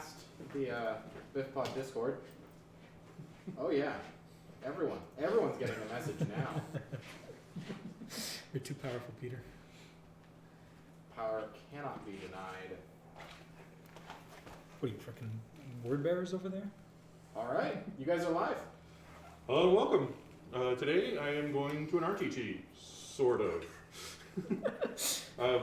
past the BiffPod Discord. Oh yeah, everyone's getting the message now. You're too powerful, Peter. Power cannot be denied. What are you, freaking word bearers over there? All right, you guys are live. Hello and welcome. Today I am going to an RTT, sort of.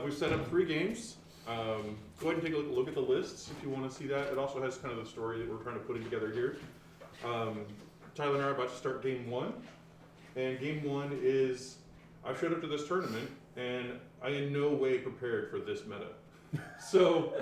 We've set up 3 games. Go ahead and take a look at the lists if you want to see that. It also has kind of the story that we're trying to put together here. Tyler and I are about to start game 1. And game 1 is, I showed up to this tournament and I in no way prepared for this meta. So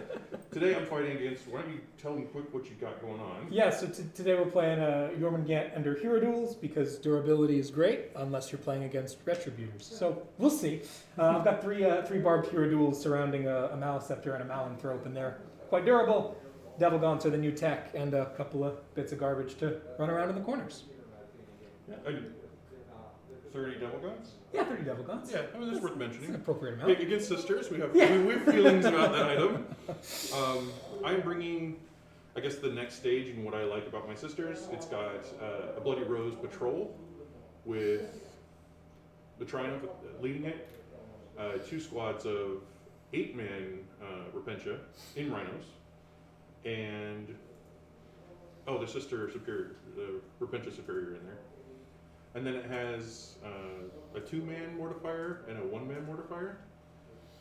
today I'm fighting against, why don't you tell them quick what you got going on? Yeah, so today we're playing Jormungand under hero duels because durability is great unless you're playing against retributors. So we'll see. I've got three barbed hero duels surrounding a Maliceptor and a Malanthrope, and they're quite durable. Devil Gaunts are the new tech, and a couple of bits of garbage to run around in the corners. Yeah, 30 Devil Guns? Yeah, 30 Devil Gaunts. Yeah, I mean, that's worth It's an mentioning. appropriate amount. Against sisters, we have Yeah. we have feelings about that item. I'm bringing, I guess, the next stage in what I like about my sisters. It's got a Bloody Rose patrol with the Triumph leading it, 2 squads of 8-man Repentia in Rhinos, and the sister superior, the Repentia superior in there. And then it has a 2-man mortifier and a 1-man mortifier.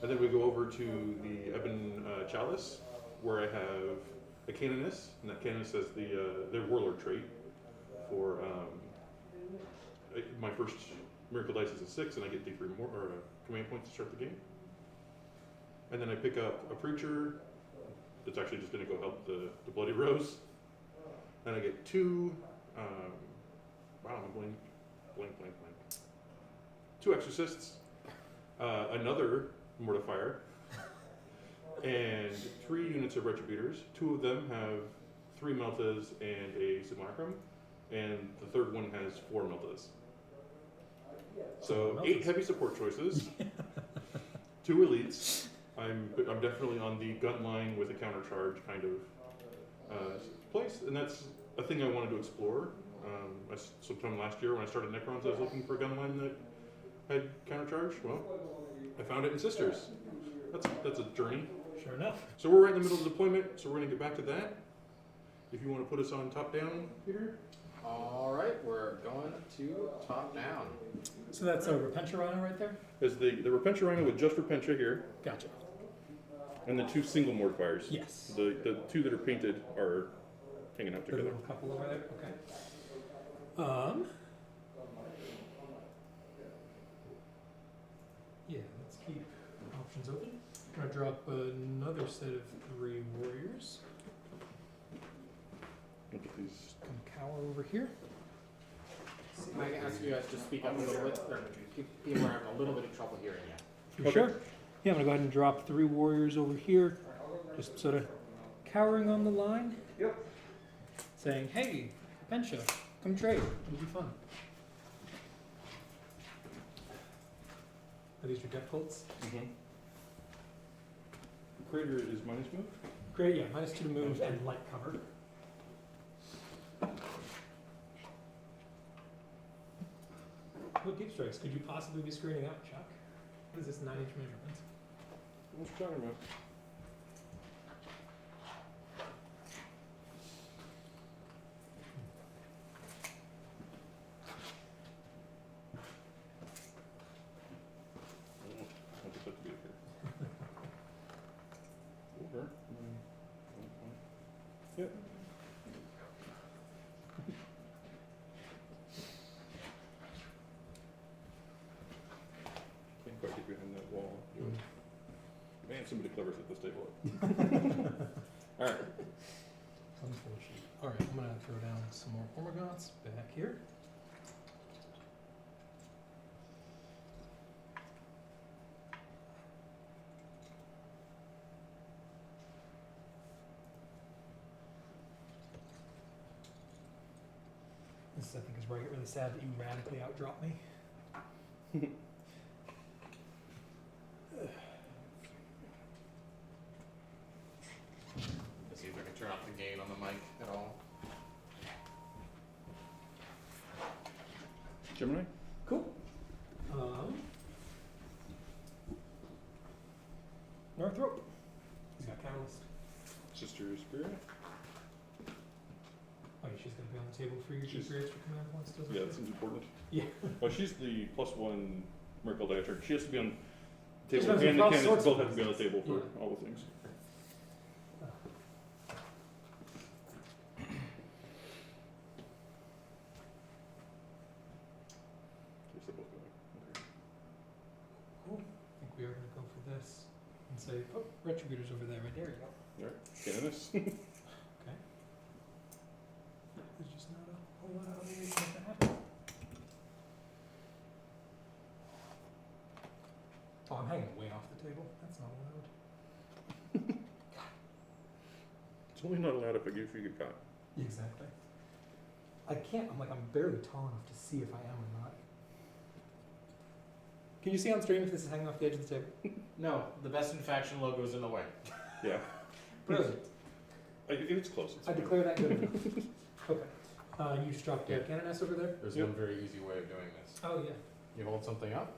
And then we go over to the Ebon Chalice, where I have a Canoness, and that Canoness has their Warlord trait for my first Miracle Dice is a 6, and I get D3 more command points to start the game. And then I pick up a Preacher that's actually just going to go help the Bloody Rose. And I get 2. I'm blank. 2 Exorcists, another Mortifier, and 3 units of Retributors. 2 of them have 3 Meltas and a Simulacrum, and the third one has 4 Meltas. So 8 heavy support choices, 2 elites. I'm definitely on the gun line with a counter charge kind of place, and that's a thing I wanted to explore. Sometime last year when I started Necrons, I was looking for a gun line that had countercharge. Well, I found it in Sisters. That's a journey. Sure enough. So we're right in the middle of deployment, so we're going to get back to that. If you want to put us on top down, Peter. All right, we're going to top down. So that's a Repentia Rhino right there? There's the Repentia Rhino with just Repentia here, Gotcha. and the 2 single mortifiers. Yes. The 2 that are painted are hanging out The together. little couple over there? Okay. Yeah, let's keep options open. I'm gonna drop another set of 3 warriors. Look at these. Come cower over here. Am I going to ask you guys to speak up a little bit? Or people are having a little bit of trouble hearing you. For sure. Yeah, I'm gonna go ahead and drop 3 warriors over here. Just sort of cowering on the line. Yep. Saying, hey, Repentia, come trade. It'll be fun. Are these your death bolts? Mm-hmm. Crater is minus move. Great, yeah, -2 to move and light cover. What deep strikes could you possibly be screening out, Chuck? What is this 9-inch measurement? What you talking about? I'll just have to be up here. Over. Yep. Can't quite get behind that wall. Man, somebody clever set this table up. Alright. Unfortunate. Alright, I'm gonna throw down some more Ormagants back here. This, I think, is where I get really sad that you radically outdrop me. Let's see if I can turn off the the mic at all. Gemini? Cool. Northrop. He's got Catalyst. Sister Spirit? Oh, she's gonna be on the table for you. She She's- creates for command points, doesn't Yeah, she? that seems important. Yeah. Well, she's the +1 Miracle Die turn. She has to be on the She table, runs and the across candidates sorts both of have to be on the table for Yeah. all the things. Yes, they both go back. Okay. Cool. I think we are gonna go for this and say, oh, Retributor's over there. Right there you go. Alright, Canonus. Okay. There's just not a whole lot of other ways to make that happen. Oh, I'm hanging way off the table. That's not allowed. It's only not allowed if I get caught. Exactly. I can't. I'm barely tall enough to see if I am or not. Can you see on stream if this is hanging off the edge of the table? No, the Best in Faction logo is in the way. Yeah. Brilliant. It's close. It's I fine. declare that good enough. Okay. You struck Canoness over there? There's Yep. one very easy way of doing this. Oh, yeah. You hold something up.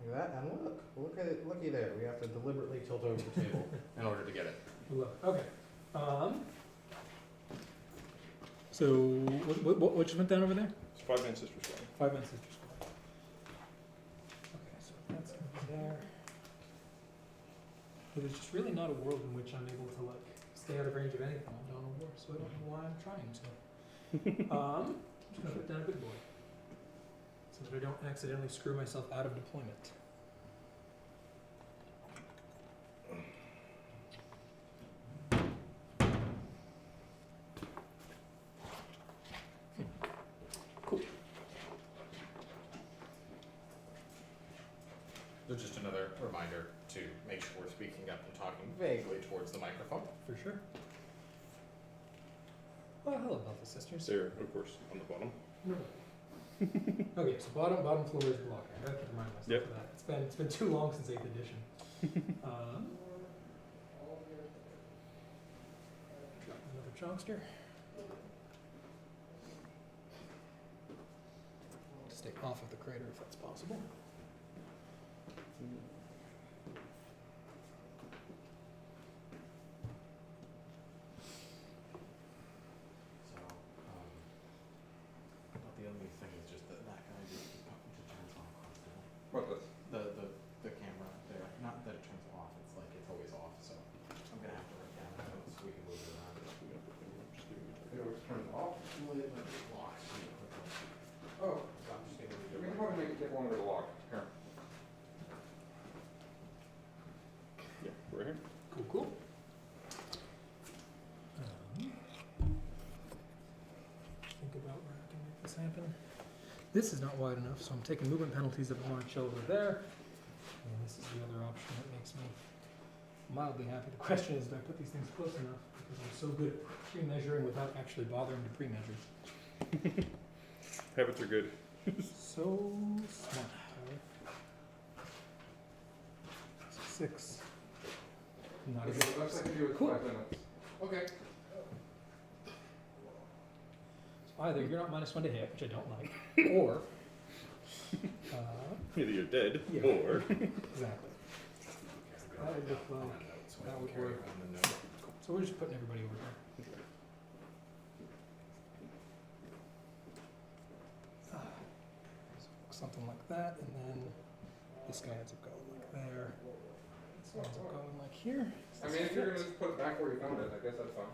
Look at that, and look at it, looky there. We have to deliberately tilt over the table in order to get it. Look. Okay. So, what just went down over there? It's 5-man Sister Squad. 5-man sister squad. Okay, so that's gonna be there. But there's just really not a world in which I'm able to stay out of range of anything on Dawn of War, so I don't know why I'm trying to. I'm just gonna put down a big boy, so that I don't accidentally screw myself out of deployment. Cool. There's just another reminder to make sure we're speaking up and talking vaguely towards the microphone. For sure. Well, hello, Alpha Sisters. There, of course, on the bottom. Okay, so bottom floor is blocker. I have to remind myself Yep. of that. It's been too long since 8th edition. Another Chongster. Stay off of the crater if that's possible. So, but the only thing is just that guy just turns off constantly. What this? The camera there. Not that it turns off, it's like it's always off, so I'm gonna have to write down a note so we can move it around. It always turns off, well, it locks. Oh, so I'm just gonna leave it We can right probably make it take longer to lock. Here. Yeah, right here. Cool. Think about where I can make this happen. This is not wide enough, so I'm taking movement penalties if I want to chill over there. And this is the other option that makes me mildly happy. The question is, do I put these things close enough? Because I'm so good at pre-measuring without actually bothering to pre-measure. Habits are good. So smart, Tyler. 6. Not even. Looks like you Cool. 5 minutes. Okay. So either you're not -1 to hit, which I don't like, or Either you're dead, Yeah. or... exactly. That would look like that would work. So we're just putting everybody over here. Something like that, and then this guy ends up going like there. This guy ends up going like here. I mean, if you're gonna just put it back where you found it, I guess that's fine.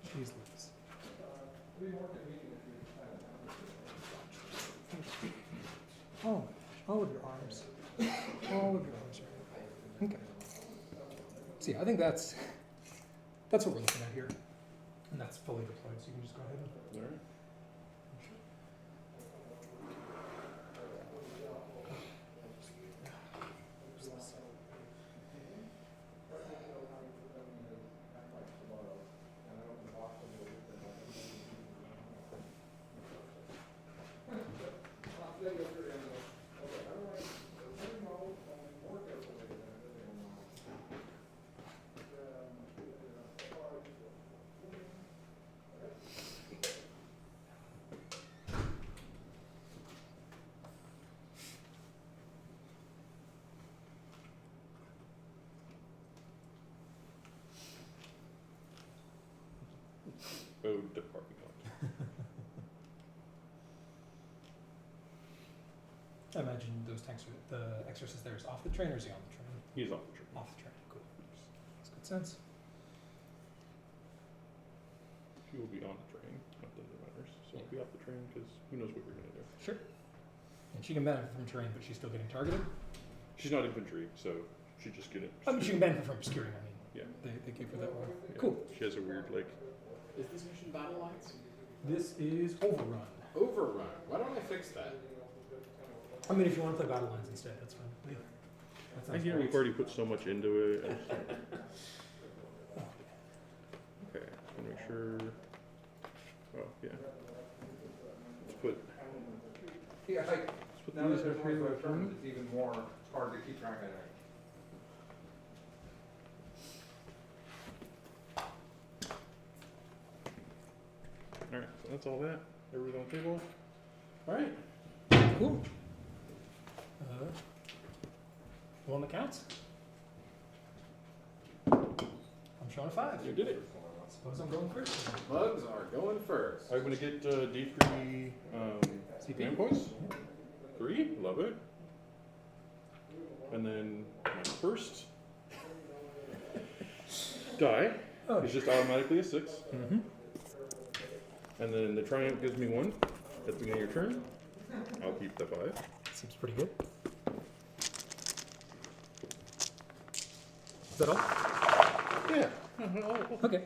Jeez Louise. Oh my gosh, all of your arms. All of your arms are in the way. Okay. So yeah, I think that's what we're looking at here. And that's fully deployed, so you can just go ahead and Alright. the parking lot. I imagine those tanks are, the exorcist there is off the train, or is he on the train? He's off the train. Off the train, cool. Makes good sense. He will be on the train, not that it matters. So I'll be off the train because who knows what we're gonna do. Sure. And she can benefit from terrain, but she's still getting targeted. She's not infantry, so she just get it. I mean, she can benefit from obscuring, I mean. Yeah. They gave her that one. Yeah. Cool. She has a weird like. Is this mission battle lines? This is Overrun. Overrun. Why don't I fix that? I mean, if you want to play Battle Lines instead, that's fine. Yeah. That I sounds hear great. we've already put so much into it. Okay, and make sure. Oh yeah. Let's put. Yeah, Let's put now these that there's up more here. terms, it's even more hard to keep track of that. All right, so that's all that. Everything on the table. All right. Cool. One that counts. I'm showing a 5. You did it. Suppose I'm going first. Bugs are going first. I'm gonna get D3 CP points. 3, love it. And then my first die Oh, is just automatically a 6. Mm-hmm. And then the triumph gives me 1 at the beginning of your turn. I'll keep the 5. Seems pretty good. Is that all? Yeah. Okay.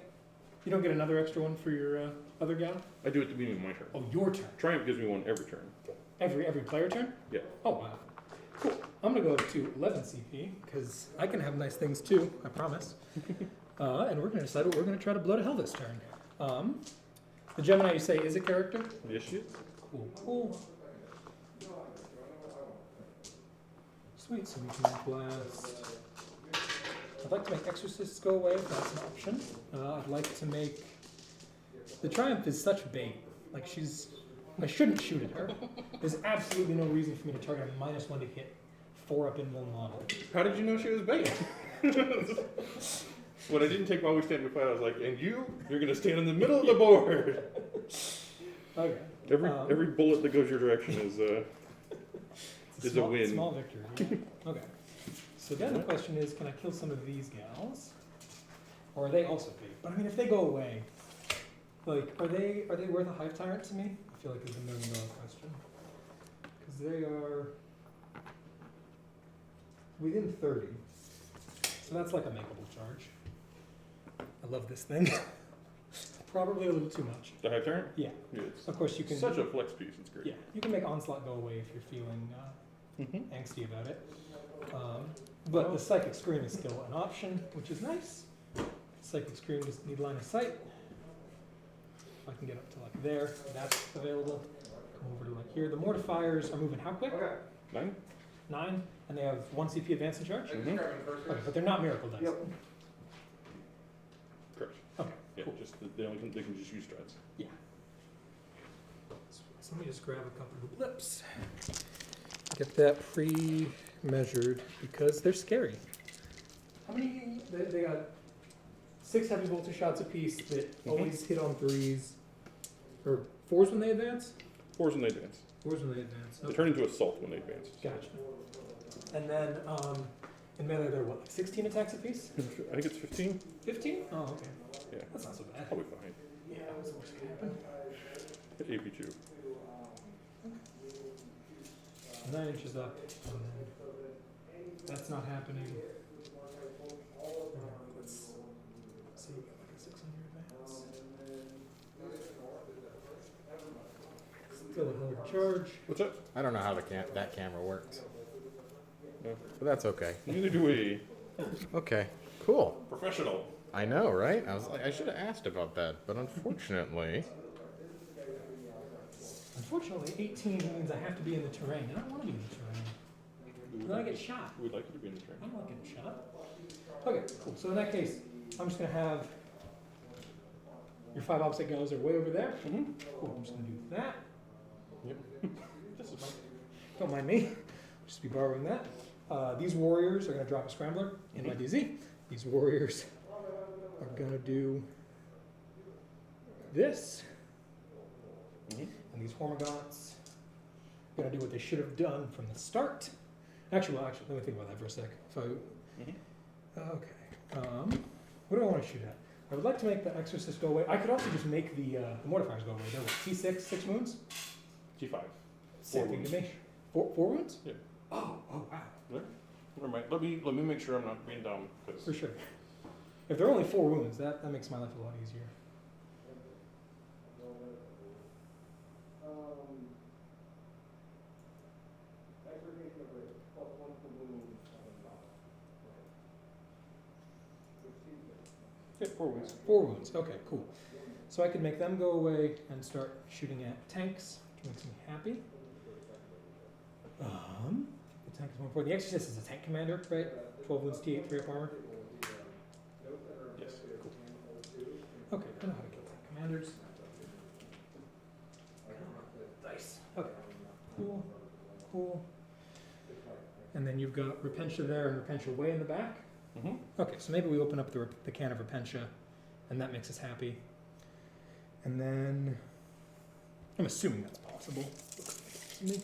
You don't get another extra one for your other gal? I do it at the beginning of my turn. Oh, your turn. Triumph gives me 1 every turn. Every player turn? Yeah. Oh, wow. Cool. I'm going to go up to 11 CP, because I can have nice things too, I promise. And we're going to decide what we're going to try to blow to hell this turn. The Gemini, you say, is a character? Yes, she is. Cool, cool. Sweet, so we can blast. I'd like to make Exorcists go away if that's an option. I'd like to make. The Triumph is such bait. Like, she's. I shouldn't shoot at her. There's absolutely no reason for me to target a -1 to hit 4 up in one model. How did you know she was bait? When I didn't take my always stand and fight, I was like, and you're gonna stand in the middle of the board. Okay. Every bullet that goes your direction is It's is a win. Small victory. Yeah. Okay. So then the question is, can I kill some of these gals, or are they also bait? But I mean, if they go away, like, are they worth a Hive Tyrant to me? I feel like it's a $1 million question, because they are within 30, so that's like a makeable charge. I love this thing. Probably a little too much. the high turn. Yeah. It's Of course, you can. such a flex piece. It's great. Yeah, you can make Onslaught go away if you're feeling Mm-hmm. angsty about it. But the Psychic Scream is still an option, which is nice. Psychic Scream doesn't need line of sight. If I can get up to like there, that's available. Come over to like here. The Mortifiers are moving how quick? Okay. 9. 9, and they have 1 CP advance in charge. I just Mhm. grabbed it first. Okay, but they're not miracle dice. Yep. Correct. Okay, Yeah, cool. just they can just use strats. Yeah. So let me just grab a couple of blips. Get that pre-measured because they're scary. How many? They got 6 heavy bolter shots apiece that always hit on 3s, or 4s when they advance. 4s when they advance. 4s when they advance. They turn into assault when they advance. Gotcha. And then in melee they're what, like 16 attacks apiece? I think it's 15. 15? Oh, okay. Yeah. That's not so bad. Probably fine. Yeah, that's the worst that can happen. Hit AP2. 9 inches up, and then that's not happening. Let's see, like a 6 on your advance. Still a hell of a charge. What's up? I don't know how that camera works, No. but that's okay. Neither do we. Okay, cool. Professional. I know, right? I was like, I should have asked about that, but unfortunately, Unfortunately, 18 means I have to be in the terrain. I don't want to be in the terrain. Then I get shot. We'd like you to be in the I train. don't like getting shot. Okay, cool. So in that case, I'm just going to have your 5 opposite gals are way over there. Mm-hmm. Cool, I'm just going to do that. Yep. This is fine. Don't mind me. Just be borrowing that. These warriors are going to drop a scrambler in my DZ. These warriors are going to do this. Mhm. And these Hormagaunts are going to do what they should have done from the start. Actually, let me think about that for a sec. Okay. What do I want to shoot at? I would like to make the Exorcist go away. I could also just make the Mortifiers go away. They're what, T6, 6 wounds? T5. Same thing to me. Four wounds? Yeah. Oh, wow. Never mind. Let me make sure I'm not being dumb. Cause For sure. If they're only 4 wounds, that makes my life a lot easier. Yeah, 4 wounds. 4 wounds. Okay, cool. So I could make them go away and start shooting at tanks, which makes me happy. The tank is more important. The Exorcist is a tank commander, right? 12 wounds, T8, 3 up armor. Yes. Cool. Okay, I know how to kill tank commanders. Nice. Okay. Cool. Cool. And then you've got Repentia there and Repentia way in the back. Mm-hmm. Okay, so maybe we open up the can of Repentia, and that makes us happy. And then, I'm assuming that's possible. Let me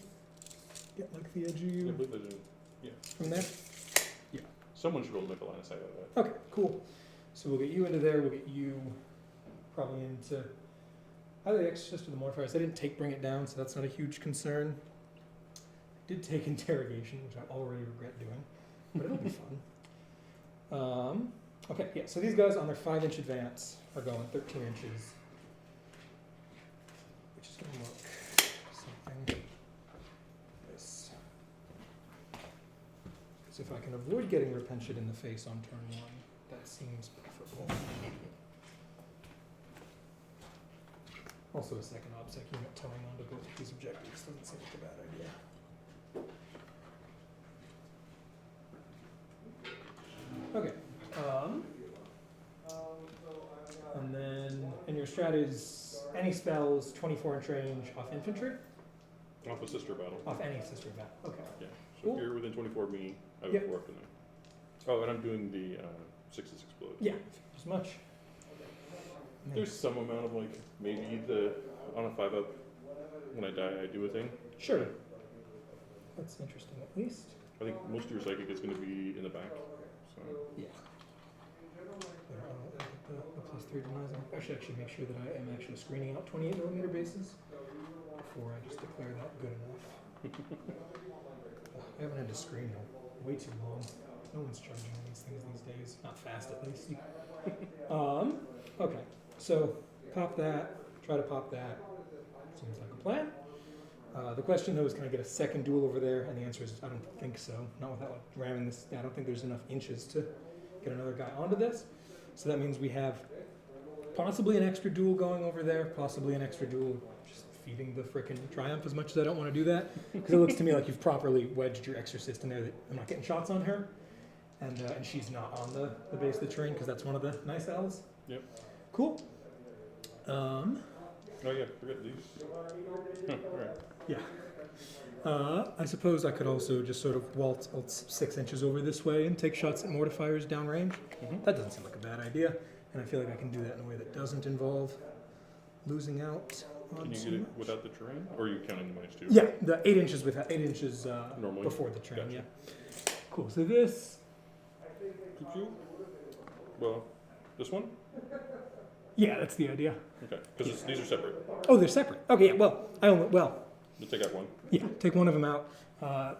get like the edge of Yeah, you but there's from there. someone should be able to make a line of sight out of that. Okay, cool. So we'll get you into there. We'll get you probably into either the Exorcist or the Mortifiers. I didn't take Bring It Down, so that's not a huge concern. I did take Interrogation, which I already regret doing, but it'll be fun. Okay, yeah, so these guys on their 5-inch advance are going 13 inches, which is going to look something like this. So if I can avoid getting Repentia in the face on turn 1, that seems preferable. Also a second OBSEC unit towing onto both of these objectives doesn't seem like a bad idea. Okay. And then, and your strat is any spells 24-inch range off infantry? Off a sister battle. Off any sister battle. Okay. Yeah. So Cool. if you're within 24 of me, I would Yep. 4 up to 9. Oh, and I'm doing the 6 blows. Yeah, as much. There's some amount of like maybe on a 5 up when I die I do a thing. Sure. That's interesting, at least. I think most of your psychic is going to be in the back. So Yeah. The +3 denies them. I should actually make sure that I am actually screening out 28mm bases before I just declare that good enough. I haven't had to screen in way too long. No one's charging on these things these days. Not fast, at least. Okay. So pop that. Try to pop that. Seems like a plan. The question though is, can I get a second duel over there? And the answer is, I don't think so. Not without like ramming this. I don't think there's enough inches to get another guy onto this. So that means we have possibly an extra duel going over there, possibly an extra duel just feeding the frickin' Triumph as much as I don't want to do that. Because it looks to me like you've properly wedged your Exorcist in there that I'm not getting shots on her. And she's not on the base of the terrain because that's one of the nice L's. Yep. Cool. Oh yeah, forget these. Alright. Yeah. I suppose I could also just sort of waltz 6 inches over this way and take shots at Mortifiers downrange. Mm-hmm. That doesn't seem like a bad idea, and I feel like I can do that in a way that doesn't involve losing out on Can you so get it much. without the terrain? Or are you counting the -2? Yeah, the 8 inches with 8 inches Normally? before the terrain. Gotcha. Yeah. Cool. So this. Well, this one? Yeah, that's the idea. Okay, because these are separate. Oh, they're separate. Okay. Yeah, well, Let's take out one. yeah. Take one of them out.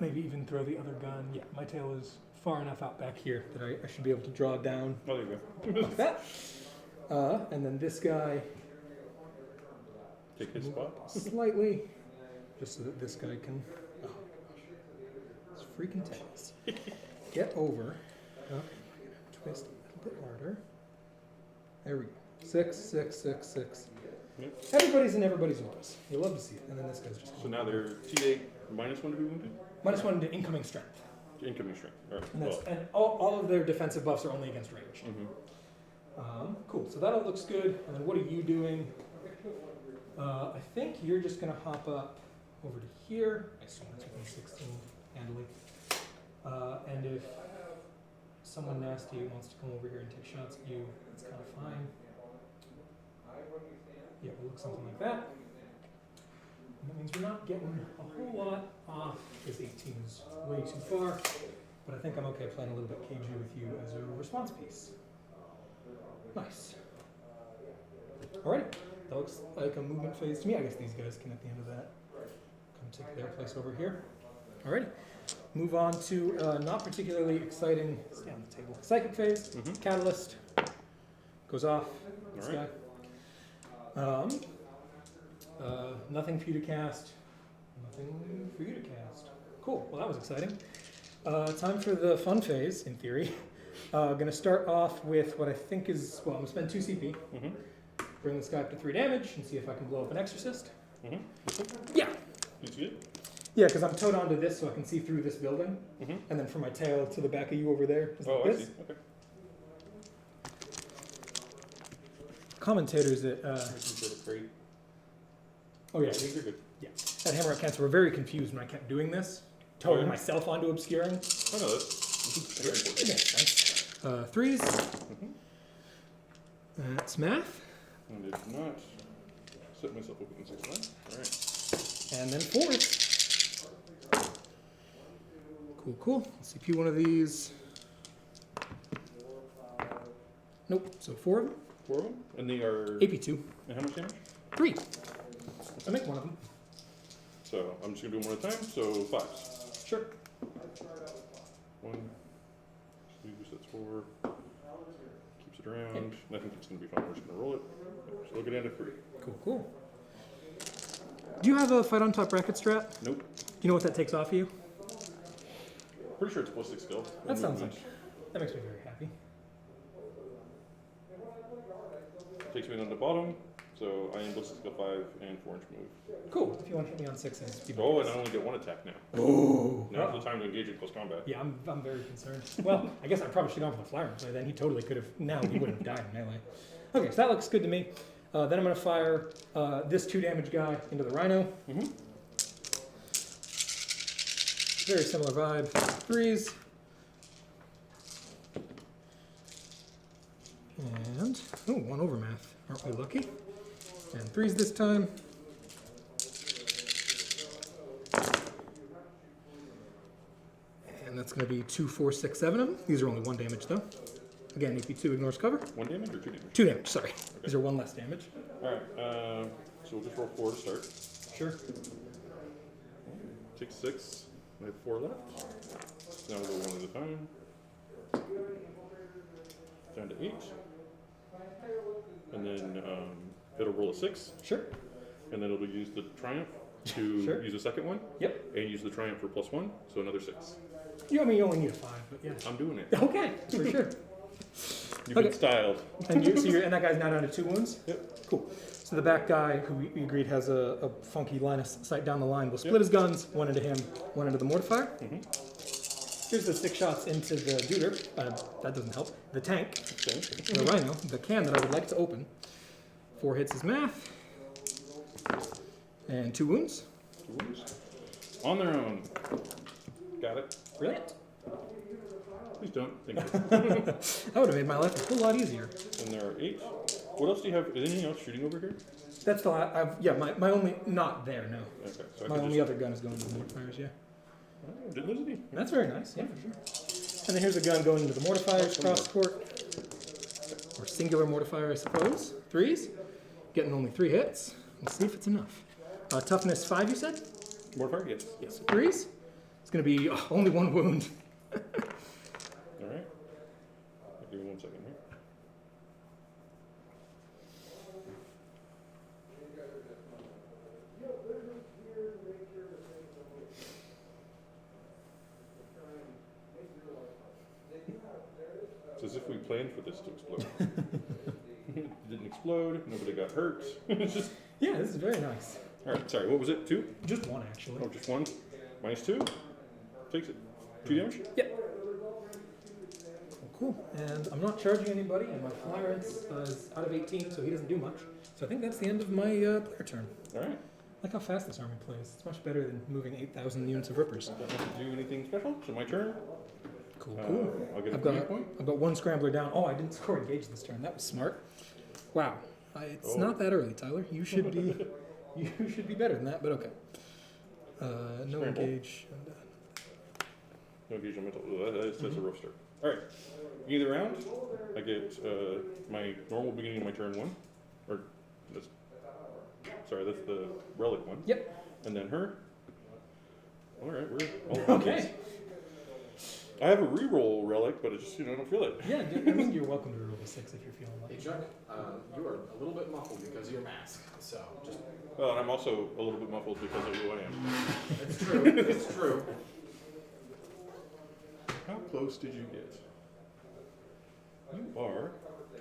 Maybe even throw the other gun. Yeah, my tail is far enough out back here that I should be able to draw down Oh, there you go. like that. And then this guy Take his spot. slightly, just so that this guy can. Oh, it's freaking tails. Get over. Okay, twist a little bit harder. There we go. 6, 6, 6, 6. Yep. Everybody's in everybody's orders. You love to see it. And then this guy's just. So now they're T8 -1 to be wounded? -1 to incoming strength. Incoming strength. Alright. And, that's, Well. and all of their defensive buffs are only against range. Mm-hmm. Cool. So that all looks good. And then what are you doing? I think you're just going to hop up over to here. I assume that's within 16 handily. And if someone nasty wants to come over here and take shots at you, that's kind of fine. something like that. And that means we're not getting a whole lot off, because 18 is way too far. But I think I'm okay playing a little bit KG with you as a response piece. Nice. Alrighty, that looks like a movement phase to me. I guess these guys can, at the end of that, come take their place over here. Alrighty, move on to not particularly exciting, stay on the table, psychic phase. Catalyst goes off. This Alright. guy. Nothing for you to cast. Nothing for you to cast. Cool. Well, that was exciting. Time for the fun phase, in theory. Gonna start off with what I think is, well, I'm gonna spend 2 CP. Bring this guy up to 3 damage and see if I can blow up an exorcist. Yeah. You see it? Yeah, because I'm towed onto this so I can see through this building. And then from my tail to the back of you over there is like I this. see. Okay. Commentators at oh yeah, These are good. at Hammerhead Cancer were very confused when I kept doing this, towing yeah? myself onto obscuring. I know that's very It important. makes sense. 3s. That's math. I did not set myself up in 6 line. Alright. And then 4s. Cool, cool. CP one of these. Nope, so 4 of them. 4 of them? And they are. AP2. And how much damage? 3. I make one of them. So I'm just gonna do them one at a time. So 5s. Sure. 1, 2, that's 4. Keeps it around. I think it's gonna be fine. We're just gonna roll it. Just look at 3. Cool, cool. Do you have a fight on top bracket strat? Nope. Do you know what that takes off of you? Pretty sure it's +6 skill. That sounds like, that makes me very happy. Takes me on the bottom. So I am ballistic skill 5 and 4-inch move. Cool. If you want to hit me on 6s. be my Oh, and guest. I only get 1 attack now. Oh. Now for the time to engage in close combat. Yeah, I'm very concerned. Well, I guess I probably should have gone for the flyer play then. He totally could have. Now he wouldn't have died in melee. Okay, so that looks good to me. Then I'm going to fire this 2 damage guy into the rhino. Very similar vibe. 3s. And, oh, 1 overmath. Aren't we lucky? And 3s this time. And that's going to be 2, 4, 6, 7 of them. These are only 1 damage though. Again, AP2 ignores cover. 1 damage or 2 damage? 2 damage, sorry. These are 1 less damage. Alright, so we'll just roll 4 to start. Sure. Take 6. I have 4 left. Now we'll go 1 at a time. Down to 8. And then it'll roll a 6. Sure. And then it'll use the triumph to Sure. use a second one. Yep. And use the triumph for +1, so another 6. You, I mean, you only need a 5, but yeah. I'm doing it. Okay, for sure. You've Okay. been styled. And and that guy's now down to 2 wounds? Yep. Cool. So the back guy, who we agreed has a funky line of sight down the line, will split Yep. his guns, 1 into him, 1 into the mortifier. Mhm. Here's the 6 shots into the duder. That doesn't help. The tank, Okay. the rhino, the can that I would like to open. 4 hits is math. And 2 wounds. 2 wounds. On their own. Got it. Brilliant. Please don't. Thank you. That would have made my life a whole lot easier. And there are 8. What else do you have? Is anything else shooting over here? That's the yeah, my only, not there, no. Okay. So I My can only just, other gun is going to the mortifiers, yeah. Oh, didn't lose any. That's very nice, yeah, for sure. And then here's a gun going into the mortifiers, cross court. Or singular mortifier, I suppose. 3s. Getting only 3 hits. Let's see if it's enough. Toughness 5, you said? Mortifier? Yes. Yes. 3s. It's going to be only 1 wound. Alright. Give me 1 second here. It's as if we planned for this to explode. It didn't explode, nobody got hurt. It's just. Yeah, this is very nice. Alright, sorry, what was it? 2? Just 1, actually. Oh, just 1? -2? Takes it. 2 damage? Yep. Cool. And I'm not charging anybody, and my Florence is out of 18, so he doesn't do much. So I think that's the end of my player turn. Alright. Like how fast this army plays. It's much better than moving 8,000 units of rippers. Don't have to do anything special, so my turn. Cool, cool. I'll get a I've command got, point. I've got 1 scrambler down. Oh, I didn't score engage this turn. That was smart. Wow. It's Oh. not that early, Tyler. You should be better than that, but okay. No Scramble. engage. No engage on mental. That's a rough start. All right. Either round, I get my normal beginning of my turn 1, or that's the relic one. Yep. And then her. All right, we're all Okay. I have a reroll relic, but I just I don't feel it. Yeah, I mean you're welcome to roll a 6 if you're feeling like Hey it. Chuck, you are a little bit muffled because of your mask, so just. Well, and I'm also a little bit muffled because of who I am. It's true. It's true. How close did you get? You are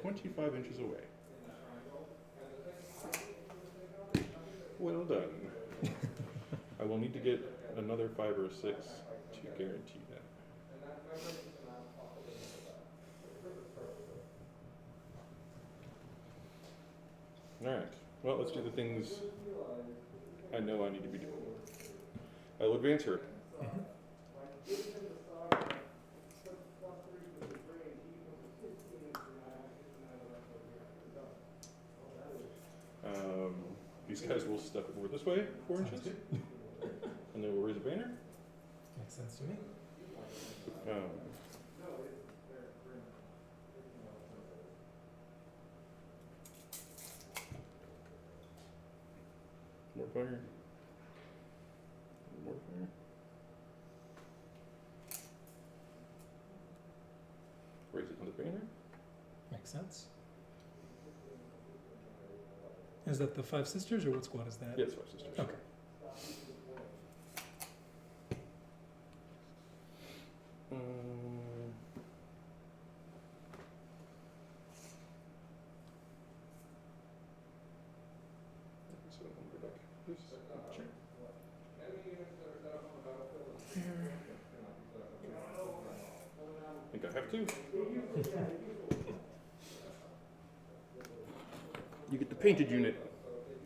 25 inches away. Well done. I will need to get another 5 or 6 to guarantee that. Alright, well, let's do the things I know I need to be doing. I will advance her. These guys will step over this way 4 Sounds inches, good. and they will raise a banner. Makes sense to me. More fire. More fire. Raise another banner. Makes sense. Is that the 5 sisters, or what squad is that? Yes, 5 sisters. Okay. So I'll go back. This. Sure. I think I have to. You get the painted unit.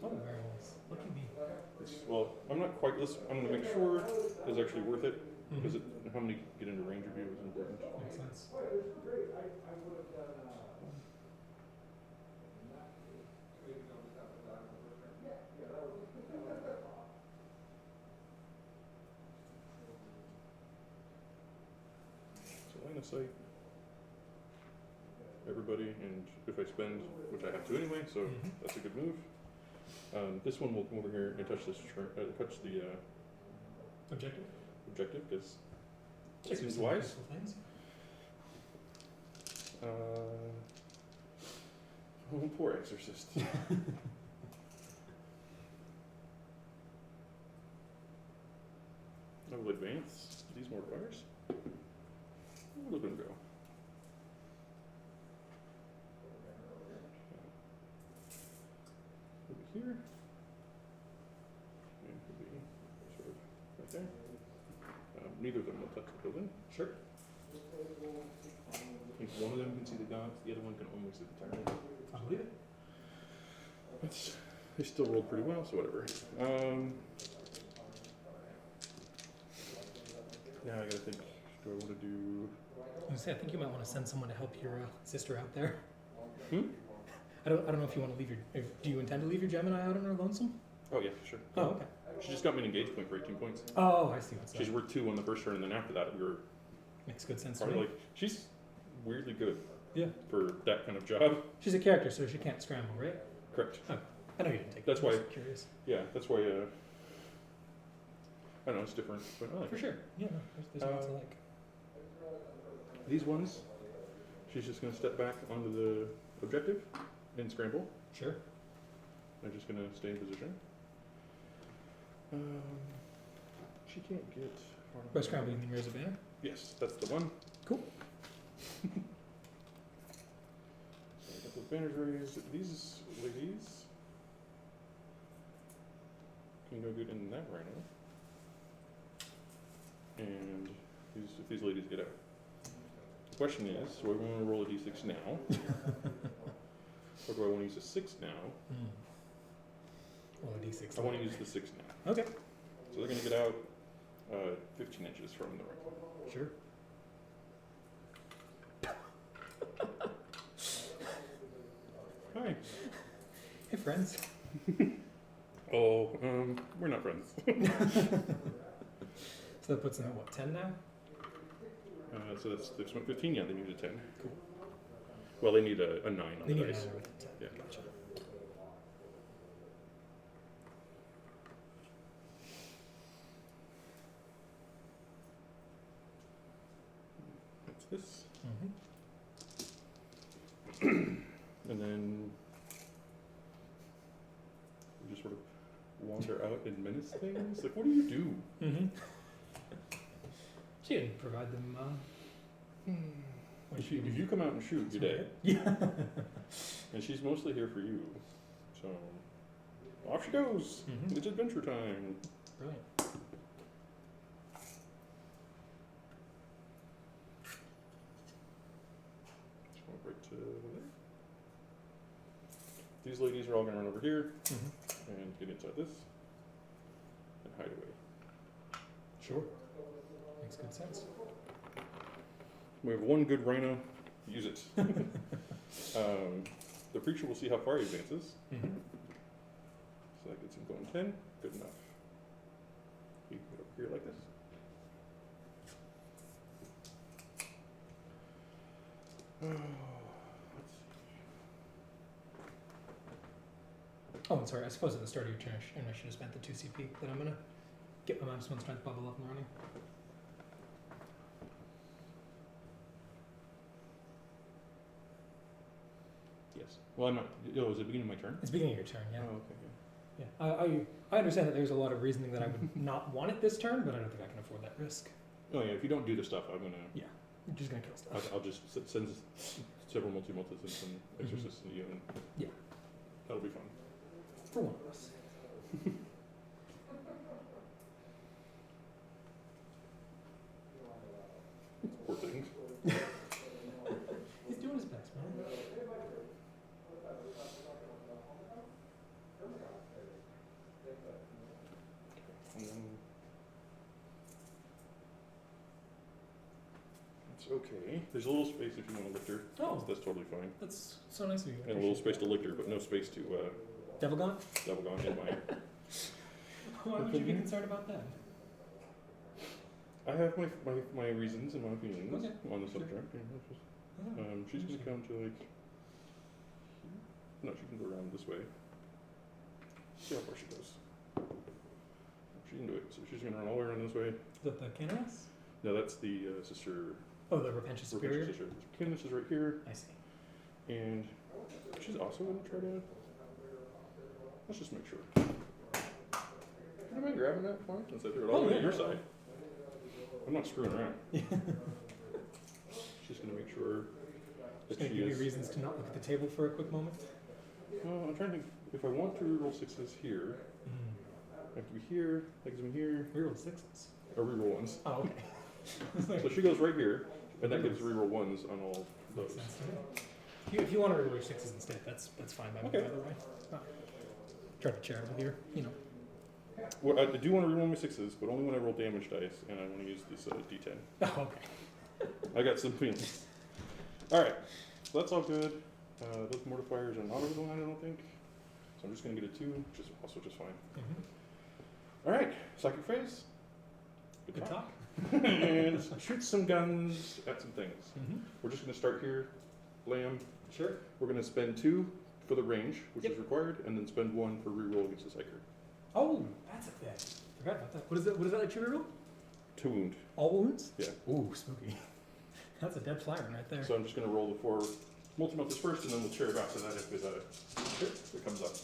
Oh, very nice. Look at me. Well, I'm not quite. I'm going to make sure it's actually worth it because how many get into range of you is important. Makes sense. So line of sight. Everybody, and if I spend, which I have to anyway, so that's a good move. This one will come over here and touch this, touch the Objective? objective because Check seems some wise. useful things. Oh, poor exorcist. I will advance these mortifiers. Let them go. Over here. And could be sort of right there. Neither of them will touch the building. Sure. I think one of them can see the gods, the other one can only see the Tyranids. I believe it. They still rolled pretty well, so whatever. Now I gotta think. Do I want to do? I was gonna say, I think you might want to send someone to help your sister out there. Hmm? I don't know if you want to leave your. Do you intend to leave your Gemini out on her lonesome? Oh yeah, sure. Oh, okay. She just got me an engage point for 18 points. Oh, I see what's She's up. worth 2 on the first turn, and then after that we were Makes good sense to probably me. like she's weirdly good. Yeah. For that kind of job. She's a character, so she can't scramble, right? Correct. I know you didn't take That's that. why- I'm just curious. Yeah, that's why. I don't know, it's different, but I like For it. sure. Yeah, no, there's lots to like. These ones, she's just gonna step back onto the objective and scramble. Sure. I'm just gonna stay in position. She can't get far enough. By scramble, you mean raise a banner? Yes, that's the one. Cool. So I got those banners raised. These ladies can go good in that rhino. And if these ladies get out. The question is, do I want to roll a d6 now? Or do I want to use a 6 now? Well, a d6. I want to use the 6 now. Okay. So they're going to get out 15 inches from the rifle. Sure. Hi. Hey, friends. Oh, we're not friends. So that puts them at what, 10 now? So that's 15. Yeah, they need a 10. Cool. Well, they need a 9 on They the need dice. an with a 10. Yeah. Gotcha. That's this. Mm-hmm. And then we just sort of wander out and menace things. Like, what do you do? Mm-hmm. She didn't provide them. If you come out and shoot, you're dead. Yeah. And she's mostly here for you. So off she goes. Mhm. It's adventure time. Brilliant. Just go right to there. These ladies are all going to run over here Mm-hmm. and get inside this and hide away. Sure. Makes good sense. We have one good rhino. Use it. The preacher will see how far he advances. Mm-hmm. So that gets him going 10. Good enough. You can get over here like this. Let's see. Oh, and sorry. I suppose at the start of your turn, I should have spent the 2 CP that I'm gonna get my -1 strength bubble up and running. Yes. Well, I'm not. Oh, is it the beginning of my turn? It's beginning of your turn, yeah. Oh, okay. Yeah. Yeah. I understand that there's a lot of reasoning that I would not want it this turn, but I don't think I can afford that risk. Oh yeah. If you don't do the stuff, I'm gonna. I'm just gonna kill stuff. I'll just send several multi-multis and some exorcists to you, and Yeah. that'll be fun. For one of us. Poor things. He's doing his best, man. It's okay. There's a little space if you want to lift her. Oh. That's totally fine. That's so nice of you. And a little space to lick her, but no space to Devil Gone? double gone in my. Why would you be concerned about that? I have my reasons and my opinions Okay. on the subject. Yeah, that's just- she's gonna come to like. No, she can go around this way. See how far she goes. She can do it. So she's gonna run all the way around this way. Is that the Canaris? No, that's the sister. Oh, the Repentance Superior? Sister. Candace is right here, I see. and she's also gonna try to. Let's just make sure. Am I grabbing that point? Since I threw it all the way to your side. I'm not screwing around. She's gonna make sure that Just gonna she give you is. reasons to not look at the table for a quick moment. I'm trying to think. If I want to reroll 6s here, I have to be here. That gives me here. Reroll 6s. Or reroll 1s. Oh, okay. So she goes right here, and that gives reroll 1s on all Makes those. sense to me. If you want to reroll your 6s instead, that's fine by me, Okay. by the way. Try to charitable here, you know. Well, I do want to reroll my 6s, but only when I roll damage dice, and I want to use this D10. Oh, okay. I got some feelings. Alright, so that's all good. Those mortifiers are not over the line, I don't think. So I'm just going to get a 2, which is also just fine. Mm-hmm. Alright, psychic phase. Good talk. And shoot some guns at some things. Mm-hmm. We're just going to start here. Blam. Sure. We're going to spend 2 for the range, which Yep. is required, and then spend 1 for reroll against the psychic. Oh, that's a thing. Forgot about that. What does that let you reroll? 2 wound. All wounds? Yeah. Ooh, spooky. That's a dead flyer right there. So I'm just going to roll the 4 multi-multis first, and then we'll share it out so that if it comes up.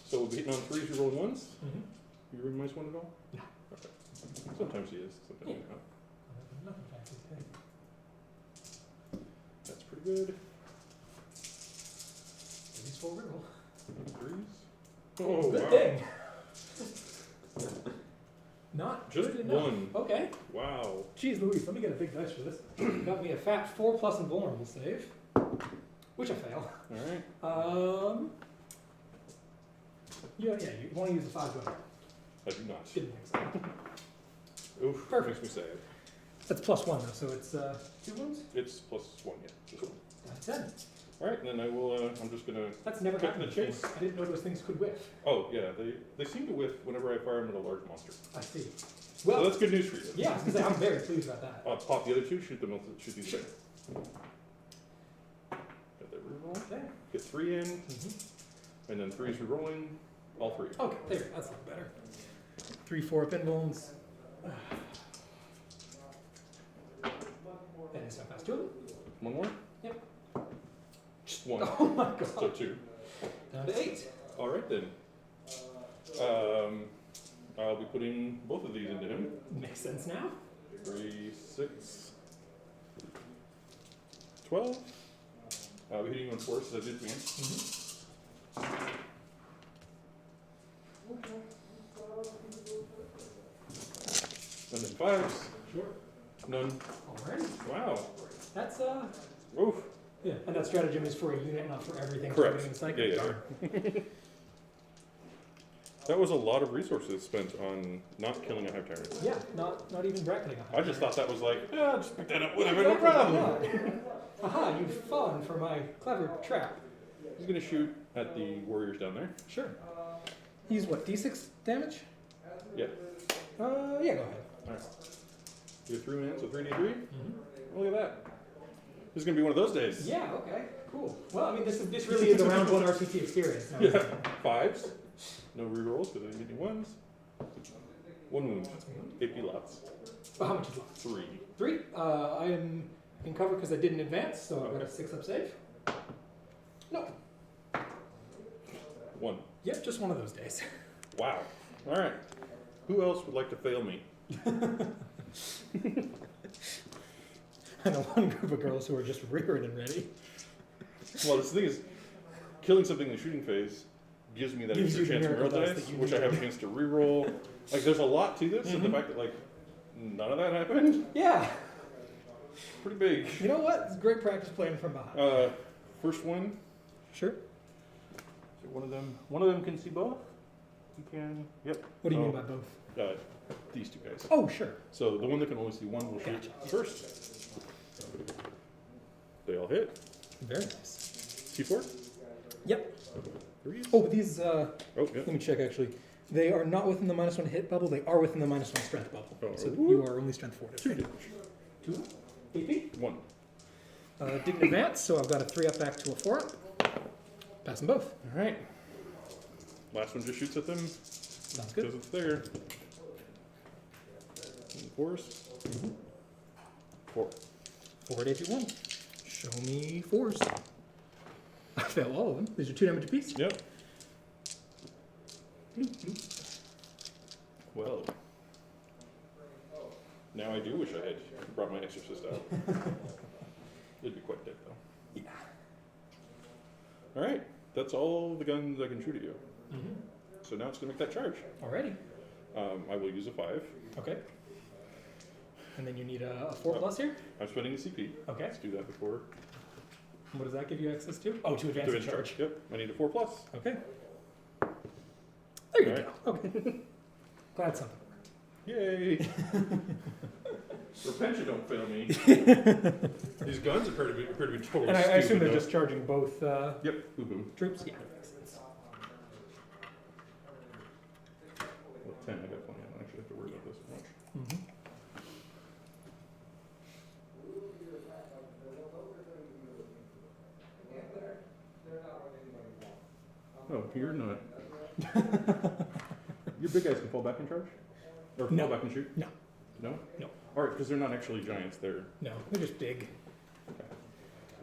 So we'll be hitting on 3s, you're rolling 1s. Mm-hmm. You roll minus 1 at all? No. Okay. Sometimes he is, sometimes Yeah. not. Nothing fancy today. That's pretty good. These 4 reroll. 3s. Oh, Good wow. thing. Not Just good enough. 1. Okay. Wow. Jeez Louise, let me get a big dice for this. Got me a fat 4+ invulnerable save, which I fail. Alright. Yeah, you want to use the 5 gun. I do not. Didn't think so. Oof. Perfect. Makes me sad. That's +1 though, so it's 2 wounds? It's +1, yeah. Just 1. Got 10. All right, and then I will. I'm just gonna. That's never Cut to happened the before. chase. I didn't know those things could whiff. Oh yeah, they seem to whiff whenever I fire them at a large monster. I see. So Well, that's good news for you. yeah, I was gonna say, I'm very pleased about that. Pop the other two. Shoot them. Shoot these Sure. there. Got that reroll. There. Get 3 in, Mm-hmm. and then 3's rerolling. All 3. Okay, there. That's a little better. 3/4 pinballs. And so fast 2 of them. One more. Yep. Just 1. Oh my So god. 2. Down to 8. All right then. I'll be putting both of these into him. Makes sense now. 3, 6, 12. I'll be hitting you on force as I did to him. And then 5s. Sure. None. Alright. Wow. That's Oof. yeah. And that stratagem is for a unit, not for everything. Correct. Everything psychic. Yeah, yeah. That was a lot of resources spent on not killing a hive tyrant. Yeah, not even bracketing a I just thought that was like, yeah, just pick that up, whatever, no no problem. problem. Aha, you've fallen for my clever trap. He's gonna shoot at the warriors down there. Sure. He's what, D6 damage? Yeah. Yeah, go ahead. Alright. You have 3 minutes, so 3d3. Mm-hmm. Look at that. This is gonna be one of those days. Yeah, okay, cool. Well, I mean, this really is a round 1 RTT experience. Now, Yeah. isn't it? 5s. No rerolls because I didn't get any 1s. 1 wound. 8 lots. Well, how much is left? 3. 3. I am in cover because I didn't advance, so I've got a Okay. 6 up save. No. 1. Yep, just one of those days. Wow. Alright. Who else would like to fail me? I know one group of girls who are just reared and ready. Well, the thing is, killing something in the shooting phase gives me that Gives extra you the chance miracle to roll dice dice, that you which I need. have a chance to reroll. Like, there's a lot to this, and the Mhm. fact that, like, none of that happened, Yeah. pretty big. You know what? It's great practice playing from behind. First one, Sure. so one of them can see both. He can, yep. What do you mean by both? These two guys. Oh, sure. So the one that can only see one will shoot first. They all hit. Very nice. T4? Yep. 3s? Oh, but these, Oh, yeah. let me check actually. They are not within the -1 hit bubble, they are within the -1 strength bubble. Oh. So you are only strength 4. 2 damage. 2 AP. 1. Didn't advance, so I've got a 3 up back to a 4 up. Pass them both. All right. Last one just shoots at them Sounds good. because it's there. And force. 4. 4 at AP1. Show me 4s. I fail all of them. These are 2 damage apiece. Yep. 12. Now I do wish I had brought my exorcist out. It'd be quite dead though. Yeah. All right. That's all the guns I can shoot at you. Mm-hmm. So now it's gonna make that charge. Alrighty. I will use a 5. Okay. And then you need a 4+ here? I'm spending a CP. Okay. Let's do that before. What does that give you access to? Oh, to advance To the advance charge. Yep. I need a 4+. Okay. There you Alright. go. Okay. Glad something worked. Yay! Repentia don't fail me. These guns appear to be totally And I stupid. assume they're though. just charging both Yep. Boo-boo. troops? Yeah, makes sense. Well, 10. I got plenty. I don't actually have to worry about this much. Mm-hmm. Oh, you're not. Your big guys can fall back and charge? Or No. fall back and shoot? No. No? No. Alright, because they're not actually giants, they're... No, they're just big.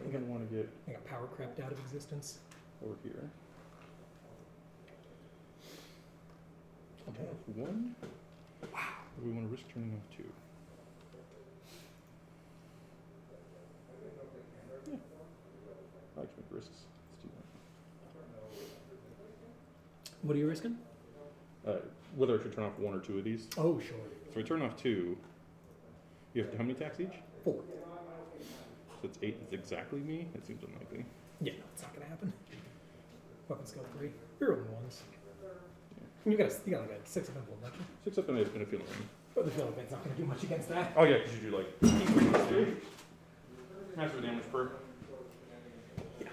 I'm going to want to get They got power crept out of existence. over here. Okay. 1. Wow. We want to risk turning off 2. Yeah. I like to make risks. Let's do What are you risking? that. Whether I should turn off 1 or 2 of these. Oh, sure. So I turn off 2. You have to, how many attacks each? 4. So it's 8. That's exactly me? It seems unlikely. Yeah, no, it's not gonna happen. Weapon skill 3. You're rolling 1s. You got like a 6 of impulse, don't you? 6 up and a feeling. But the field event's not gonna do much against that. Oh yeah, because you do like massive damage per. Yeah.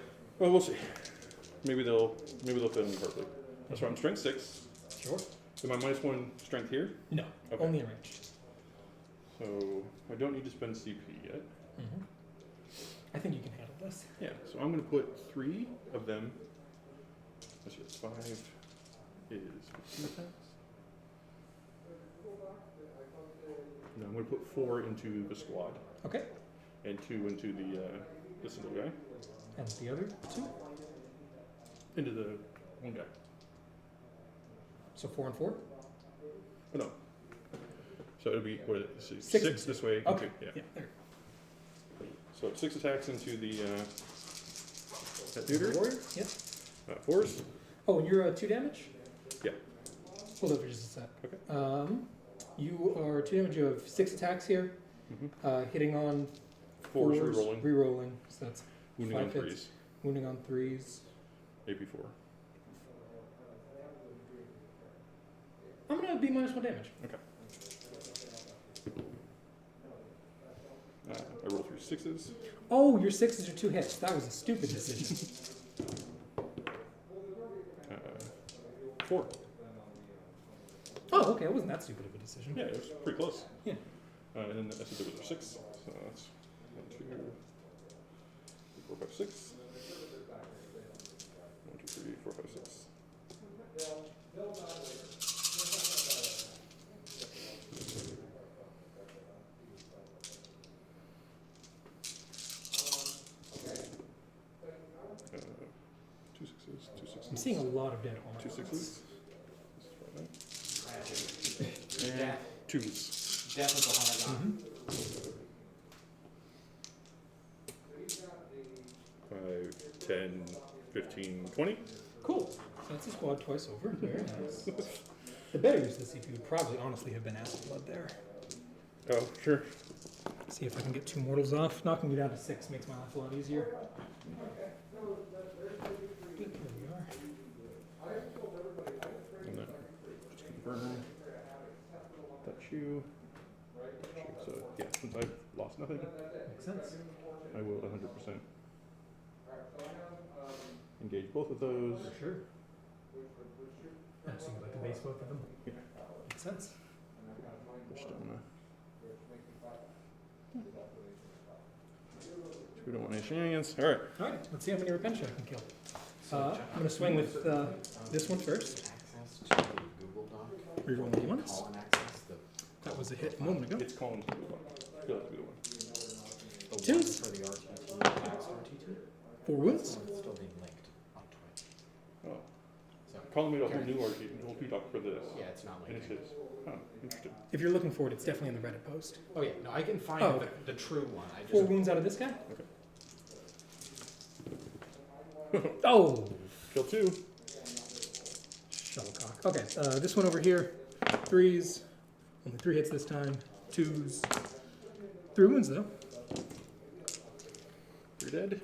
Well, we'll see. Maybe they'll fit in perfectly. That's why I'm strength 6. Sure. Am I -1 strength here? No, Okay. only in range. So I don't need to spend CP yet. Mm-hmm. I think you can handle this. Yeah, so I'm going to put 3 of them. Let's see, it's 5 is 15 attacks. No, I'm going to put 4 into the squad. Okay. And 2 into the single guy. And the other 2? Into the one guy. So 4 and 4? Oh, no. So it'll be, what is it? 6 6 this way. Okay. Yeah. Yeah, there. So 6 attacks into the that theater. Warrior? Yep. 4s. Oh, and you're 2 damage? Yeah. Hold on for just a sec. Okay. You are 2 damage. You have 6 attacks here. Mm-hmm. Hitting on 4s rerolling. Rerolling. So that's Wounding on 5 3s. hits. Wounding on 3s. AP4. I'm gonna be -1 damage. Okay. I roll 3 6s. Oh, your 6s are 2 hits. That was a stupid decision. 4. Oh, okay. It wasn't that stupid of a decision. Yeah, it was pretty close. Yeah. And then I said there was a 6. So that's 1, 2, 3, 4, 5, 6. 1, 2, 3, 4, 5, 6. Two sixes, 2 6s. I'm seeing a lot of dead armor. 2 6s. Yeah. 2s. Death is the one I got. Mm-hmm. 5, 10, 15, 20. Cool. So that's a squad twice over. Very nice. The better use of the CP would probably honestly have been acid blood there. Oh, sure. See if I can get 2 mortals off. Knocking you down to 6 makes my life a lot easier. Here we are. And then just confirm. Touch you. So, yeah, since I've lost nothing, Makes sense. I will 100% engage both of those. For sure. That seems like the base both of them. Yeah. Makes sense. Just don't wanna. We don't want any shenanigans. All right. Alright, let's see how many repentance I can kill. I'm going to swing with this one first. Access to the Google Doc. Reroll the ones. Call and access the That was a hit a moment ago. It's calling to the one. I feel like to be the one. the one Twos. for the RTT. Max RTT. 4 wounds. This one is still being linked on Twitch. Oh. So Calling me a whole new RT, a whole P-Doc for this. yeah, it's not And it's linked. his. Oh, interesting. If you're looking for it, it's definitely in the Reddit post. Oh yeah, no, I can find Oh. the true one. I 4 just wounds out of this guy. Okay. Oh! Kill 2. Shuttlecock. Okay, this one over here. 3s. Only 3 hits this time. 2s. 3 wounds though. You're dead.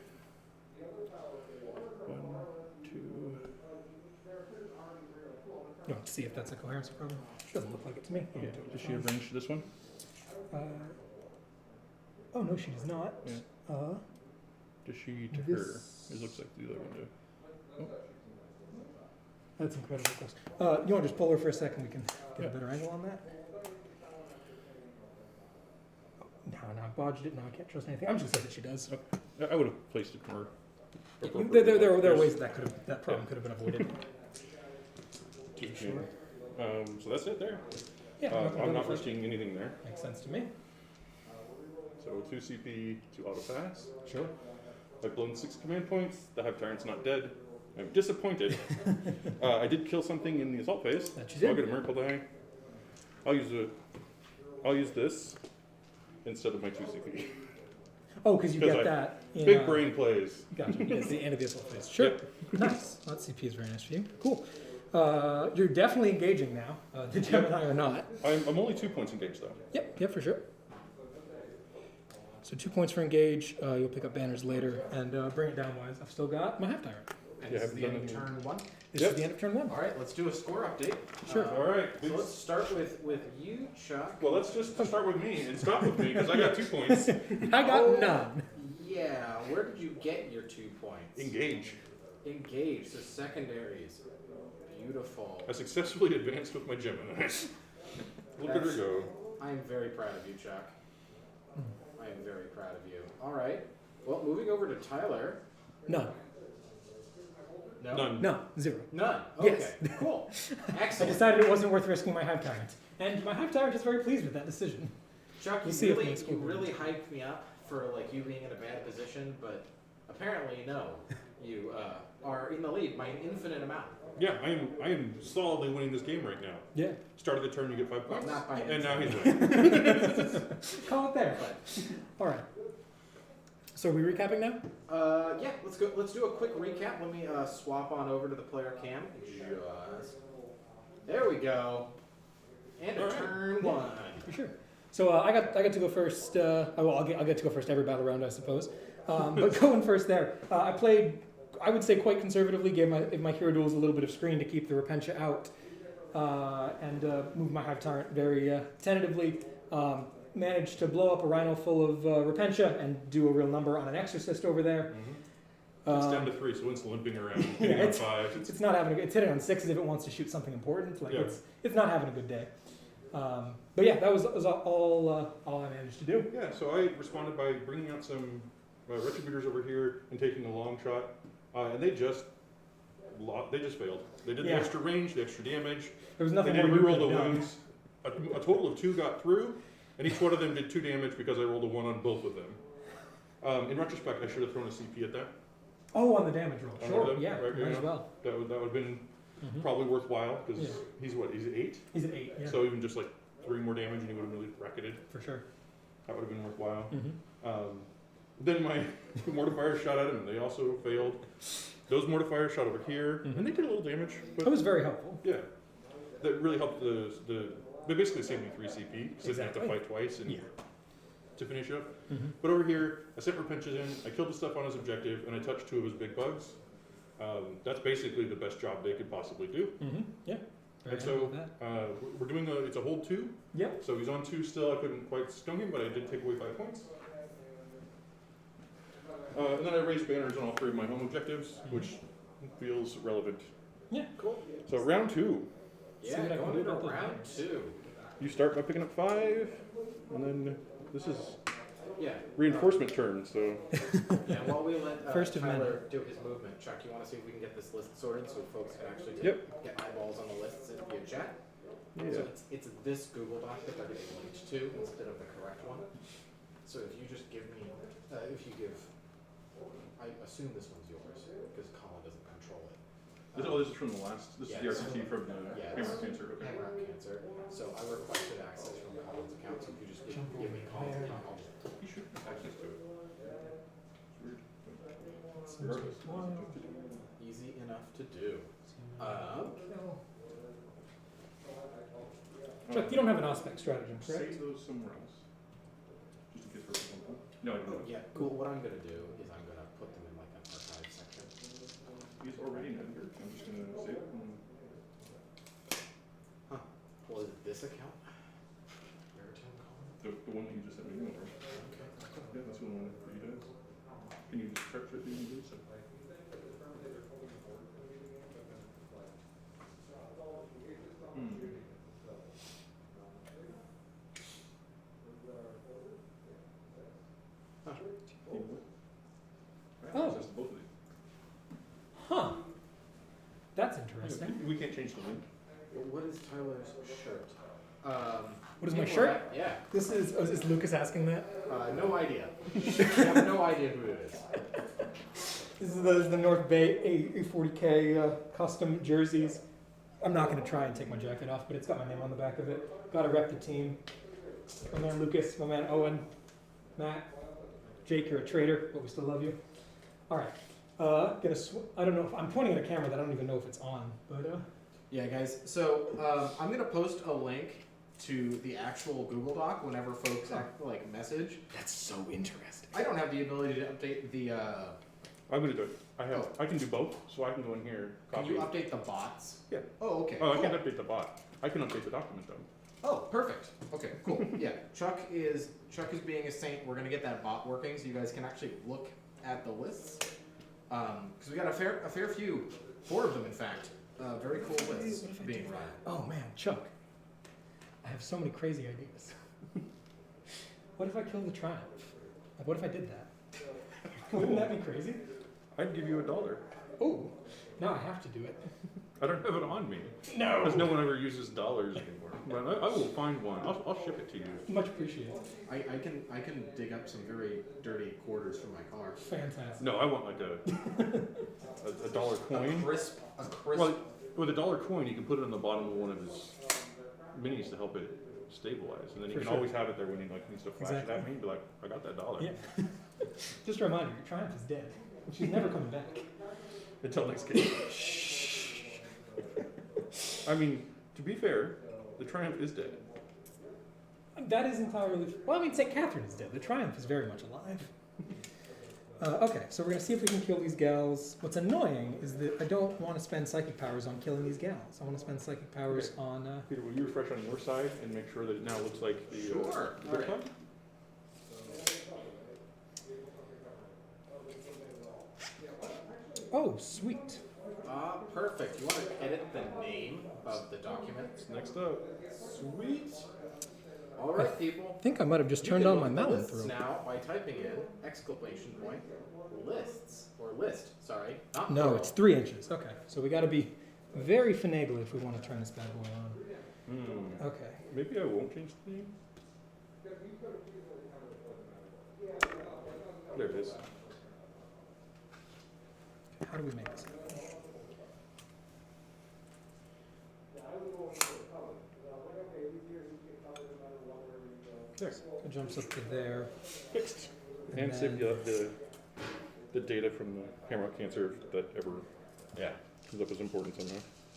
1, 2. You want to see if that's a coherency problem? Doesn't look like it to me. Yeah. Does she have range to this one? Oh no, she does not. Yeah. Does she to This- her? It looks like the other one do. That's incredibly close. You want to just pull her for a second? We can get a better angle on that. No, I bodged it. No, I can't trust anything. I'm just gonna say that she does. I would have placed it more. There are ways that problem could have been avoided. Sure. So that's it there. Yeah, I'm not risking anything there. Makes sense to me. So 2 CP, 2 auto pass. Sure. I've blown 6 command points. The Hive Tyrant's not dead. I'm disappointed. I did kill something in the assault phase. That you So I'll did. get a miracle die. I'll use this instead of my 2 CP. Oh, because you 'Cause get I- that. In, Big brain plays. Gotcha. It's the end of the assault phase. Sure. Yep. Nice. That CP is very nice for you. Cool. You're definitely engaging now. The Gemini are not. I'm only 2 points engaged though. Yep, for sure. So 2 points for engage. You'll pick up banners later and bring it down wise. I've still got my half tyrant. and Yeah, this is haven't the end done of anything. turn 1. This Yep. is the end of turn 1. All right, let's do a score update. Sure. All right. So let's start with you, Chuck. Well, let's just start with me and stop with me because I got 2 points. I got none. Yeah, where did you get your 2 points? Engage. Engage, so secondaries. Beautiful. I successfully advanced with my Geminis. Look at her go. I am very proud of you, Chuck. I am very proud of you. All right. Well, moving over to Tyler. None. No? None. No. 0. None. Okay, Yes. cool. I Excellent. decided it wasn't worth risking my Hive Tyrant. And my Hive Tyrant is very pleased with that decision. Chuck, We'll you see if really, my school you wins. really hyped me up for like you being in a bad position, but apparently no. You are in the lead by an infinite amount. Yeah, I am solidly winning this game right now. Yeah. Start of the turn, you get 5 points. Not by an And now he's infinite. winning. Call it there. But All right. So are we recapping now? yeah, let's go. Let's do a quick recap. Let me swap on over to the player cam. Just there we go. And a All right. turn 1. For sure. So I got to go first. I'll get to go first every battle round, I suppose. But going first there, I played, I would say, quite conservatively. Gave my hero duels a little bit of screen to keep the Repentia out, and moved my Hive Tyrant very tentatively. Managed to blow up a Rhino full of Repentia and do a real number on an Exorcist over there. It's down to 3, so it's limping around. Yeah, Hitting on it's- 5. It's not having. It's hitting on 6 if it wants to shoot something important. Like Yeah. it's not having a good day. But yeah, that was all I managed to do. Yeah, so I responded by bringing out some Retributors over here and taking a long shot, and they just failed. They did the Yeah. extra range, the extra damage. There was They nothing did more you reroll could the have done. wounds. A total of 2 got through, and each one of them did 2 damage because I rolled a 1 on both of them. In retrospect, I should have thrown a CP at that. Oh, on the damage roll. On Sure. the- Yeah. right, Might as yeah. well. That would have been Mhm. probably worthwhile because Yeah. he's what? He's 8, He's at 8. Yeah. so even just like 3 more damage, and he would have really bracketed. For sure. That would have been worthwhile. Mm-hmm. Then my mortifiers shot at him, and they also failed. Those mortifiers shot over here, Mhm. and they did a little damage, but That was very helpful. yeah, that really helped they basically saved me 3 CP, because I didn't have to Exactly. fight twice and Yeah. to finish up. Mm-hmm. But over here, I sent Repentias in, I killed the stuff on his objective, and I touched 2 of his big bugs. That's basically the best job they could possibly do. Mm-hmm. Yeah. Very And happy so with that. we're doing it's a hold 2. Yep. So he's on 2 still. I couldn't quite stone him, but I did take away 5 points. And then I raised banners on all 3 of my home objectives, which feels relevant. Yeah. Cool. So round 2, See Yeah, what I can going do into about those round banners. 2. you start by picking up 5, and then this is Yeah. reinforcement turn. So Yeah, while we let First of Tyler do his movement, Chuck, you want to see if we can get this list sorted so folks can actually get eyeballs on the lists via chat? yeah, So it's this Google Doc that they're getting linked to instead of the correct one. So if you just give me, if you give, I assume this one's yours because Colin doesn't control it. this is from the last. This Yeah, is the RTT from the yeah, Hammer it's- Cancer. Okay. Hammer Cancer. So I requested access from Colin's account. So if you just give me Colin's account, I'll just. You should have access to it. It's weird. Seems wild. Easy enough to do. Chuck, you don't have an Auspex stratagem, correct? Save those somewhere else. Just in case for example. No, I don't. Yeah, cool. What I'm gonna do is I'm gonna put them in like an archive section. He's already in here. I'm just gonna save it. Was it this account? Baritone Colin? The one that you just sent me over. Okay. Yeah, that's the one for you guys. Can you just search it and do so? Oh. Access to both of these. Huh. That's interesting. We can't change the link. What is Tyler's shirt? What is my people shirt? are- Yeah. This is Lucas asking that? No idea. I have no idea who it is. This is the North Bay A40K custom jerseys. I'm not going to try and take my jacket off, but it's got my name on the back of it. Got to rep the team. My man Lucas, my man Owen, Matt, Jake, you're a traitor, but we still love you. All right. I don't know if I'm pointing at a camera that I don't even know if it's on, but Yeah, guys. So I'm gonna post a link to the actual Google Doc whenever folks like message. that's so interesting. I don't have the ability to update the. I'm gonna do it. I can do both, so I can go in here. Can Copy. you update the bots? Yeah. Oh, okay. Oh, I cool. can't update the bot. I can update the document though. Oh, perfect. Okay, cool. Yeah, Chuck is being a saint. We're gonna get that bot working, so you guys can actually look at the lists. Because we got a fair few, 4 of them in fact. Very cool lists What if I being do run. that? Oh man, Chuck. I have so many crazy ideas. What if I kill the Triumph? Like, what if I did that? Wouldn't that be crazy? I'd give you $1. Oh, now I have to do it. I don't have it on me. No. Because no one ever uses dollars anymore. But I will find one. I'll ship it to you. Much appreciated. I can dig up some very dirty quarters from my car. Fantastic. No, I want like a dollar coin. A crisp. Well, with a dollar coin, you can put it on the bottom of one of his minis to help it stabilize, and then you For can sure. always have it there when he like needs to flash Exactly. it at me and be like, "I got that $1." Yeah. Just a reminder, your Triumph is dead. She's never coming back. Until next game. I mean, to be fair, the Triumph is dead. That is entirely. Well, I mean, St. Catherine is dead. The Triumph is very much alive. Okay, so we're gonna see if we can kill these gals. What's annoying is that I don't want to spend psychic powers on killing these gals. I want to spend psychic powers on. Peter, will you refresh on your side and make sure that it now looks like the Sure. the All right. club? Oh, sweet. Perfect. You want to edit the name of the document? Next up. Sweet. All right, people. I think I might have just You turned can on look my at the mountain lists throw. now by typing in exclamation point lists or list. Sorry, not No, plural. it's 3 inches. Okay, so we got to be very finagly if we want to turn this bad boy on. Okay. Maybe I won't change the name. There it is. How do we make this? There. It jumps up to there. Fixed. And And save then- the data from the Hamrock cancer if that ever comes up as important somehow.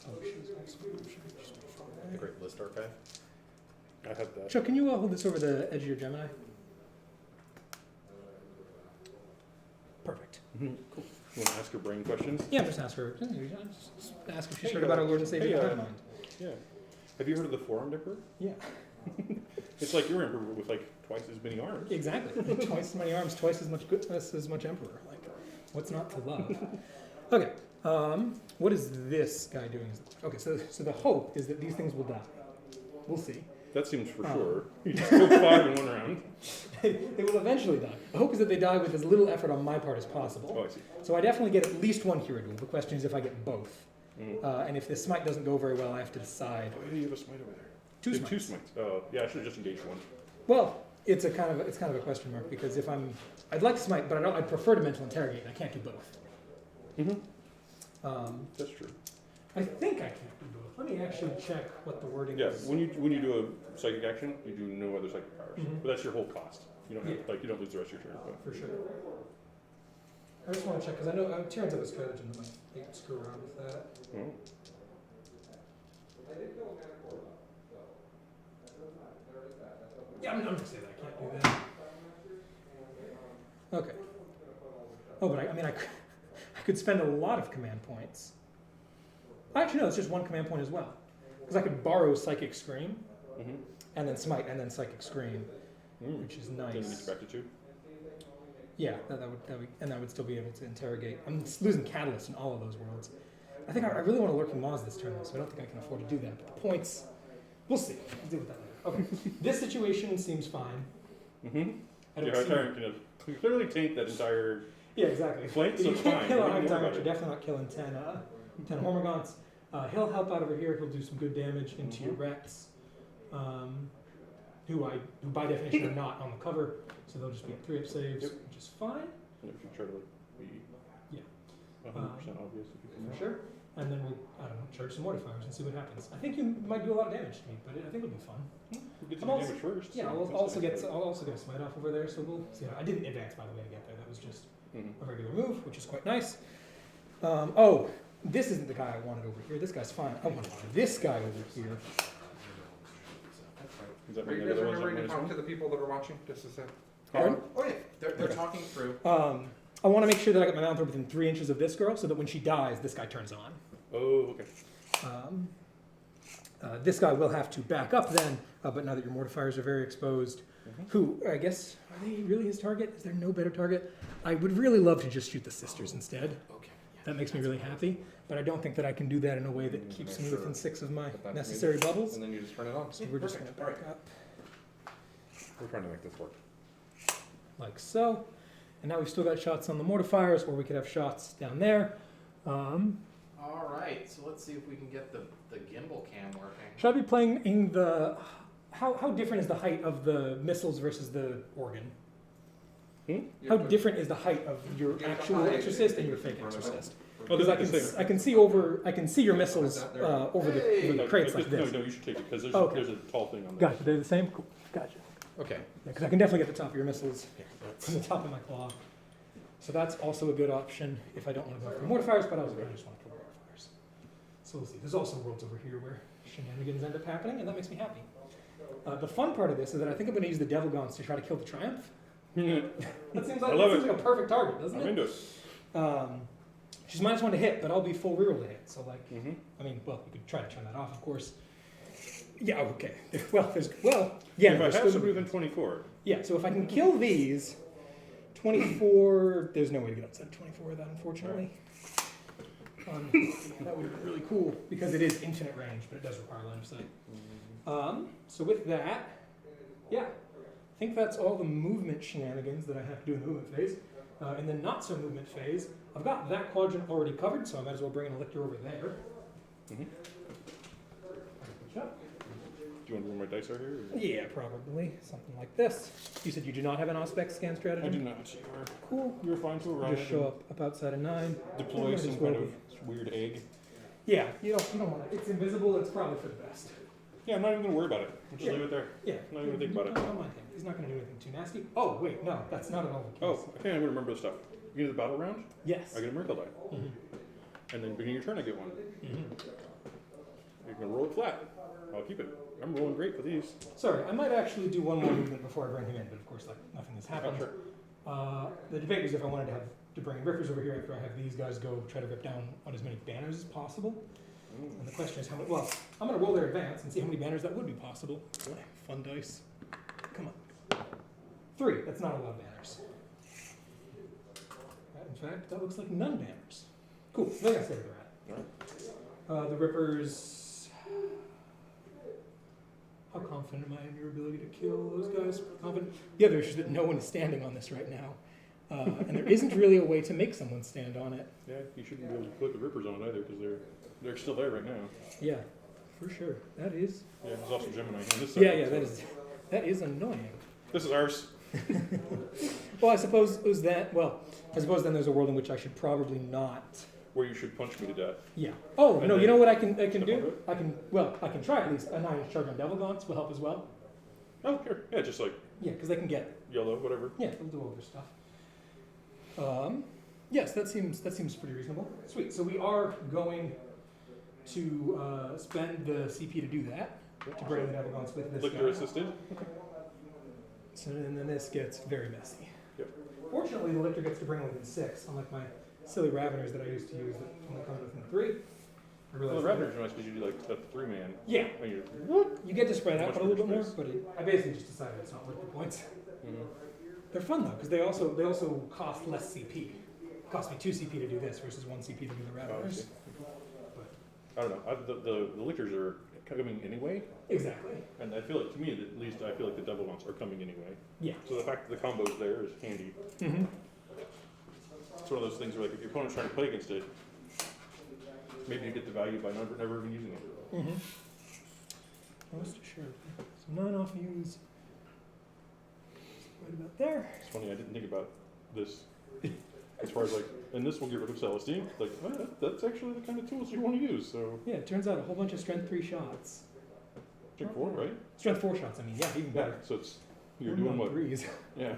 Oh, she's The Great List Archive. I have that. Chuck, can you hold this over the edge of your Gemini? Perfect. Cool. You want to ask her brain questions? Yeah, just ask her. Just ask if she's Hey, heard about our Lord and Savior hey, Hive Mind. Yeah. Have you heard of the four-armed emperor? Yeah, It's like your emperor with like twice as many arms. exactly. Twice as many arms, twice as much goodness, as much emperor. Like, what's not to love? Okay. What is this guy doing? Okay, so the hope is that these things will die. We'll see. That seems for sure. You just killed 5 in 1 round. They will eventually die. The hope is that they die with as little effort on my part as possible. Oh, I see. So I definitely get at least 1 hero duel. The question is if I get both. Mm. And if the smite doesn't go very well, I have to decide. Oh, yeah, you have a smite over there. 2 You have smites. 2 smites. Oh, yeah, I should have just engaged 1. Well, it's kind of a question mark because if I'd like to smite, but I'd prefer to mental interrogate, and I can't do both. Mm-hmm. That's true. I think I can't do both. Let me actually check what the wording Yeah, is. when you do a psychic action, you do no other psychic powers. Mhm. But that's your whole cost. You don't have, Yeah. you don't lose the rest of your turn. But. For sure. I just want to check because I know Tyranids have a stratagem that might screw around with that. Oh. Yeah, I'm gonna say that I can't do that. Okay. Oh, but I could spend a lot of command points. Actually, no, it's just 1 command point as well. Because I could borrow Psychic Scream, Mm-hmm. and then Smite, and then Psychic Scream, which is Then you get nice. back to 2. Yeah, that would, and I would still be able to interrogate. I'm losing Catalyst in all of those worlds. I think I really want to Lurking Maws this turn, though, so I don't think I can afford to do that. But the points, we'll see. We'll deal with that later. Okay, this situation seems fine. Mm-hmm. I don't Your see. tyrant can clearly take that entire. Yeah, exactly. Flank, so You it's can't fine. kill Don't a even Hive worry Tyrant. about You're it. definitely not killing 10 Hormagaunts. He'll help out over here. He'll do some good damage into your Rex, who by definition are not on the cover, so they'll just be at 3-up saves, Yep. which is fine. And if you try to like be Yeah. 100% obvious, if you can. For sure. And then we'll, I don't know, charge some mortifiers and see what happens. I think you might do a lot of damage to me, but I think it'll be fun. We'll get to I'm the also- damage first. Yeah, so I'll that's also nice. get a smite off over there, so we'll see. I didn't advance, by the way, to get there. That was just Mhm. a regular move, which is quite nice. Oh, this isn't the guy I wanted over here. This guy's fine. I wanted this guy over here. Does that Are mean you the guys other ones remembering aren't to talk minus to the people that are watching? Just as a Pardon? Oh yeah, they're Okay. talking through. I want to make sure that I get my mount within 3 inches of this girl, so that when she dies, this guy turns on. one? Oh, okay. This guy will have to back up then, but now that your mortifiers are very exposed, who, I guess, are they really his target? Is there no better target? I would really love to just shoot the sisters instead. Okay. That makes me really happy, but I don't think that I can do that in a way that keeps me within 6 of my But that's necessary bubbles. And then you just turn it on. So we're just going to back up We're trying to make this work. like so. And now we've still got shots on the mortifiers, or we could have shots down there. All right, so let's see if we can get the gimbal cam working. Should I be playing in the... How different is the height of the missiles versus the organ? How different is the height of your Get actual behind exorcist and your it. fake exorcist? Oh, Because I can see your missiles over the No, crates like this. No, you should take it because there's, Okay. there's a tall thing on there. Gotcha, they're the same? Cool, gotcha. Okay. Because I can definitely get the top of your missiles Here, from the top of my claw. So that's also a good option if I don't want to go for mortifiers, but I just want to kill mortifiers. So we'll see. There's also worlds over here where shenanigans end up happening, and that makes me happy. The fun part of this is that I think I'm going to use the Devil Gaunts to try to kill the Triumph. That seems like, I love that seems like a perfect target, doesn't I'm it? into it. She's -1 to hit, but I'll be full reroll to hit. So like, Mm-hmm. I mean, well, you could try to turn that off, of course. Yeah, okay. Yeah. If I there's have still- somebody within 24, Yeah, so if I can kill these, 24, there's no way to get outside 24 with that, unfortunately. That would have been really cool, because it is infinite range, but it does require line of sight. So with that, yeah, I think that's all the movement shenanigans that I have to do in the movement phase. In the not so movement phase, I've got that quadrant already covered, so I might as well bring an Elictor over there. Mhm. Good job. do you want to where my dice are here? Or? Yeah, probably something like this. You said you do not have an Auspex scan strategy? I do not. Cool. You're fine to arrive. Just show up outside of 9. Deploy Might some as well kind of weird egg. Yeah, you don't want it. It's invisible. It's probably for the best. Yeah, I'm not even gonna worry about it. I'll just Yeah. leave it there. Yeah. I'm not even think about it. Don't mind him. He's not going to do anything too nasty. Oh wait, no, that's not at all the case. Oh, I think I'm gonna remember the stuff. You get the battle round, Yes. I get a miracle die. Mhm. And then beginning of your turn, I get one. Mhm. You're gonna roll it flat. I'll keep it. I'm rolling great for these. Sorry, I might actually do one more movement before I bring him in, but of course, like nothing has happened. Oh, sure. The debate was if I wanted to bring Rippers over here after I have these guys go try to rip down on as many banners as possible. And the question is how many. Well, I'm going to roll their advance and see how many banners that would be possible. Fun dice. Come on. 3. That's not a lot of banners. In fact, that looks like none banners. Cool. Then I say where they're at. The Rippers. How confident am I in your ability to kill those guys? Confident. The other issue is that no one is standing on this right now. And there isn't really a way to make someone stand on it. Yeah, you shouldn't be able to put the rippers on it either because they're still there right now. Yeah, for sure. That is. Yeah, there's also Gemini on this side. Yeah, that is annoying. This is ours. Well, I suppose it was that. Well, I suppose then there's a world in which I should probably not. Where you should punch me to death. Yeah. Oh And no! then You know what I can step do? over it? I can try at least a 9-inch charge on Devil Gaunts will help as well. Oh, sure. Yeah, just like Yeah, because they can get. yellow, whatever. Yeah, they'll do over stuff. Yes, that seems pretty reasonable. Sweet. So we are going to spend the CP to do that to bring the Devil Gaunts with this Lictor guy. assisted. So and then this gets very messy. Yep. Fortunately, the Lictor gets to bring within 6, unlike my silly Raveners that I used to use that only come within 3. I Well, realized the that- Raveners are nice because you do like that 3-man. Yeah, And you're, you get to spread out Much a little bit more more, space. but I basically just decided it's not worth the points. They're fun though, because they also cost less CP. It cost me 2 CP to do this versus 1 CP to do the I Raveners. see. I don't know. The lictors are coming anyway, Exactly. and I feel like, to me at least, I feel like the devil ones are coming anyway. Yeah. So the fact that the combo's there is handy. Mm-hmm. It's one of those things where like if your opponent's trying to play against it, maybe you get the value by never even using it. Mm-hmm. Most assuredly. So 9 off use. Right about there. It's funny, I didn't think about this. As far as like, and this will get rid of Celestine. Like, well, that's actually the kind of tools you want to use. So, Yeah, it turns out a whole bunch of strength 3 shots. check 4, right? Strength 4 shots, I mean, yeah, even better. So it's you're I'm doing on what? 3s. Yeah.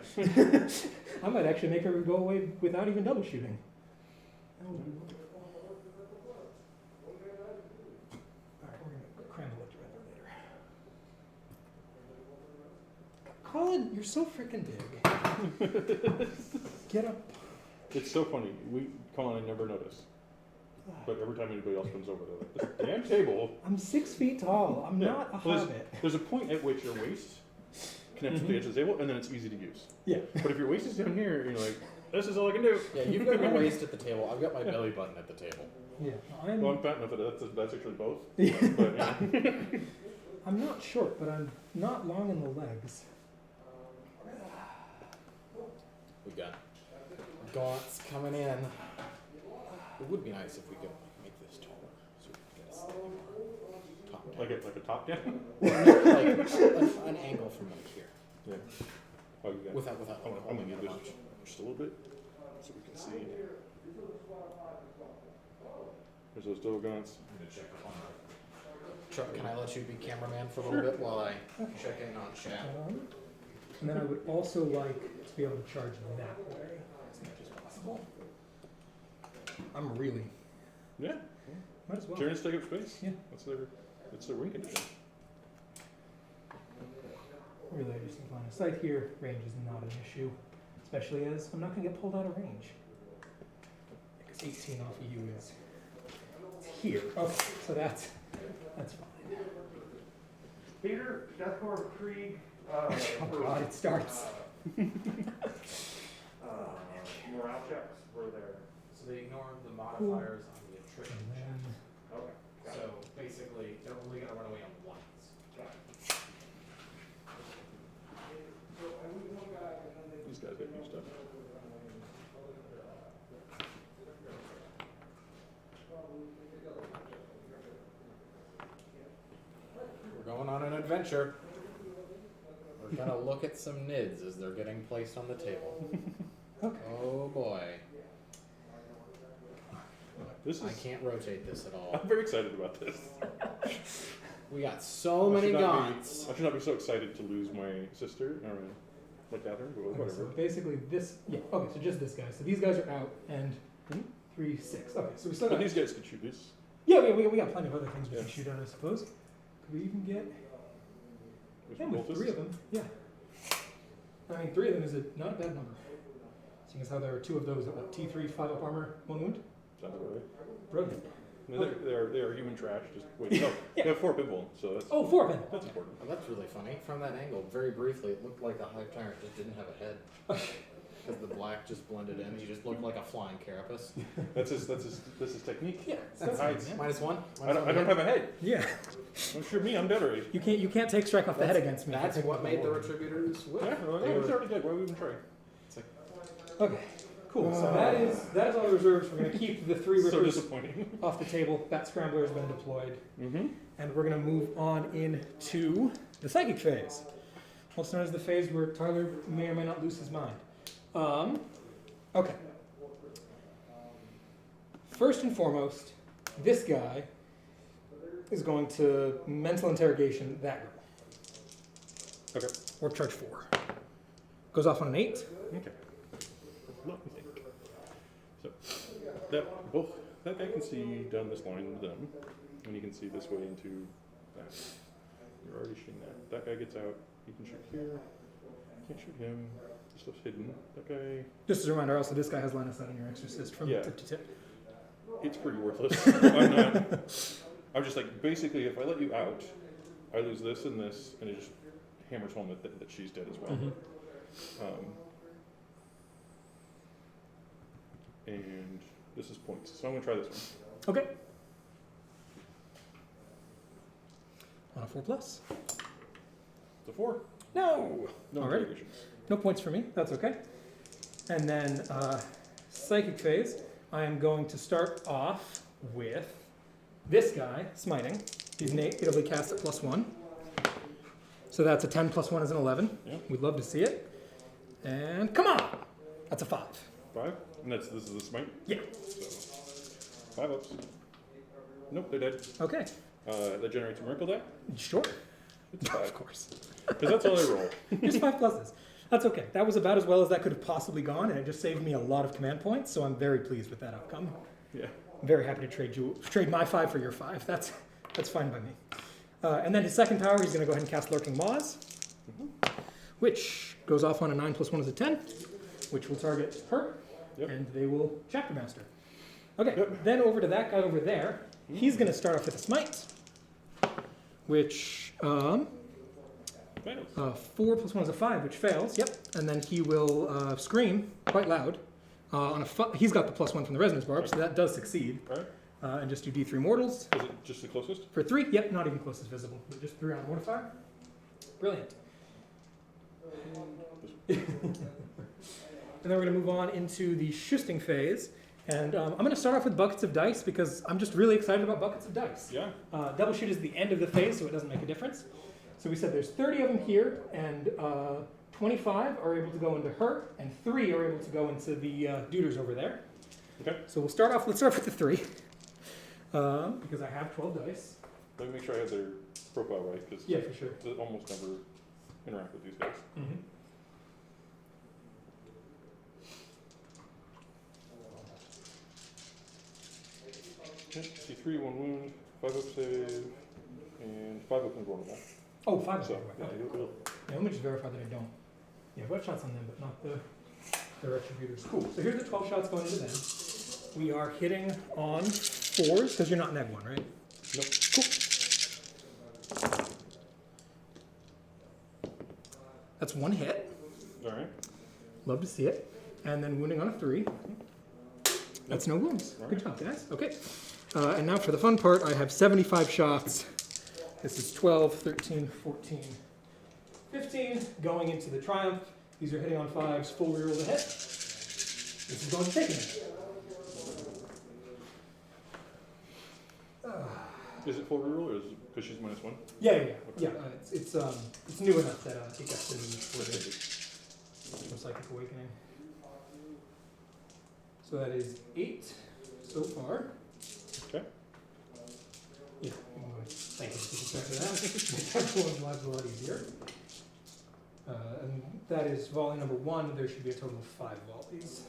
I might actually make her go away without even double shooting. Alright, we're gonna cram the Lictor in there later. Colin, you're so freaking big. Get up. It's so funny. Colin, I never notice. But every time anybody else comes over, they're like, "This damn big table. I'm 6 feet tall. I'm Yeah. not a Well, hobbit. There's a point at which your waist connects to the edge of the table, and then it's easy to use. Yeah. But if your waist is down here, you're like, this is all I can do. Yeah, you've got your waist at the table. I've got my belly button at the table. Yeah. Well, I'm fat enough that that's actually both. Yeah. But, yeah. I'm not short, but I'm not long in the legs. We've got gaunts coming in. It would be nice if we could make this taller, so we could get a slightly more top down. like a top down. Like an angle from like here, Yeah. Oh, you got. without I'm holding gonna it give much. this just a little bit, so we can see. There's those double guns. Chuck, can I let you be cameraman for a little bit while I check in on chat? And then I would also like to be able to charge that way as much as possible. I'm really. Yeah. Might as well. Tyranids take up space. Yeah. That's their wing condition. Really, I just need line of sight here. Range is not an issue, especially as I'm not going to get pulled out of range. Because 18 off of you is it's here. Okay, so that's fine. Peter, Deathcore Krieg, Oh God, it starts. morale checks were there. So they ignore the modifiers on the attrition And check. then Okay. got it. So basically, they're only gonna run away on ones. Got it. These guys get used up. We're going on an adventure. We're gonna look at some NIDs as they're getting placed on the table. Okay. Oh boy. This I is. can't rotate this at all. I'm very excited about this. We got so many gaunts. I should not be so excited to lose my sister, or my Catherine, but Okay, whatever. so basically this, yeah, okay, so just this guy. So these guys are out and Mhm. 3, 6. Okay, so we still But got, these guys could shoot this. yeah, we got plenty of other things we can Yeah. shoot at, I suppose. Could we even get, With yeah, with Boltus. 3 of them, yeah. I mean, 3 of them is not a bad number. Seeing as how there are 2 of those at what, T3, 5 up armor, 1 wound? Sounds about right. Brilliant. I mean, they are human trash. Just wait. No, Yeah. they have 4 pinball, so that's Oh, 4 of them. that's important. Oh, that's really funny. From that angle, very briefly, it looked like the Hive Tyrant just didn't have a head. Because the black just blended in. He just looked like a flying carapace. That's his technique. Yeah, That's hides. -1. I don't have a head. Yeah. I'm sure me. I'm dead already. You can't take strike off the head against me. That's what made the Retributors win. Yeah, well, They he's were- already dead. Why would we even try? Okay, cool. So that is all the reserves. We're gonna keep the 3 So rippers disappointing. off the table. Bat Scrambler has been deployed. Mm-hmm. And we're going to move on into the psychic phase, also known as the phase where Tyler may or may not lose his mind. Okay. First and foremost, this guy is going to mental interrogation that girl. Okay. Or charge 4. Goes off on an 8. Okay. Let me think. So that guy can see down this line with them, and you can see this way into that. You're already shooting that. That guy gets out. You can shoot here. Can't shoot him. This stuff's hidden. That guy. Just as a reminder, also, this guy has line of sight on your exorcist from Yeah. tip to tip. It's pretty worthless. I'm just like, basically, if I let you out, I lose this and this, and it just hammers home that she's dead as well. Mhm. And this is points, so I'm gonna try this one. Okay. On a 4+. It's a 4. No! No Alrighty. interrogations. No points for me. That's okay. And then psychic phase. I am going to start off with this guy smiting. He's natively cast at +1. So that's a 10 + 1 is an 11. Yeah. We'd love to see it. And come on! That's a 5. 5, and this is the smite. Yeah. So 5 ups. Nope, they're dead. Okay. That generates a miracle die. Sure. It's Of 5, course. because that's all I roll. Just 5 pluses. That's okay. That was about as well as that could have possibly gone, and it just saved me a lot of command points, so I'm very pleased with that outcome. Yeah. I'm very happy to trade my 5 for your 5. That's fine by me. And then his second power, he's going to go ahead and cast Lurking Maws, which goes off on a 9 + 1 is a 10, which will target her, Yep. and they will Chapter Master. Okay, Yep. then over to that guy over there. He's going to start off with a smite, which Fails. 4 plus 1 is a 5, which fails. Yep. And then he will scream quite loud. He's got the +1 from the resonance barb, so that does succeed. Alright. And just do D3 mortals. Is it just the closest? For 3, yep, not even closest visible, but just 3 on the mortifier. Brilliant. And then we're going to move on into the shusting phase. And I'm going to start off with buckets of dice because I'm just really excited about buckets of dice. Yeah. Double shoot is the end of the phase, so it doesn't make a difference. So we said there's 30 of them here, and 25 are able to go into her, and 3 are able to go into the duders over there. Okay. So let's start off with the 3. Because I have 12 dice. Let me make sure I have their profile right, because Yeah, for sure. I almost never interact with these guys. Mm-hmm. Okay, C3, 1 wound, 5 up save, and 5 up invulnerable. Oh, 5 So, okay. yeah, you'll- Yeah, let me just verify that I don't. Yeah, I've got shots on them, but not the retributors. Cool. So here's the 12 shots going into them. We are hitting on 4s, because you're not neg 1, right? Nope. Cool. That's 1 hit. Alright. Love to see it. And then wounding on a 3. That's no wounds. Good job, guys. Okay. And now for the fun part, I have 75 shots. This is 12, 13, 14, 15 going into the Triumph. These are hitting on 5s, full reroll to hit. This is going to take it. Is it full reroll or is it because she's -1? Yeah. It's new enough that it gets to the Psychic Awakening. So that is 8 so far. Okay. Yeah, thank you for keeping track of that. Everyone's lives a lot easier. And that is volley number 1. There should be a total of 5 volleys.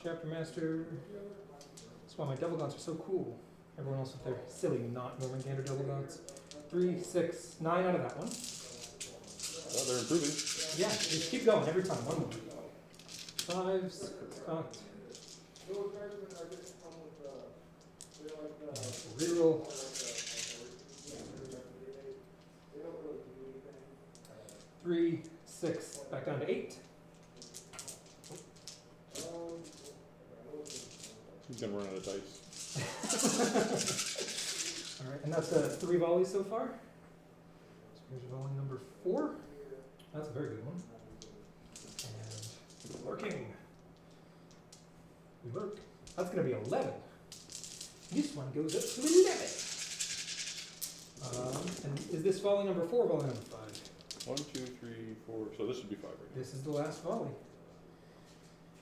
Chapter Master. That's why my double gaunts are so cool. Everyone else with their silly, not Norman Gander double gaunts. 3, 6, 9 out of that one. Well, they're improving. Yeah, just keep going every time. 1 more. 5s, Scott. Reroll. 3, 6, back down to 8. He's gonna run out of dice. All right, and that's 3 volleys so far. So here's volley number 4. That's a very good one. And lurking. We lurk. That's going to be 11. This one goes up to 11. And is this volley number 4 or volley number 5? 1, 2, 3, 4. So this should be 5 right now. This is the last volley.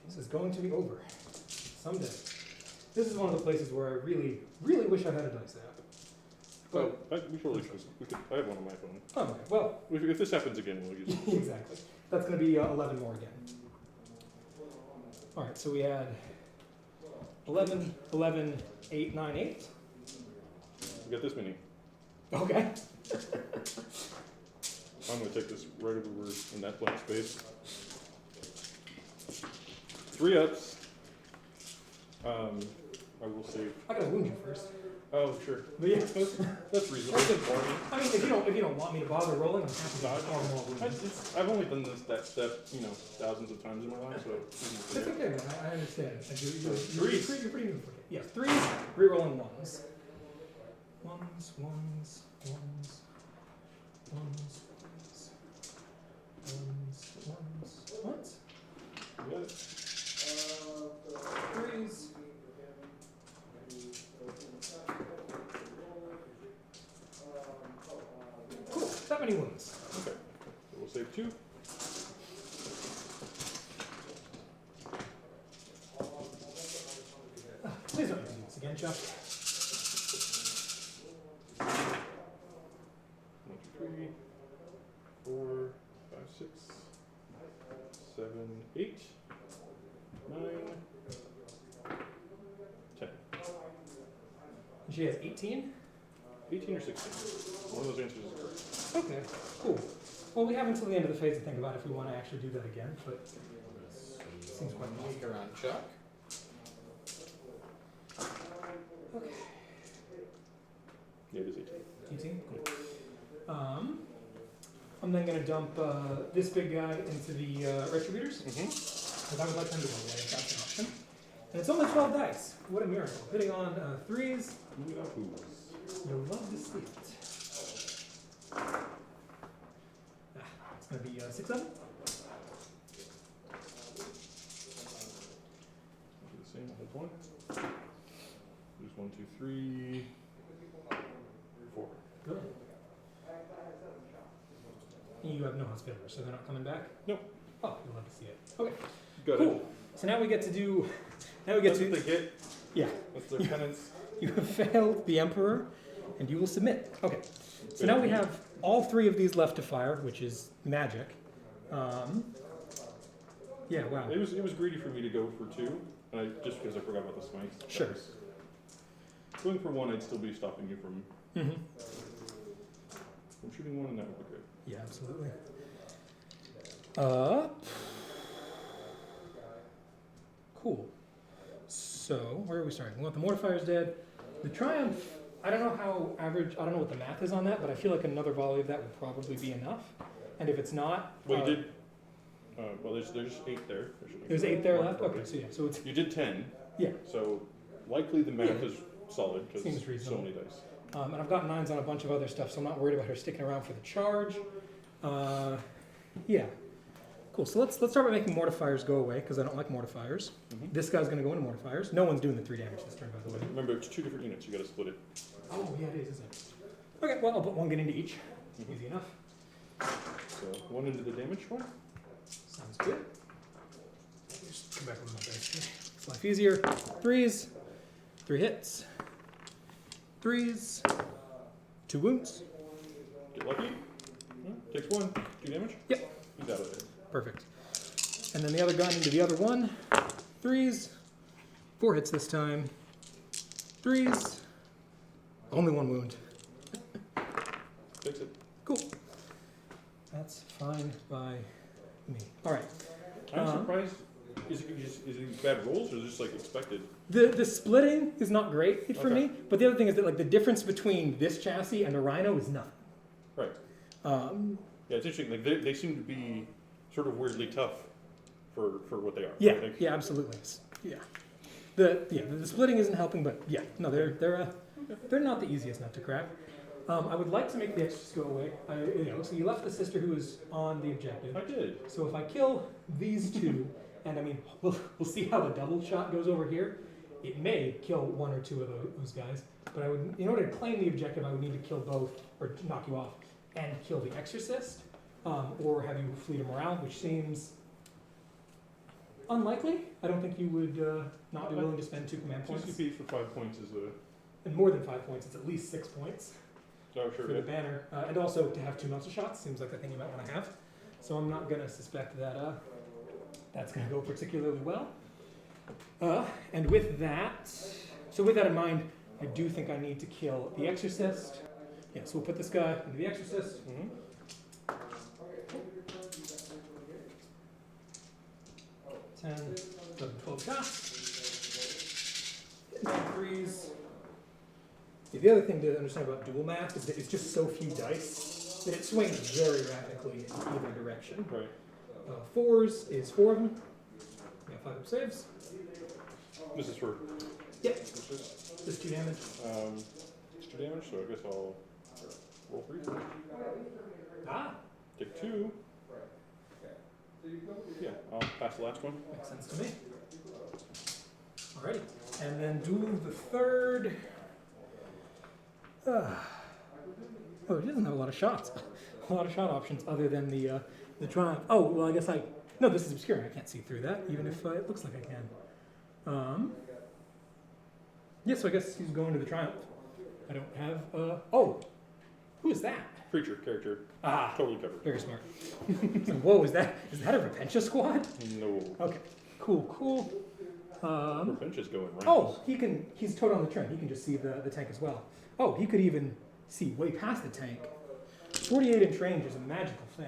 This is going to be over. Someday. This is one of the places where I really, really wish I had a dice app. But, We totally could. I have one on my phone. oh, okay, well, If this happens again, we'll use it. exactly. That's going to be 11 more again. All right, so we had 11, 11, 8, 9, 8. We got this many. Okay. I'm gonna take this right over in that blank space. 3 ups. I will save. I gotta wound you first. Oh, sure. But yeah, That's reasonable. I mean, if you don't want me to bother rolling, I'm happy to call more wounds. I've only done that step, thousands of times in my life, so. That's okay, man. I understand. You're Threes. pretty good for it. Yeah, 3s, rerolling 1s. 1s, 1s, 1s, 1s, 1s, 1s, 1s. You got it. 3s. Cool, that many wounds. Okay. So we'll save 2. Please don't use this again, Chuck. 1, 2, 3, 4, 5, 6, 7, 8, 9, 10. She has 18? 18 or 16. One of those answers is correct. Okay, cool. Well, we have until the end of the phase to think about if we want to actually do that again, but seems quite Sneak around Chuck. Yeah, it is 18. 18? Cool. I'm then going to dump this big guy into the retributors, because I would like them to go away if that's an option. And it's only 12 dice. What a miracle. Hitting on 3s. You'll love to see it. It's going to be 6 of them. Do the same. I'll hit 1. There's 1, 2, 3, 4. Good. You have no hospitality, so they're not coming back? Nope. Oh, you'll love to see it. Okay, Got cool. it. So now we get to do. Now we get That's to. what they get. Yeah. That's their penance. You have failed the Emperor, and you will submit. Okay. So now we have all 3 of these left to fire, which is magic. Yeah. Wow. It was greedy for me to go for 2, and just because I forgot about the smite. Sure. Going for 1, I'd still be stopping you from Mm-hmm. shooting 1, and that would be good. Yeah, absolutely. Cool. So, where are we starting? We want the Mortifier's dead. The Triumph, I don't know how average, I don't know what the math is on that, but I feel like another volley of that would probably be enough. And if it's not... Well, you did. Well, there's 8 there. There's 8 there left? Okay, so yeah, so it's... You did 10. Yeah. So likely the math Yeah. is solid because Seems so reasonable. many dice. And I've got 9s on a bunch of other stuff, so I'm not worried about her sticking around for the charge. Yeah. Cool, so let's start by making Mortifiers go away, because I don't like Mortifiers. Mhm. This guy's going to go into Mortifiers. No one's doing the 3 damage this turn, by the way. Remember, it's 2 different units. You got to split it. Oh, yeah, it is, isn't it? Okay, well, I'll put 1 gun into each. Mhm. Easy enough. So 1 into the damage one. Sounds good. Just come back with my dice here. It's life easier. 3s. 3 hits. 3s. 2 wounds. Get lucky. Takes 1. 2 damage. Yep. He's out of there. Perfect. And then the other gun into the other one. 3s. 4 hits this time. 3s. Only 1 wound. Fix it. Cool. That's fine by me. All right. I'm surprised. Is it bad rolls or is it just like expected? The splitting is not great for Okay. me, but the other thing is that like the difference between this chassis and the Rhino is nothing. Right. Yeah, it's interesting. Like they seem to be sort of weirdly tough for what they are. Yeah, Like, yeah, absolutely. Yeah. The splitting isn't helping, but yeah, no, they're not the easiest nut to crack. I would like to make the extras go away. So you left the sister who was on the objective. I did. So if I kill these 2, and I mean, we'll see how the double shot goes over here. It may kill 1 or 2 of those guys, but I would, in order to claim the objective, I would need to kill both, or to knock you off, and kill the exorcist, or have you flee to morale, which seems unlikely. I don't think you would not be willing to spend 2 command 2 points. CPs for 5 points is a. And more than 5 points, it's at least 6 points Oh, sure. for Yeah. the banner. And also to have 2 muscle shots seems like the thing you might want to have. So I'm not going to suspect that that's going to go particularly well. And with that, so with that in mind, I do think I need to kill the exorcist. Yeah, so we'll put this guy into the exorcist. Mm-hmm. 10, 11, 12 shots. 3s. Yeah, the other thing to understand about dual math is that it's just so few dice that it swings very rapidly in either direction. Right. 4s is 4 of them. We got 5 up saves. This is for. Yep. This is, Just 2 damage. it's 2 damage, so I guess I'll roll 3 for it. Ah, Take 2. Yeah, I'll pass the last one. makes sense to me. Alrighty. And then duel the third. Oh, it doesn't have a lot of shots. A lot of shot options other than the Triumph. Oh, well, I guess no, this is obscuring. I can't see through that, even if it looks like I can. Yeah, so I guess he's going to the Triumph. I don't have, oh, who is that? Creature, character, Ah, totally covered. very smart. So, whoa, is that a Repentia squad? No. Okay, cool. Our bench is going right. Oh, he's totally on the train. He can just see the tank as well. Oh, he could even see way past the tank. 48 inch range is a magical thing.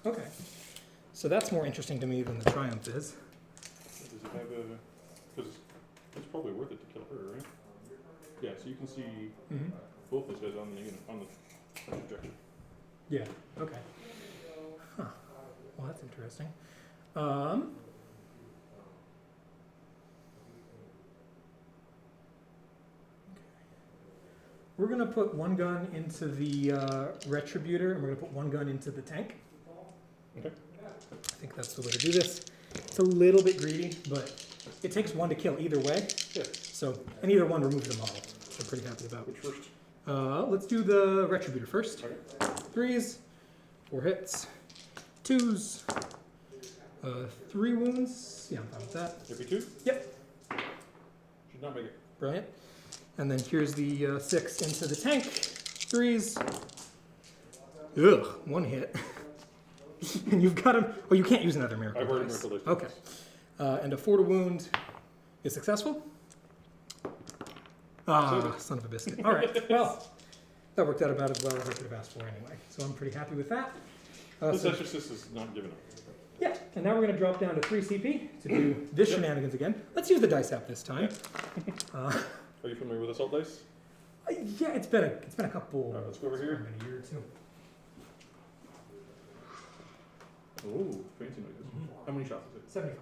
Okay. So that's more interesting to me than the Triumph is. Does it have a? Because it's probably worth it to kill her, right? Yeah. So you can see Mm-hmm. both those guys on the trajectory. Yeah. Okay. Huh. Well, that's interesting. We're gonna put one gun into the Retributor, and we're gonna put one gun into the tank. Okay. I think that's the way to do this. It's a little bit greedy, but it takes one to kill either way. Yeah. So, and either one removes the model, which I'm pretty happy about. Which first? Let's do the Retributor first. Okay. 3s, 4 hits, 2s, 3 wounds. Yeah, I'm fine with that. Every 2? Yep. Should not make it. Brilliant. And then here's the 6 into the tank. 3s. Ugh, 1 hit. And you've got him. Oh, you can't use another miracle. I've already dice. miracle dice. Okay. And a 4 to wound is successful. Ah, son of a biscuit. All right. Well, that worked out about as well as I could have asked for anyway. So I'm pretty happy with that. This So- exorcist is not giving up. yeah, and now we're going to drop down to 3 CP to do this shenanigans again. Let's use the dice app this time. Are you familiar with assault dice? Yeah, it's been a couple. Alright, let's go over here. Been a year or two. Ooh, fancy noises. How many shots is it? 75.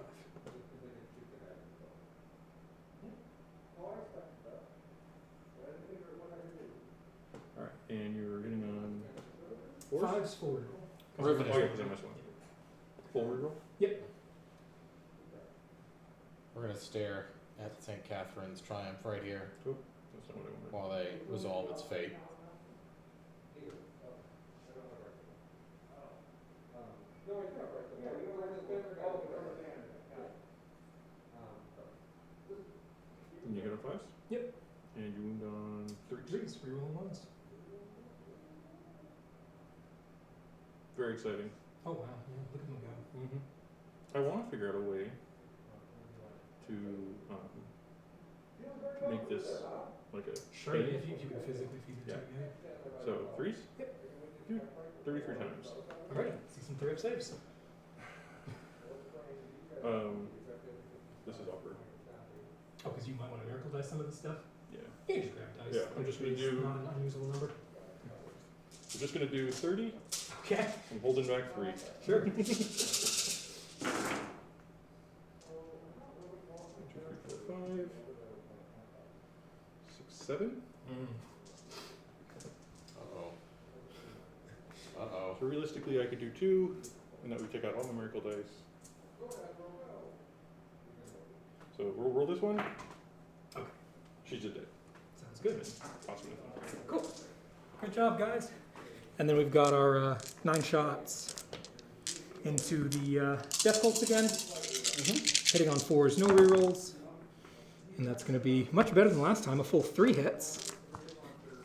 Alright, and you're hitting on 4? 5's forward. Oh, yeah, because I missed one. Full reroll? We're gonna stare at St. Catherine's Triumph right here That's not what I wanted. while they resolve its fate. And you hit on 5s? Yep. And you wound on 3s? 3's, rerolling ones. Very exciting. Oh wow, yeah, look at them go. Mm-hmm. I want to figure out a way to make this like a Sure, thing. if you can physically feed the Yeah. two together. So 3s? Yep. Dude, 33 times. Alright, see some 3-up saves. This is awkward. Oh, because you might want to miracle dice some of this stuff. Yeah. You can just grab dice. Yeah, I'm just gonna It's do- not an unusable number. We're just gonna do 30. Okay, I'm holding back 3. sure. 1, 2, 3, 4, 5, 6, 7. Uh-oh. Uh-oh. So realistically, I could do 2, and that would take out all my miracle dice. So we'll roll this one. Okay. She's just dead. Sounds good. Awesome. Cool. Good job, guys. And then we've got our 9 shots into the Death Bolts again. Hitting on 4s, no rerolls. And that's going to be much better than last time, a full 3 hits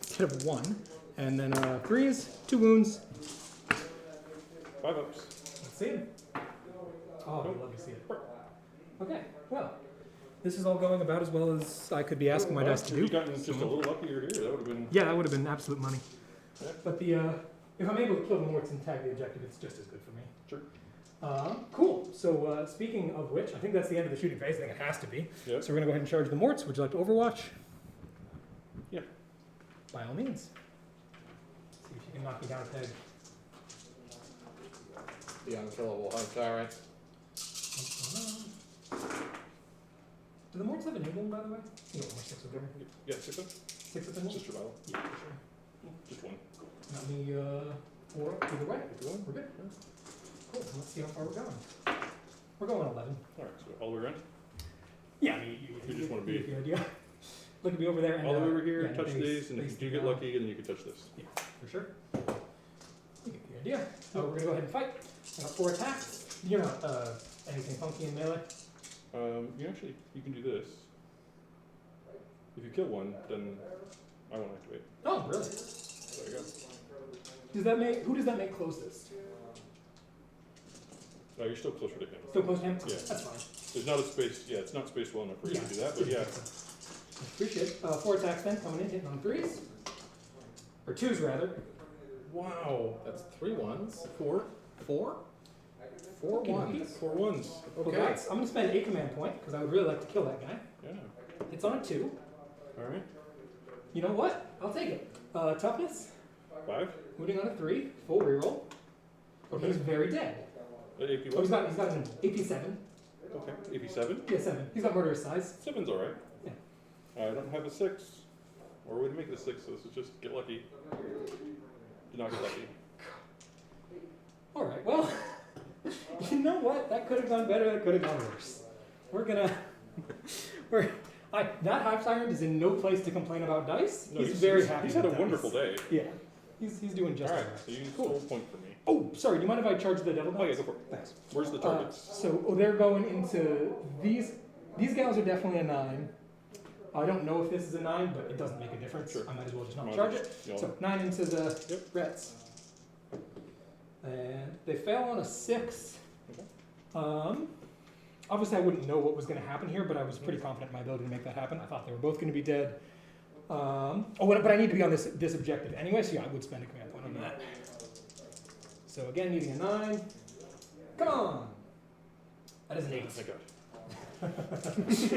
instead of 1. And then 3s, 2 wounds. 5 ups. Let's see it. Oh, I'd love to see it. Okay, well, this is all going about as well as I could be asking my dice to If you do. gotten just a little luckier here, that would have been. Yeah, that would have been absolute money. Yeah. But the if I'm able to kill the Morts and tag the objective, it's just as good for me. Sure. Cool. So speaking of which, I think that's the end of the shooting phase. I think it has to be. Yep. So we're gonna go ahead and charge the Morts. Would you like to Overwatch? Yeah. By all means. See if you can knock me down a peg. The unkillable hug tyrant. Do the Morts have an emblem, by the way? You don't want 6 of them. Yeah, 6 ups. 6 of them? Just survival. Yeah, for sure. Just 1. Got me 4 up either way. If you want. We're good. Cool. Let's see how far we're going. We're going 11. Alright, so all the way around. Yeah, I mean, You just wanna you be- get the idea. Look at me over there. And, All the way over here, yeah, touch base- these, and if base you do the get ground. lucky, then you can touch this. Yeah, for sure. You get the idea. We're gonna go ahead and fight. I got 4 attacks. You're not anything funky in melee. You can do this. If you kill one, then I won't activate. Oh, really? There you go. Does that make who does that make closest? No, you're still closer to him. Still close to him? Yeah. That's fine. There's not a space. Yeah, it's not spaced well enough for you to do that. But yeah, Appreciate it. 4 attacks then coming in, hitting on 3s. Or 2s rather. Wow. That's 3 ones. 4. 4? 4 Okie ones. dokies. 4 ones. Well, Okay. guys, I'm gonna spend a command point because I would really like to kill that guy. Yeah. It's on a 2. All right. You know what? I'll take it. Toughness. 5. Moving on to 3. Full reroll. Okay. He's very dead. AP Oh, he's got an AP 7. Okay. AP 7. Yeah, 7. He's got murderous size. 7's all right. Yeah. I don't have a 6. Or would make it a 6, so this is just get lucky. Did not get lucky. All right. Well, you know what? That could have gone better. That could have gone worse. That Hive Tyrant is in no place to complain about dice. No, he's very happy. He's had a with wonderful dice. day. Yeah. He's doing just All all right. right. So you Cool. stole a point for me. Oh, sorry. Do you mind if I charge the devil Oh yeah, guys? go for it. Thanks. Where's the targets? They're going into these. These gals are definitely a 9. I don't know if this is a 9, but it doesn't make a difference. Sure. I might as well just not Might as charge well it. just, you know, So 9 into the Yep. Reds. And they fail on a 6. Okay. Obviously, I wouldn't know what was going to happen here, but I was pretty confident in my ability to make that happen. I thought they were both going to be dead. But I need to be on this objective anyway, so yeah, I would spend a command point on that. So again, needing a 9. Come on! That is an 8. Oh my god.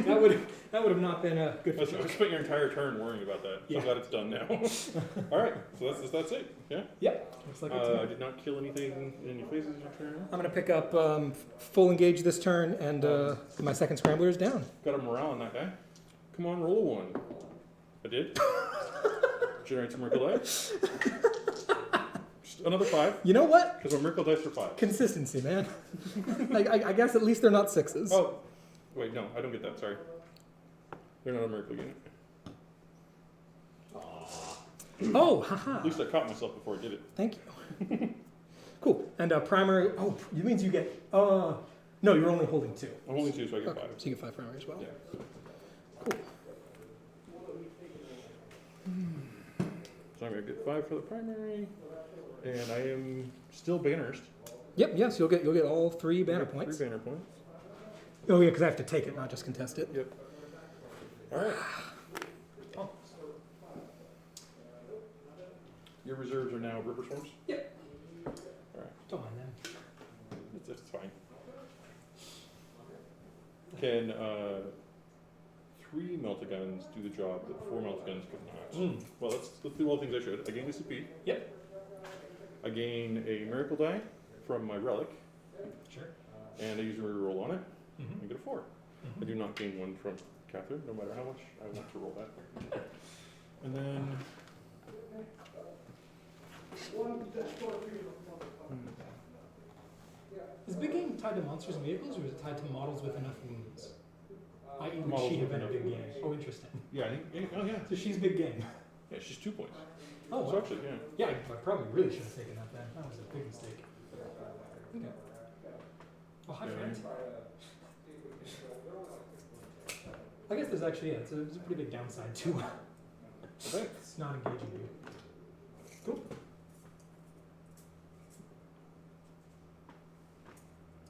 that would have not been a good I for spent your entire turn worrying about that. So Yeah. I'm glad it's done now. All right. So that's it. Yeah. Yep, looks like it's I did not kill anything in any phases your turn. I'm going to pick up full engage this turn, and my second scrambler is down. Got a morale on that guy. Come on, roll a 1. I did. Generate some miracle dice. Just another 5. You know what? Because my miracle dice are 5. Consistency, man. I guess at least they're not 6s. Oh, wait, no, I don't get that. Sorry. They're not a miracle unit. Oh, At haha. least I caught myself before I did it. Thank you. Cool. And primary. Oh, it means you get. No, you're only holding 2. I'm only 2, so I get 5. Okay, so you get 5 primary as well. Yeah. Cool. So I'm going to get 5 for the primary. And I am still banners. Yep. Yes, you'll get all 3 banner points. 3 banner points. Oh yeah, because I have to take it, not just contest it. Yep. All right. Oh. Your reserves are now Ripper Swarms? Yep. All right. Don't mind them. It's fine. Can 3 Meltaguns do the job that 4 Meltaguns could not? Well, let's do all the things I should. I gain DCP. Yep. I gain a Miracle Die from my Relic, Sure. and I use a reroll on it. Mm-hmm. I get a 4. I do not gain 1 from Catherine, no matter how much I want to roll that. And then... Is big game tied to monsters and vehicles, or is it tied to models with enough wounds? I.e., would Models she have with been a enough big game? wounds. Oh, interesting. Yeah, I think... Oh, yeah. So she's big game. Yeah, she's 2 points. Oh, So wow. actually, yeah. Yeah, I probably really should have taken that then. That was a big mistake. Okay. Oh, hi, Yeah. friend. I guess there's actually, it's a pretty big downside to Okay. it's not engaging you. Cool.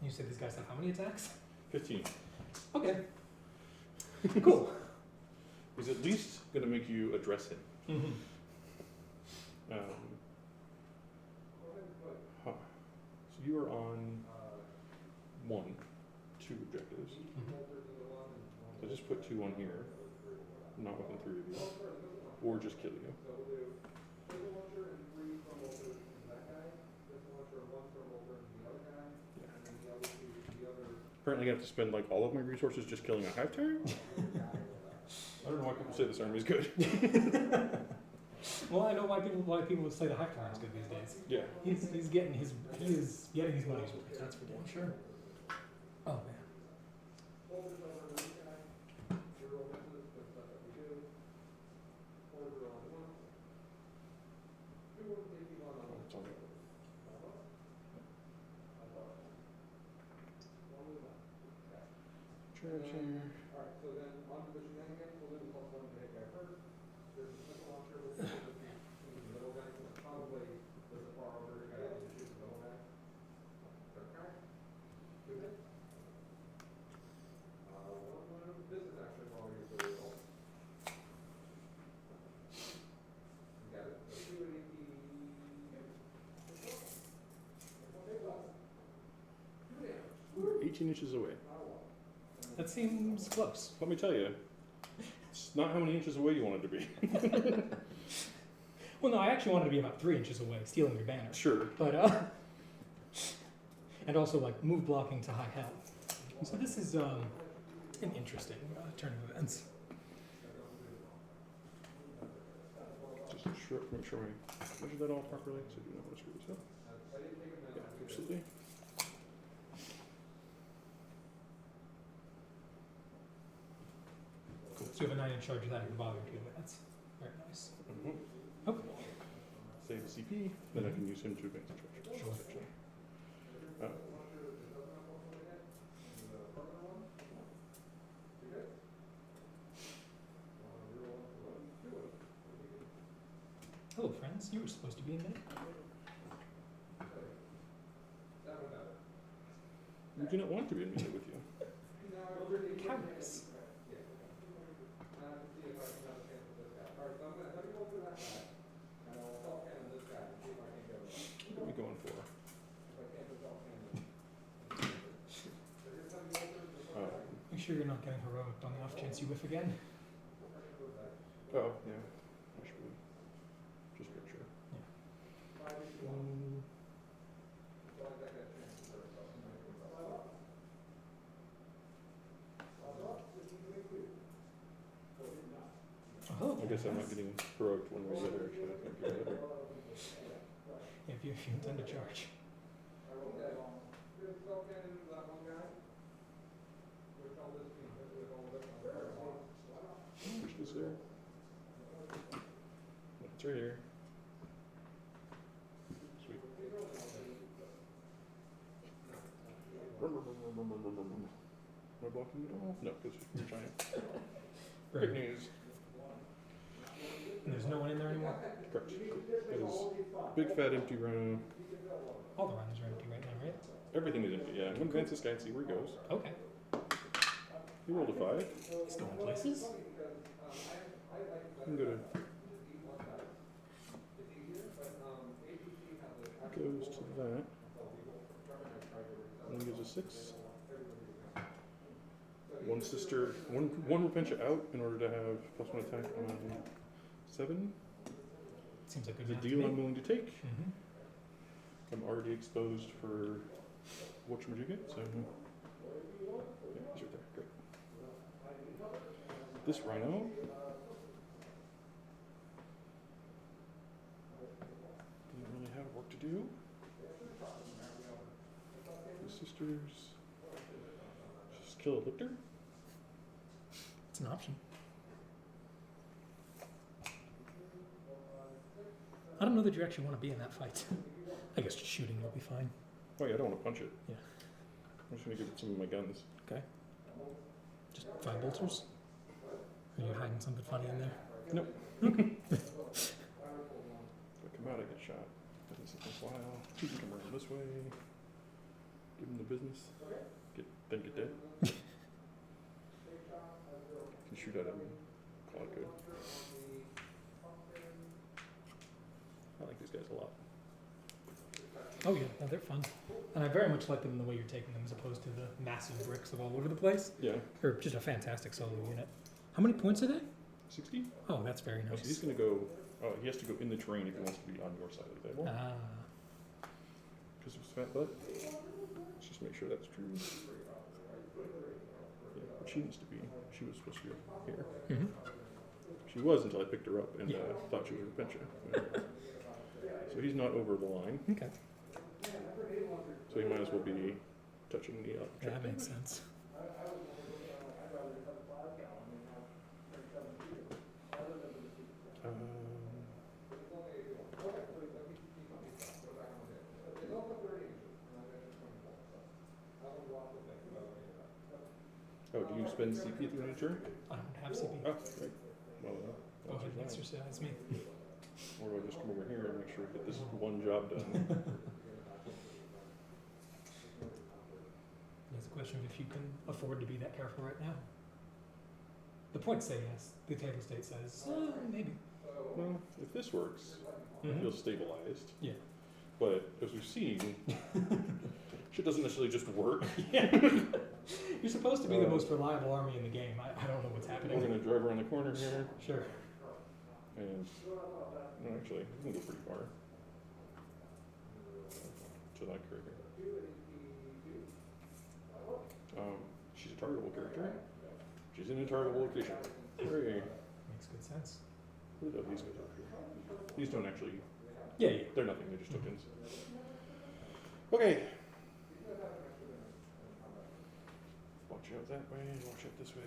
You said these guys have how many attacks? 15. Okay. Cool. He's at least going to make you address him. Mm-hmm. So you are on 2 objectives. So just put 2 on here, not within 3 of you, or just kill you. Apparently I have to spend like all of my resources just killing a Hive Tyrant? I don't know why people say this army is good. Well, I know why people would say the Hive Tyrant is good these days. Yeah. He is getting his money's worth. That's for damn sure. Oh man. 18 inches away. That seems close. Let me tell you, it's not how many inches away you want it to be. Well, no, I actually wanted to be about 3 inches away, stealing your banner. Sure. But, and also, like, move blocking to high health. So this is, an interesting turn of events. Just make sure I measure that all properly so you know how to screw this up. Yeah, absolutely. Cool. So you have a 9-inch charge without even bothering to do it. That's very nice. Mm-hmm. Okay. Save the CP, then I can use him to advance the charge. Sure. Hello, friends. You were supposed to be in there. We do not want to be admitted with you. Cowards. What are we going for? Make sure you're not getting heroic on the off chance you whiff again. Oh, yeah. I should be. Just make sure. Oh, I guess I'm not getting heroic one way or the other, actually. I think you're right. Yeah, if you intend to charge. Push this there. It's right here. Sweet. Am I blocking it all? No, because you're giant. Great news. And there's no one in there anymore? Correct. It is big fat empty rhino. All the runners are empty right now, right? Everything is empty, yeah. I'm gonna advance this guy and see where he goes. Okay. He rolled a 5. He's going places. I'm gonna goes to that. One gives a 6. One sister, one will pinch it out in order to have +1 attack on 7. Seems like a The good math deal to I'm me. willing to take. Mm-hmm. I'm already exposed for whatchamajigget, so yeah, he's right there. Great. This rhino didn't really have work to do. The sisters just kill a lictor. It's an option. I don't know that you actually want to be in that fight. I guess just shooting will be fine. Oh yeah, I don't want to punch it. Yeah. I'm just gonna give it some of my guns. Okay. Just 5 bolters? Are you hiding something funny in there? Nope. If I come out, I get shot. Doesn't take a while. You can come around this way. Give him the business. Then get dead. Can shoot at him. Call it good. I like these guys a lot. Oh yeah, no, they're fun. And I very much like them in the way you're taking them as opposed to the massive bricks of all over the place. Yeah. They're just a fantastic solo unit. How many points are they? 60? Oh, that's very Oh, so he's nice. gonna go. Oh, he has to go in the terrain if he wants to be on your side of the table. Ah. Because of his fat butt. Let's just make sure that's true. Yeah, but she needs to be. She was supposed to be here. Mm-hmm. She was until I picked her up and Yeah. thought she was a pincher. So he's not over the line. Okay. So he might as well be touching the Yeah, that makes sense. Oh, do you spend CP at the end of turn? I don't have CP. Oh, right. Well, Go well, ahead and fine. exercise me. Or do I just come over here and make sure we get this one job done? It's a question of if you can afford to be that careful right now. The points say yes. The table state says maybe. Well, if this works, I Mhm. feel stabilized. Yeah. But as we've seen, shit doesn't necessarily just work. Yeah. You're supposed to be the most reliable army in the game. I don't know what's We're happening. gonna drive around the corner here, Sure. and no, actually, we can go pretty far. To that character. She's a targetable character. She's in a targetable location. Hooray. Makes good sense. Who the these guys are here? These don't actually, Yeah, yeah. they're nothing, they're just tokens. Okay. Watch out that way, watch out this way.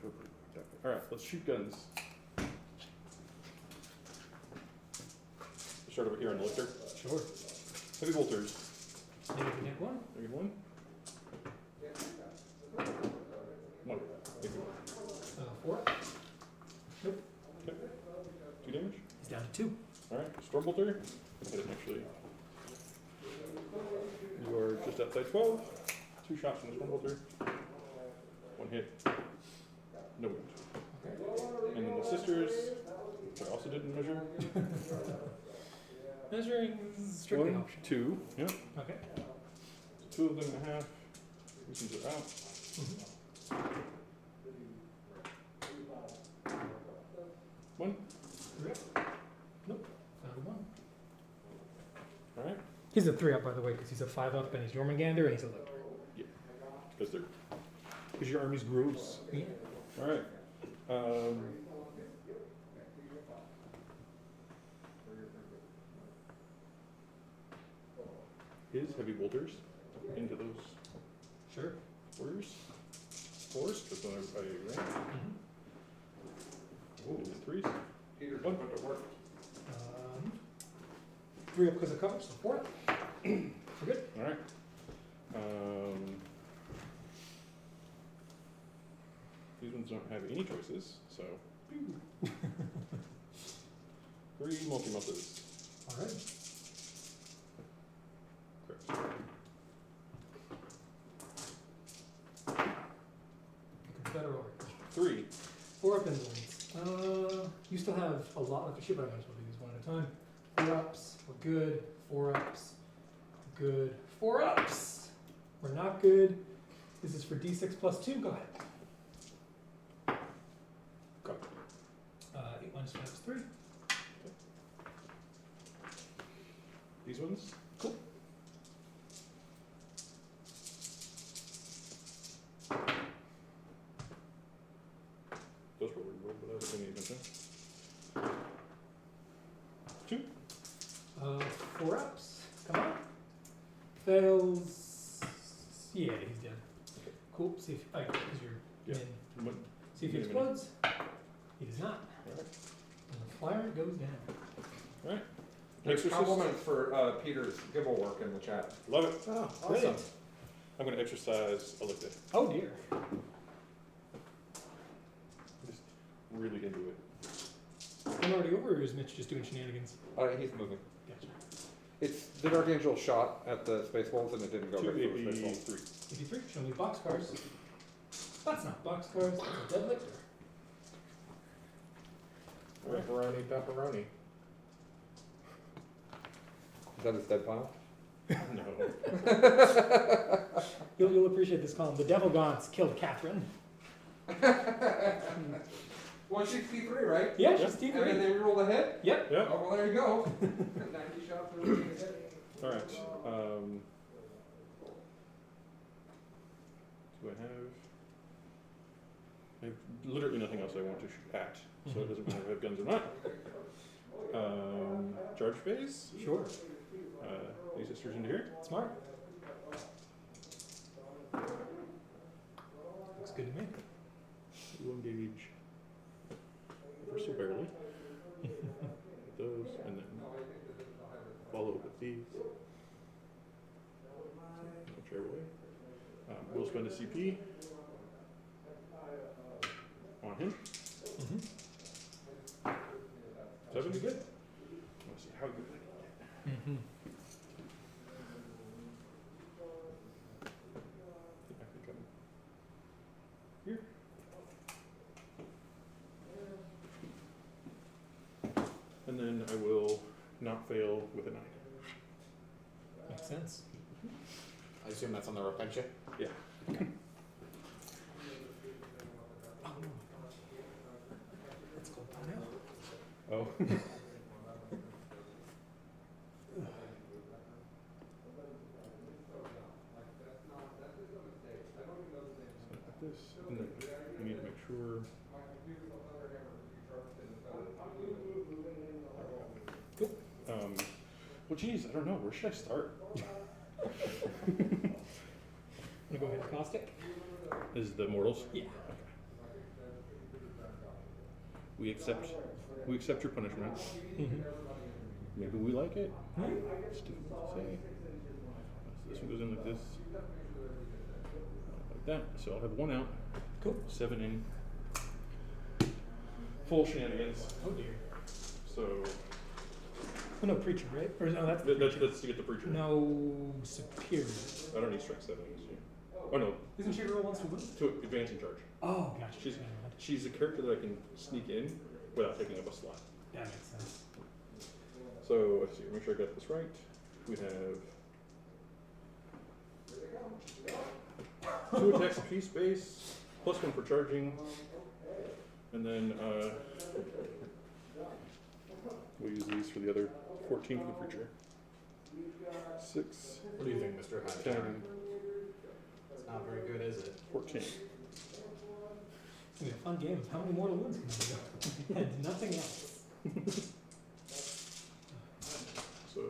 Feel pretty that way. Alright, let's shoot guns. We'll start over here on the lifter. Sure. Heavy bolters. Maybe we can hit one. Maybe one. One. Maybe one. 4. Nope. Okay. 2 damage. He's down to 2. Alright, storm bolter. Hit it actually. You are just outside 12. 2 shots from the storm bolter. 1 hit. No wound. Okay. And then the sisters, which I also didn't measure. Measuring is strictly 1, optional. 2. Yep. Okay. 2 of them and a half. These ones are out. Mm-hmm. 1. Nope. Found 1. Alright. He's a 3-up, by the way, because he's a 5-up and he's Jormungandr and he's a lifter. Because your army's gross. Yeah. Alright. His heavy bolters into those Sure. warriors. Fours, because then I ran. Mm-hmm. Oh, 3s. Peter, One. put to work. 3-up because of cover, so 4-up. We're good. Alright. These ones don't have any choices, so. 3 multi-muscles. All right. Correct. Better order. 3. 4-up invalids. You still have a lot left to shoot, but I might as well do these one at a time. 4-ups, we're good. 4-ups, good. 4-ups, we're not good. This is for D6 plus 2, go ahead. Go. 8 minus 5 is 3. These ones? Cool. Those were weird, but I wasn't paying attention. 2. 4-ups, come on. Fails. Yeah, he's dead. Cool, see if, because you're Yeah. in. What? See if he Give me a minute. explodes. He does not. Alright. And the flyer goes down. Alright. There's Exorcist. compliments for Peter's Gibble work in the chat. Love it. Oh, Brilliant. I'm going to exercise Elected. Oh dear. Just really into it. I'm already over, or is Mitch just doing shenanigans? He's moving. Gotcha. It's the Dark Angel shot at the Space Wolves and it didn't go right through the Space Wolves. 283. 83, show me boxcars. That's not boxcars, that's a dead lictor. Pepperoni, pepperoni. Is that his dead pile? No. You'll appreciate this column. The Devil Gaunts killed Catherine. 163, right? Yeah, Yep. she's And then T3. they rolled a hit? Yep. Yeah. Oh, well, there you go. 90 shots for a hit. Alright. Do I have literally nothing else I want to shoot at, so it doesn't matter if I have guns or not. Charge phase. Sure. These sisters into here. Smart. Looks good to me. We'll engage ever so barely. Those, and then follow with these. Whichever way. We'll spend a CP on him. Mm-hmm. 7 is good. Let's see how good I can get. Mm-hmm. I think I'm here. And then I will not fail with a 9. Makes sense. I assume that's on the Repentia? Yeah. Oh, no. Let's go now. Oh. This, and then we need to make sure. Well, geez, I don't know. Where should I start? I'm gonna go ahead and caustic. Is the mortals? Yeah. We accept your punishment. Mm-hmm. Maybe we like it. It's difficult to say. So this one goes in like this. Like that. So I'll have 1 out. Cool. 7 in. Full shenanigans. Oh dear. So Oh, no preacher, right? Or no, that's the that's preacher. to get the preacher. No superior. I don't need strike 7. Oh no, Isn't she roll once to win? to advance in charge. Oh, gotcha. She's a character that I can sneak in without taking up a slot. That makes sense. So let's see, make sure I got this right. We have 2 attacks apiece base, +1 for charging, and then we'll use these for the other 14 for the preacher. 6, What do you think, Mr. High 10, Tower? It's not very good, is it? 14. It's gonna be a fun game. How many mortal wounds can you do? And nothing else. So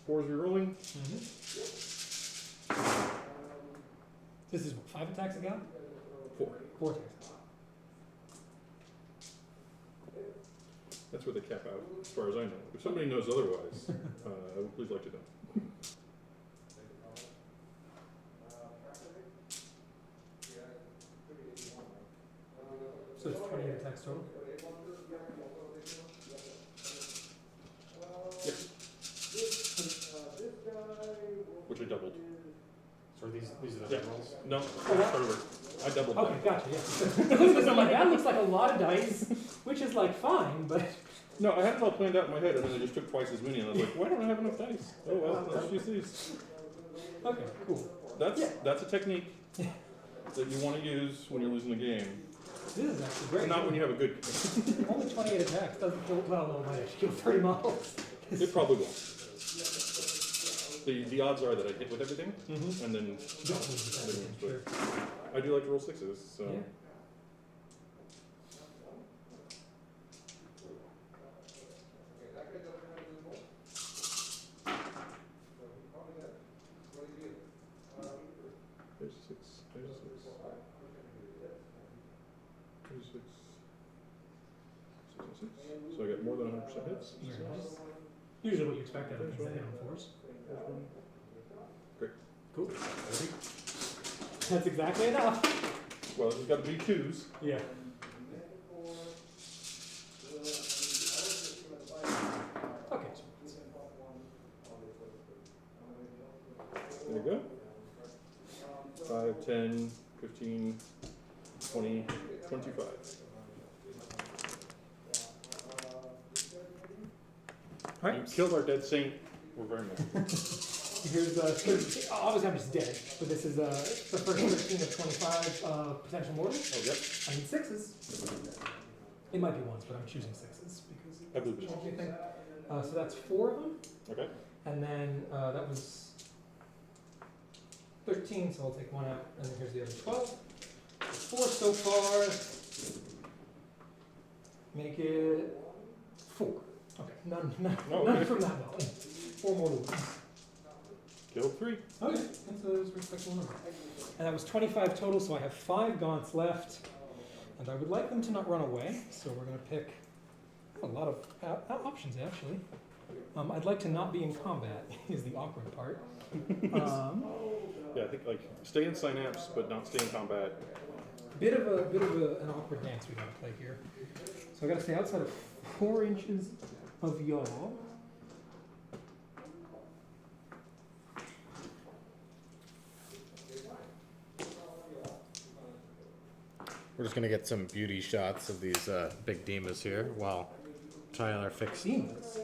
4 is rerolling. Mm-hmm. This is what, 5 attacks again? 4. 4 attacks. That's where they cap out, as far as I know. If somebody knows otherwise, I would please like to know. So it's 28 attacks total? Yes. Which I doubled. So are these are the Yeah. rolls? No, start over. I doubled Okay, that. gotcha, yeah. I'm like, that looks like a lot of dice, which is like fine, but No, I had it all planned out in my head, and then I just took twice as many, and I was like, why don't I have enough dice? Oh well, let's use these. okay, cool. That's a technique that you want to use when you're losing the game. This is actually great. Not when you have a good game. Only 28 attacks doesn't kill, well, no, it might actually kill 30 models. It probably will. The odds are that I hit with everything, Mm-hmm. and then Sure. I do like to roll 6s, so. Yeah. There's 6. There's 6. There's 6. 6 and 6. So I got more than 100% hits. Very So nice. Usually what you expect out of things that hit on 4s. there's 1. Great. Cool. That's exactly enough. Well, there's got to be 2s. Yeah. Okay. There you go. 5, 10, 15, 20, 25. Alright. You killed our dead saint. We're very nice. Here's obviously I'm just dead, but this is the first 13 of 25 potential mortals. Oh, yep. I need 6s. It might be 1s, but I'm choosing 6s because I believe it. it changes anything. So that's 4 of them, Okay. and then that was 13, so I'll take 1 out, and then here's the other 12. 4 so far. Make it 4. Okay, none okay. from that one. 4 more wounds. Killed 3. Okay, that's a respectable number. And that was 25 total, so I have 5 gaunts left. And I would like them to not run away, so we're going to pick a lot of options, actually. I'd like to not be in combat, is the awkward part. Yeah, I think like stay in synapse, but not stay in combat. Bit of an awkward dance we got to play here. So I got to stay outside of 4 inches of y'all. We're just gonna get some beauty shots of these big Demas here while Tyler fixes. Demons.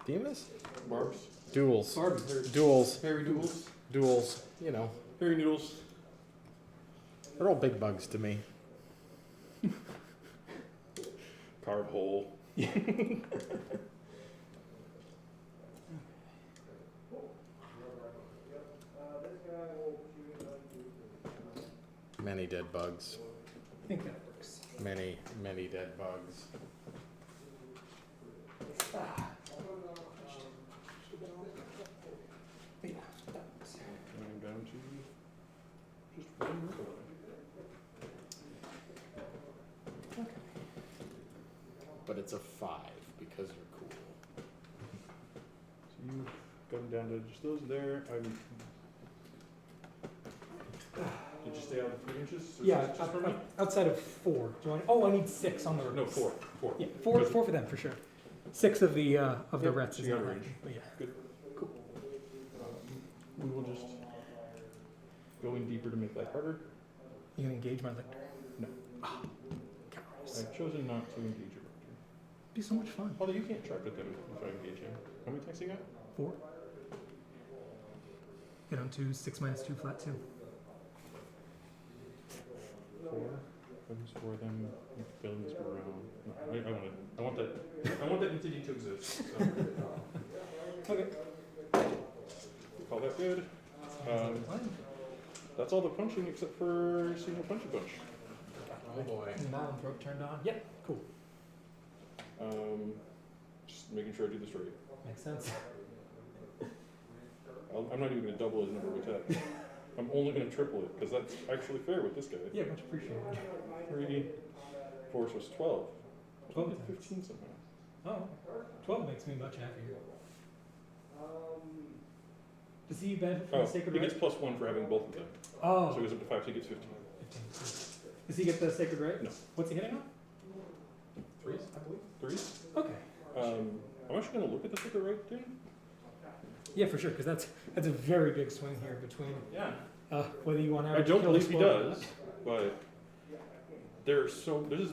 Demas? Barbs. Duels. Barbie. Duels. Harry Duels. Duels. You know, Harry Noodles. they're all big bugs to me. Carve hole. Many dead bugs. I think that works. Many, many dead bugs. But yeah, that works. Going down to just one more. Okay. But it's a 5 because you're cool. So you've gotten down to just those there. Did you stay out of 3 inches? Or Yeah, just for me? outside of 4. Do you want? Oh, I need 6 on the. No, 4. 4. Yeah, four for them for sure. 6 of the Yep, rets so is you not got right. range. But yeah. Good. Cool. We will just go in deeper to make that harder. You can engage my lictor. No. Cowardice. I've chosen not to engage your Raptor. Be so much fun. Although you can't charge at them if I engage him. How many attacks you got? 4. Get on to 6 minus 2 flat 2. 4. Comes for them. I'm filling this around. No, I want that entity to exist. So. Okay. Call that good. That's all the punching except for seeing a punchy punch. Oh boy. Malin throat turned on. Yep. Cool. Just making sure I do this right. Makes sense. I'm not even going to double his number of attacks. I'm only going to triple it because that's actually fair with this guy. Yeah, much appreciated. 3, 4 was 12. 12 to 15 somehow. Oh, 12 makes me much happier. Does he benefit from the sacred he right? gets +1 for having both of them. Oh. So he goes up to 5, so he gets 15. 15. Does he get the sacred right? No. What's he hitting on? 3s, I believe. 3s. Okay. I'm actually going to look at the secret right thing. Yeah, for sure, because that's a very big swing here between Yeah. whether you want to. I don't kill believe he explode or does, not.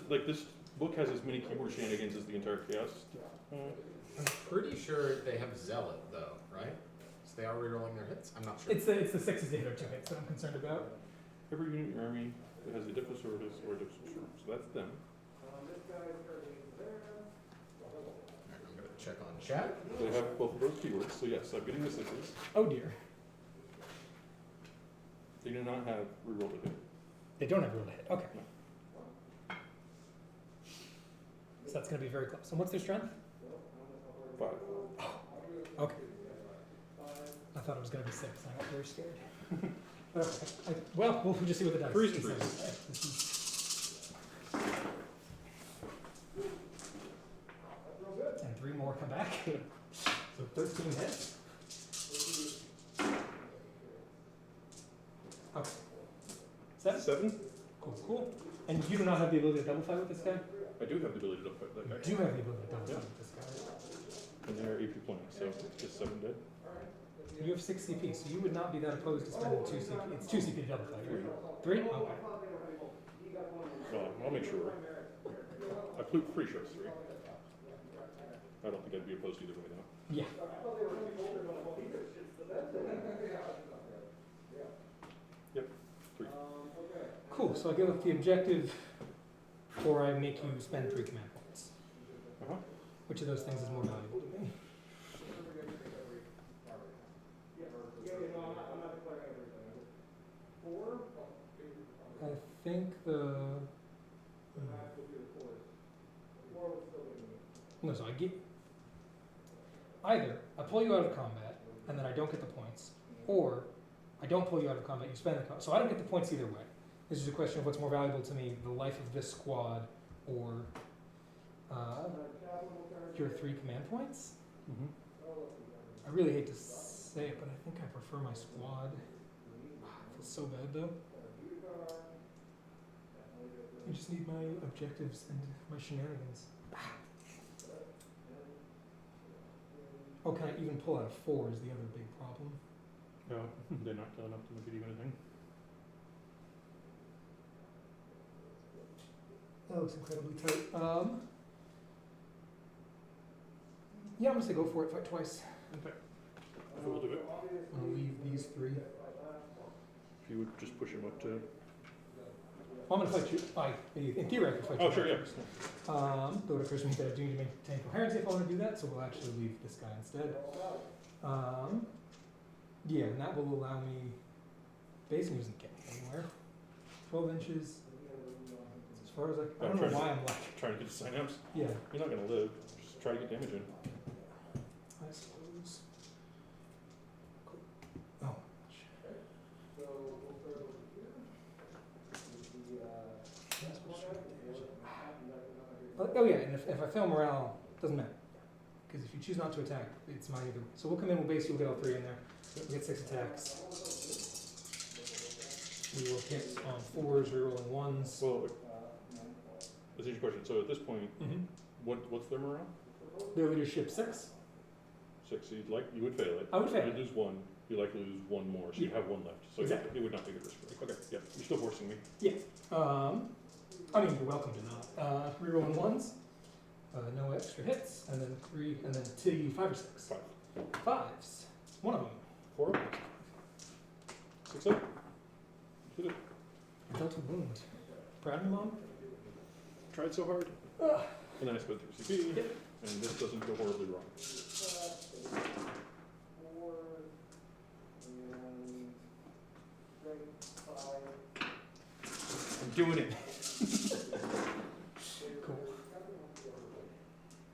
but this book has as many keyboard shenanigans as the entire Chaos. I'm pretty sure they have Zealot though, right? So they are rerolling their hits? I'm not sure. It's the 6 is the hit or 2 hits that I'm concerned about. Every unit in your army that has a Diffus or a Diffus Shroom, so that's them. Alright, I'm gonna check on chat. They have both of those keywords, so yes, I'm getting the 6s. Oh dear. They do not have reroll to hit. They don't have roll to hit. Okay. So that's going to be very close. And what's their strength? 5. Okay. I thought it was going to be 6. I got very scared. Okay. Well, we'll just see what the dice 3s and says. 3s. This is- And 3 more come back. So 13 hits. Okay. 7? 7? Cool. And you do not have the ability to double fight with this guy? I do have the ability to fight that You guy. do have the ability to double Yeah. fight with this guy. And they're AP playing, so just 7 dead. You have 6 CP, so you would not be that opposed to spending 2 CP. It's 2 CP to double fight, right? 3? Okay. Well, I'll make sure. I'm pretty sure it's 3. I don't think I'd be opposed either way though. Yeah. Yep, 3. Cool, so I give up the objective before I make you spend 3 command points. Uh-huh. Which of those things is more valuable to me? I think the... No, so I get... Either I pull you out of combat, and then I don't get the points, or I don't pull you out of combat, you spend the combat. So I don't get the points either way. This is a question of what's more valuable to me, the life of this squad, or your 3 command points? Mm-hmm. I really hate to say it, but I think I prefer my squad. I feel so bad though. I just need my objectives and my shenanigans. Oh, can I even pull out a 4 is the other big problem. No, they're not killing enough to make it even a thing. That looks incredibly tight. Yeah, I'm gonna say go for it, fight twice. Okay. these 3. If you would just push him up to. Well, I'm going to fight you. In theory, I could fight you. Oh, sure, yeah. first. Though it occurs to me that I do need to maintain coherency if I want to do that, so we'll actually leave this guy instead. Yeah, and that will allow me. Basing doesn't get me anywhere. 12 inches. As far as I don't know why I'm left. Trying to get the synapse. Yeah, You're not going to live. Just try to get damage in. I suppose. Cool. Oh. Oh yeah, and if I fail morale, doesn't matter. Because if you choose not to attack, it's mine either. So we'll come in, we'll base you, we'll get all 3 in there. We'll get 6 attacks. We will hit on 4s, rerolling 1s. Well, that's your question. So at this point, what's their morale? Their leadership 6. 6. So you would fail it. I would fail You'd it. lose 1. You likely lose 1 more, so you have 1 left. So Exactly. it would not be a good risk. Okay, yeah. You're still forcing me. I mean, you're welcome to not. Rerolling 1s. No extra hits, and then 3, and then 2, 5 or 6. 5. 5s. One of them. 4 up. 6 up. Did it. Dealt a wound. Proud of you, Mom? Tried so hard. And then I spent 3 CP, Yep. and this doesn't go horribly wrong. I'm doing it. Cool.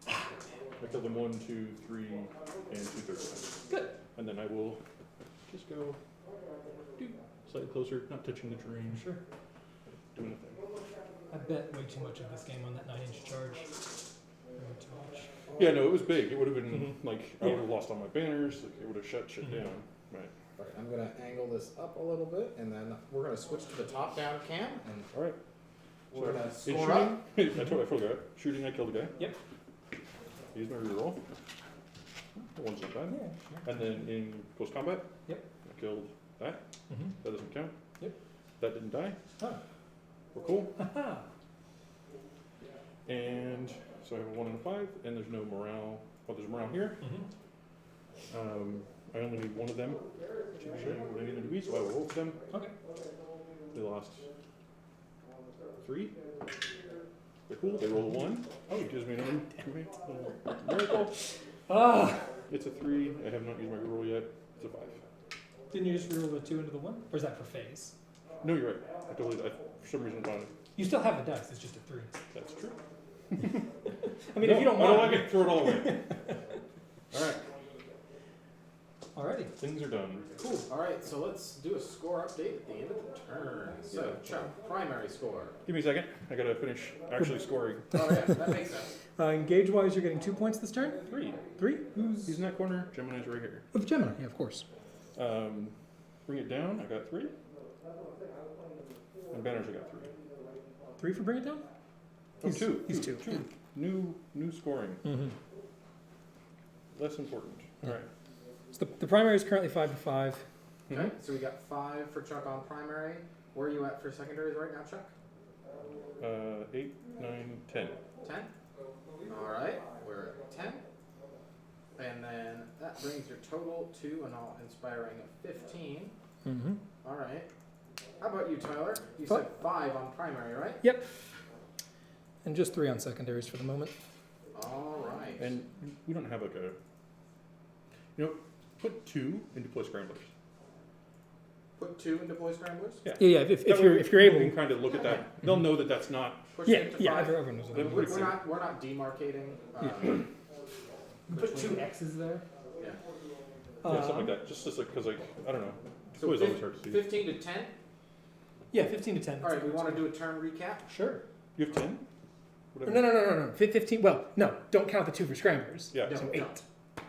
I killed them 1, 2, 3, and 2/3. Good. And then I will just go slightly closer, not touching the terrain. Sure. Doing a thing. I bet way too much of this game on that 9-inch charge. Way too much. Yeah, no, it was big. It would have been Mhm. like I would have lost all my banners. Like, it would have shut shit down. Right. All right, I'm gonna angle this up a little bit, and then we're gonna switch to the top-down cam, and All right. we're gonna It's score up. shooting. I forgot. Shooting, I killed a guy. Yep. Use my reroll. One's not bad. Yeah, sure. And then in close combat, Yep. I killed that. Mm-hmm. That doesn't count. Yep. That didn't die. Oh. We're cool. Haha. And so I have a 1 and a 5, and there's no morale. Well, there's morale here. Mm-hmm. I only need 1 of them to show what I need them to be, so I will roll for them. Okay. They lost 3. They're cool. They roll a 1. Oh, it gives me another miracle. Ah! It's a 3. I have not used my reroll yet. It's a 5. Didn't you just reroll the 2 into the 1? Or is that for phase? No, you're right. I totally. For some reason, thought You still have the dice, it's just a 3. that's true. I mean, if you don't I don't mind. like it. Throw it all away. All right. Alrighty. Things are done. Cool. All right, so let's do a score update at the end of the turn. So, Yeah. Chuck, primary score. Give me a second. I gotta finish actually scoring. Oh yeah, that makes sense. Engage wise, you're getting 2 points this turn? 3. 3? Who's. He's in that corner. Gemini's right here. Oh, Gemini, yeah, of course. Bring it down. I got 3. And banners, I got 3. 3 for bring it down? Oh, 2. He's 2. New scoring. Mm-hmm. Less important. All right. So the primary is currently 5 to 5. Okay, so we got 5 for Chuck on primary. Where are you at for secondaries right now, Chuck? 8, 9, 10. 10? All right, we're at 10. And then that brings your total to an all-inspiring of 15. Mm-hmm. All right. How about you, Tyler? You Fi- said 5 on primary, right? Yep. And just 3 on secondaries for the moment. All right. And we don't have like a. Put 2 in deploy scramblers. Put 2 in deploy scramblers? Yeah. Yeah, if That way you're people able. can kind of look at that. They'll know that that's not. Push Yeah, it to yeah, 5. everyone knows what Then that we're means. We're not demarcating. Put 2 X's there. Yeah. Yeah, something like that. Just like, because, like, I don't know. So Deploy is always hard to see. 15 to 10? Yeah, 15 to 10. All right, we want to do a turn recap? Sure. You have 10? No. 15. Well, no, don't count the 2 for scramblers. Yeah, No. So 8.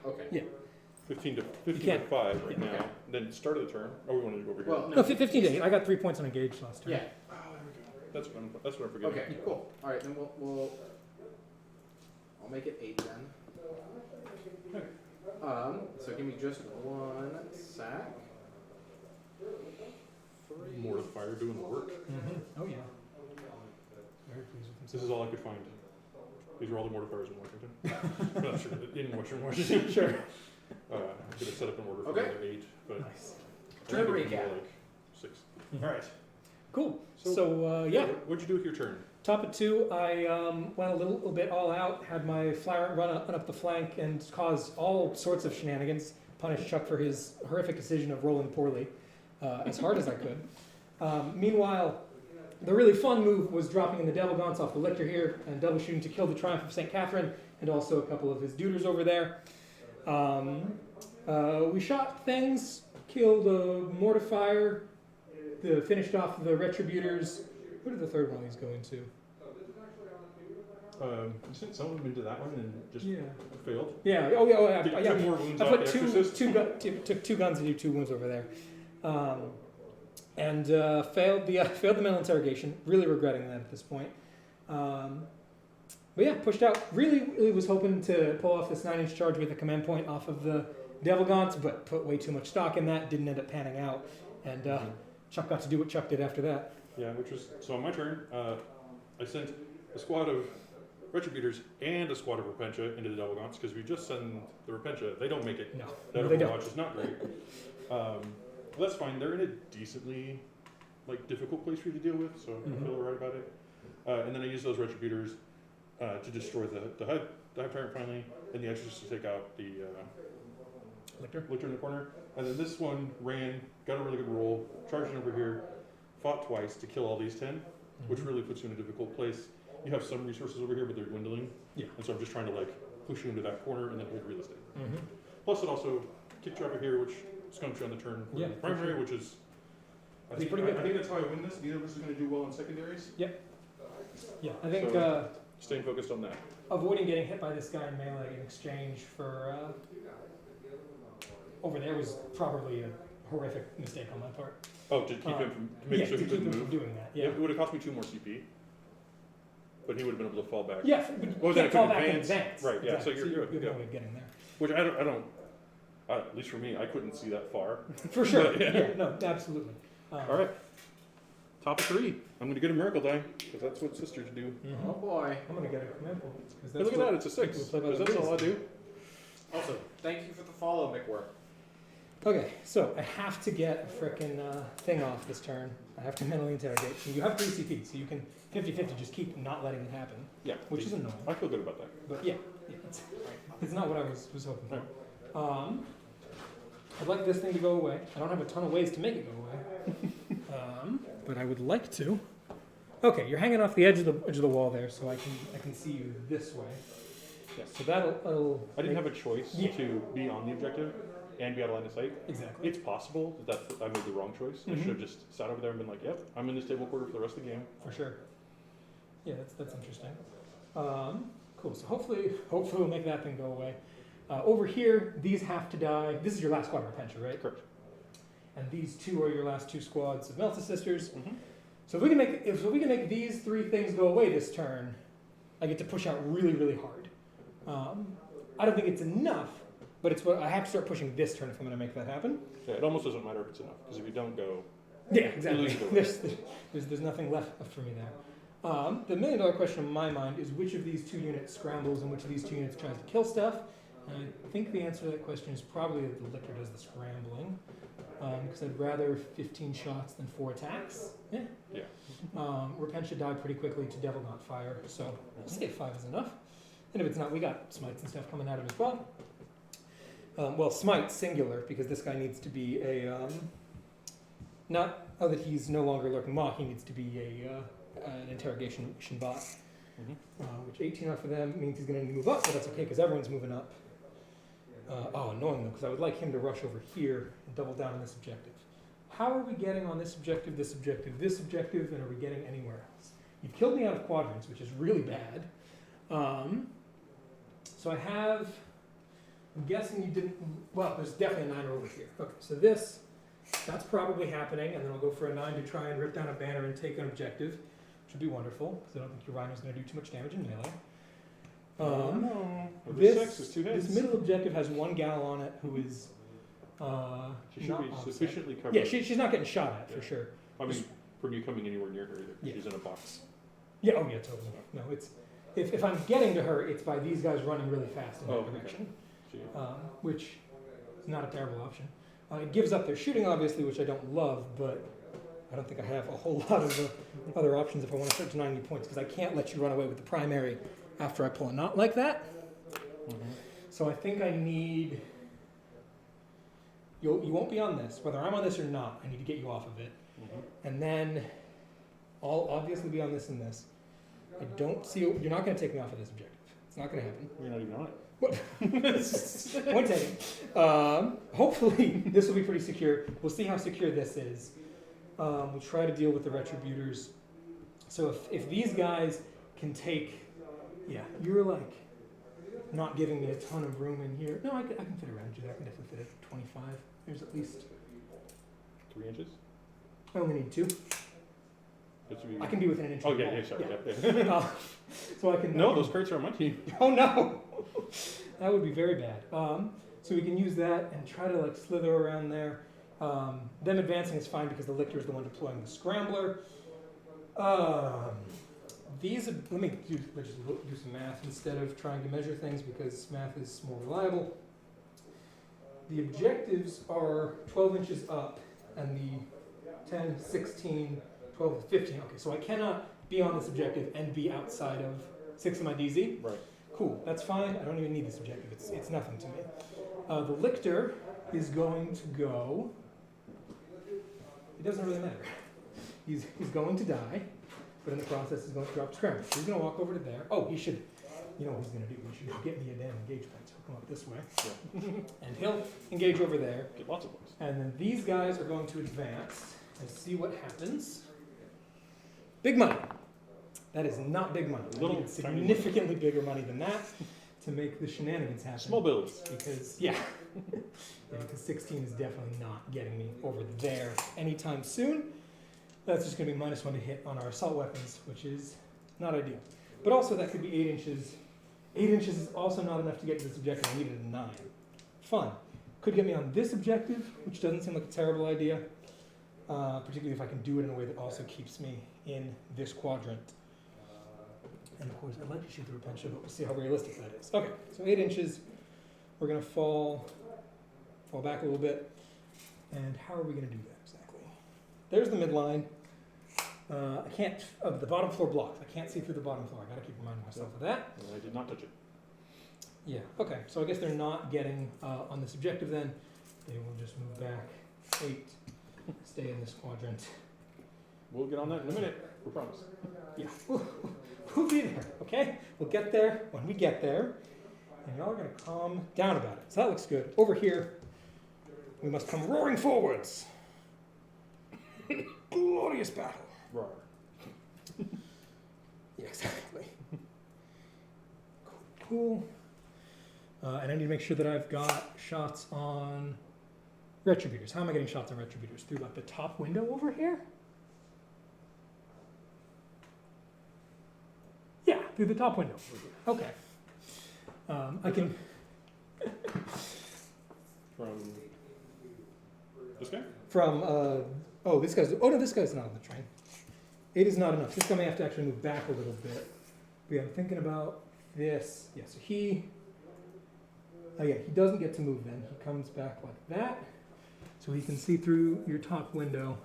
Okay. Yeah. 15 to can't- 5 right yeah, now. okay. Then start of the turn. Oh, we want to go over here. Well, No, 15 to 8. I got 3 points on engage last turn. Yeah. That's what I'm forgetting. Okay, cool. All right, then I'll make it 8 then. So give me just 1 sec. 3. More of the fire doing the work. Mm-hmm. Oh, yeah. Very pleased with This himself. is all I could find. These are all the mortifiers in Washington. I'm not sure. In Washington. Sure. I could have set up an order for Okay. another 8, but Nice. Turn I think recap. more like 6. Mhm. All right. Cool. So, So, yeah. What'd you do with your turn? Top of 2, I went a little bit all out, had my flyer run up the flank and caused all sorts of shenanigans. Punished Chuck for his horrific decision of rolling poorly, as hard as I could. Meanwhile, the really fun move was dropping in the Devil Gaunts off the Lictor here and double shooting to kill the Triumph of St. Catherine and also a couple of his duders over there. We shot things, killed a Mortifier, finished off the Retributors. Who did the third one of these go into? You sent some of them into that one and just Yeah. failed. Yeah. Took Yeah. 2 more wounds I off put the two Exorcist. took 2 guns to do 2 wounds over there, and failed the mental interrogation. Really regretting that at this point. But yeah, pushed out. Really was hoping to pull off this 9-inch charge with a command point off of the Devil Gaunts, but put way too much stock in that. Didn't end up panning out, and Chuck got to do what Chuck did after that. Yeah, which was so on my turn. I sent a squad of Retributors and a squad of Repentia into the Devil Gaunts because we just send the Repentia. They don't make it. No, That they don't. Overwatch is not great. Well, that's fine. They're in a decently difficult place for you to deal with, so I feel alright about it. And then I use those Retributors to destroy the Hive Tyrant finally, and the Exorcist to take out the Lictor. Lictor in the corner. And then this one ran, got a really good roll, charged in over here, fought twice to kill all these 10, which really puts you in a difficult place. You have some resources over here, but they're dwindling. Yeah. And so I'm just trying to push you into that corner and then hold real estate. Mm-hmm. Plus, it also kicked you over here, which skunks you on the turn for Yeah, the for primary, sure. which is. That's pretty good. I think that's how I win this. Neither of us is going to do well in secondaries. Yeah, I think So- Staying focused on that. avoiding getting hit by this guy in melee in exchange for over there was probably a horrific mistake on my part. Oh, to keep him from to make Yeah, sure to he keep couldn't him move. from doing that. Yeah. It would have cost me 2 more CP, but he would have been able to fall back. Yeah, but you Well, then can't I fall could back in advance. advance. Right, yeah, so Exactly. you're good, You have yeah. no way of getting there. Which I don't. At least for me, I couldn't see that far. For sure. But, yeah. No, absolutely. All right. Top of 3. I'm going to get a miracle die because that's what sisters do. Mhm. Oh boy. I'm gonna get a command point. 'Cause Hey, that's look at what that. It's a 6. people play by Because the that's all I rules. do. Also, thank you for the follow, McWork. Okay, so I have to get a frickin' thing off this turn. I have to mentally interrogate. So you have 3 CP, so you can 50-50 just keep not letting it happen, Yeah. which is annoying. I feel good about that. But yeah, it's not what I was hoping for. I'd like this thing to go away. I don't have a ton of ways to make it go away, but I would like to. Okay, you're hanging off the edge of the wall there, so I can see you this way. Yes. So that'll. I didn't have a choice Yeah. to be on the objective and be out of line of sight. Exactly. It's possible that I made the wrong choice. I Mhm. should have just sat over there and been like, "Yep, I'm in this table quarter for the rest of the game." For sure. Yeah, that's interesting. Cool. So hopefully we'll make that thing go away. Over here, these have to die. This is your last squad of Repentia, right? Correct. And these 2 are your last 2 squads of Melta Sisters. Mhm. So if we can make these 3 things go away this turn, I get to push out really hard. I don't think it's enough, but it's what I have to start pushing this turn if I'm going to make that happen. Yeah, it almost doesn't matter if it's enough because if you don't go, Yeah, exactly. lose the way. There's nothing left for me there. The $1 million question in my mind is which of these 2 units scrambles and which of these 2 units tries to kill stuff. And I think the answer to that question is probably that the Lictor does the scrambling. Because I'd rather 15 shots than 4 attacks. Yeah. Yeah. Repentia died pretty quickly to Devil Not Fire, so I'll say 5 is enough. And if it's not, we got smites and stuff coming at him as well. Well, smite singular because this guy needs to be a not that he's no longer lurking mock. He needs to be an interrogation bot. Which 18 off of them means he's going to need to move up, but that's okay because everyone's moving up. Annoying though, because I would like him to rush over here and double down on this objective. How are we getting on this objective, this objective, this objective, and are we getting anywhere else? You've killed me out of quadrants, which is really bad. So I have, I'm guessing you didn't, well, there's definitely a 9 over here. Okay, so that's probably happening, and then I'll go for a 9 to try and rip down a banner and take an objective, which would be wonderful, because I don't think your Rhino's going to do too much damage in melee. Over This 6 is 2 hits. This middle objective has 1 gal on it who is She should not be offset. sufficiently covered. Yeah, she's not getting shot at for Yeah. sure. I mean, from you coming anywhere near her either. Yeah. She's in a box. Yeah, oh yeah, totally. No, it's if I'm getting to her, it's by these guys running really fast in that Oh, okay. direction, She, which is not a terrible option. It gives up their shooting, obviously, which I don't love, but I don't think I have a whole lot of other options if I want to start denying you points, because I can't let you run away with the primary after I pull a knot like that. So I think I need... You won't be on this. Whether I'm on this or not, I need to get you off of it. And then I'll obviously be on this and this. I don't see... You're not going to take me off of this objective. It's not going to happen. You're not even on it. Point taken. Hopefully this will be pretty secure. We'll see how secure this is. We'll try to deal with the retributors. So if these guys can take... Yeah, you're like not giving me a ton of room in here. No, I can fit around you there. I can definitely fit at 25. There's at least... 3 inches? I only need 2. That should be- I can be within an inch. Oh, of the yeah, wall. yeah, sorry. Yeah. So I can... No, those crates are on my team. Oh no! That would be very bad. So we can use that and try to like slither around there. Them advancing is fine because the lictor is the one deploying the scrambler. Let me do some math instead of trying to measure things because math is more reliable. The objectives are 12 inches up and the 10, 16, 12, 15. Okay, so I cannot be on this objective and be outside of 6 of my DZ. Right. Cool, that's fine. I don't even need this objective. It's nothing to me. The lictor is going to go... It doesn't really matter. He's going to die, but in the process he's going to drop scramble. So he's going to walk over to there. Oh, he should... You know what he's going to do. He should go get me a damn engagement. He'll come up this way. Yeah. And he'll engage over there. Get lots of points. And then these guys are going to advance and see what happens. Big money. That is not big money. I needed significantly bigger money than that to make the shenanigans happen. Small bills. Because, because 16 is definitely not getting me over there anytime soon. That's just going to be -1 to hit on our assault weapons, which is not ideal. But also that could be 8 inches. 8 inches is also not enough to get to this objective. I needed a 9. Fun. Could get me on this objective, which doesn't seem like a terrible idea. Particularly if I can do it in a way that also keeps me in this quadrant. And of course, I'd like to shoot the Repentia, but we'll see how realistic that is. Okay, so 8 inches. We're going to fall back a little bit. And how are we going to do that exactly? There's the midline. I can't, the bottom floor blocks. I can't see through the bottom floor. I got to keep reminding myself of that. I did not touch it. Yeah, okay. So I guess they're not getting on this objective then. They will just move back 8, stay in this quadrant. We'll get on that in a minute. We promise. Yeah, we'll be there, okay? We'll get there when we get there. And y'all are going to calm down about it. So that looks good. Over here, we must come roaring forwards. Glorious battle. Roar. Yeah, exactly. Cool. And I need to make sure that I've got shots on retributors. How am I getting shots on retributors? Through like the top window over here? Yeah, through the top window. Okay. I can... From this guy? From, this guy's not on the train. 8 is not enough. This guy may have to actually move back a little bit. But yeah, I'm thinking about this. Yeah, so he doesn't get to move then. He comes back like that. So he can see through your top window.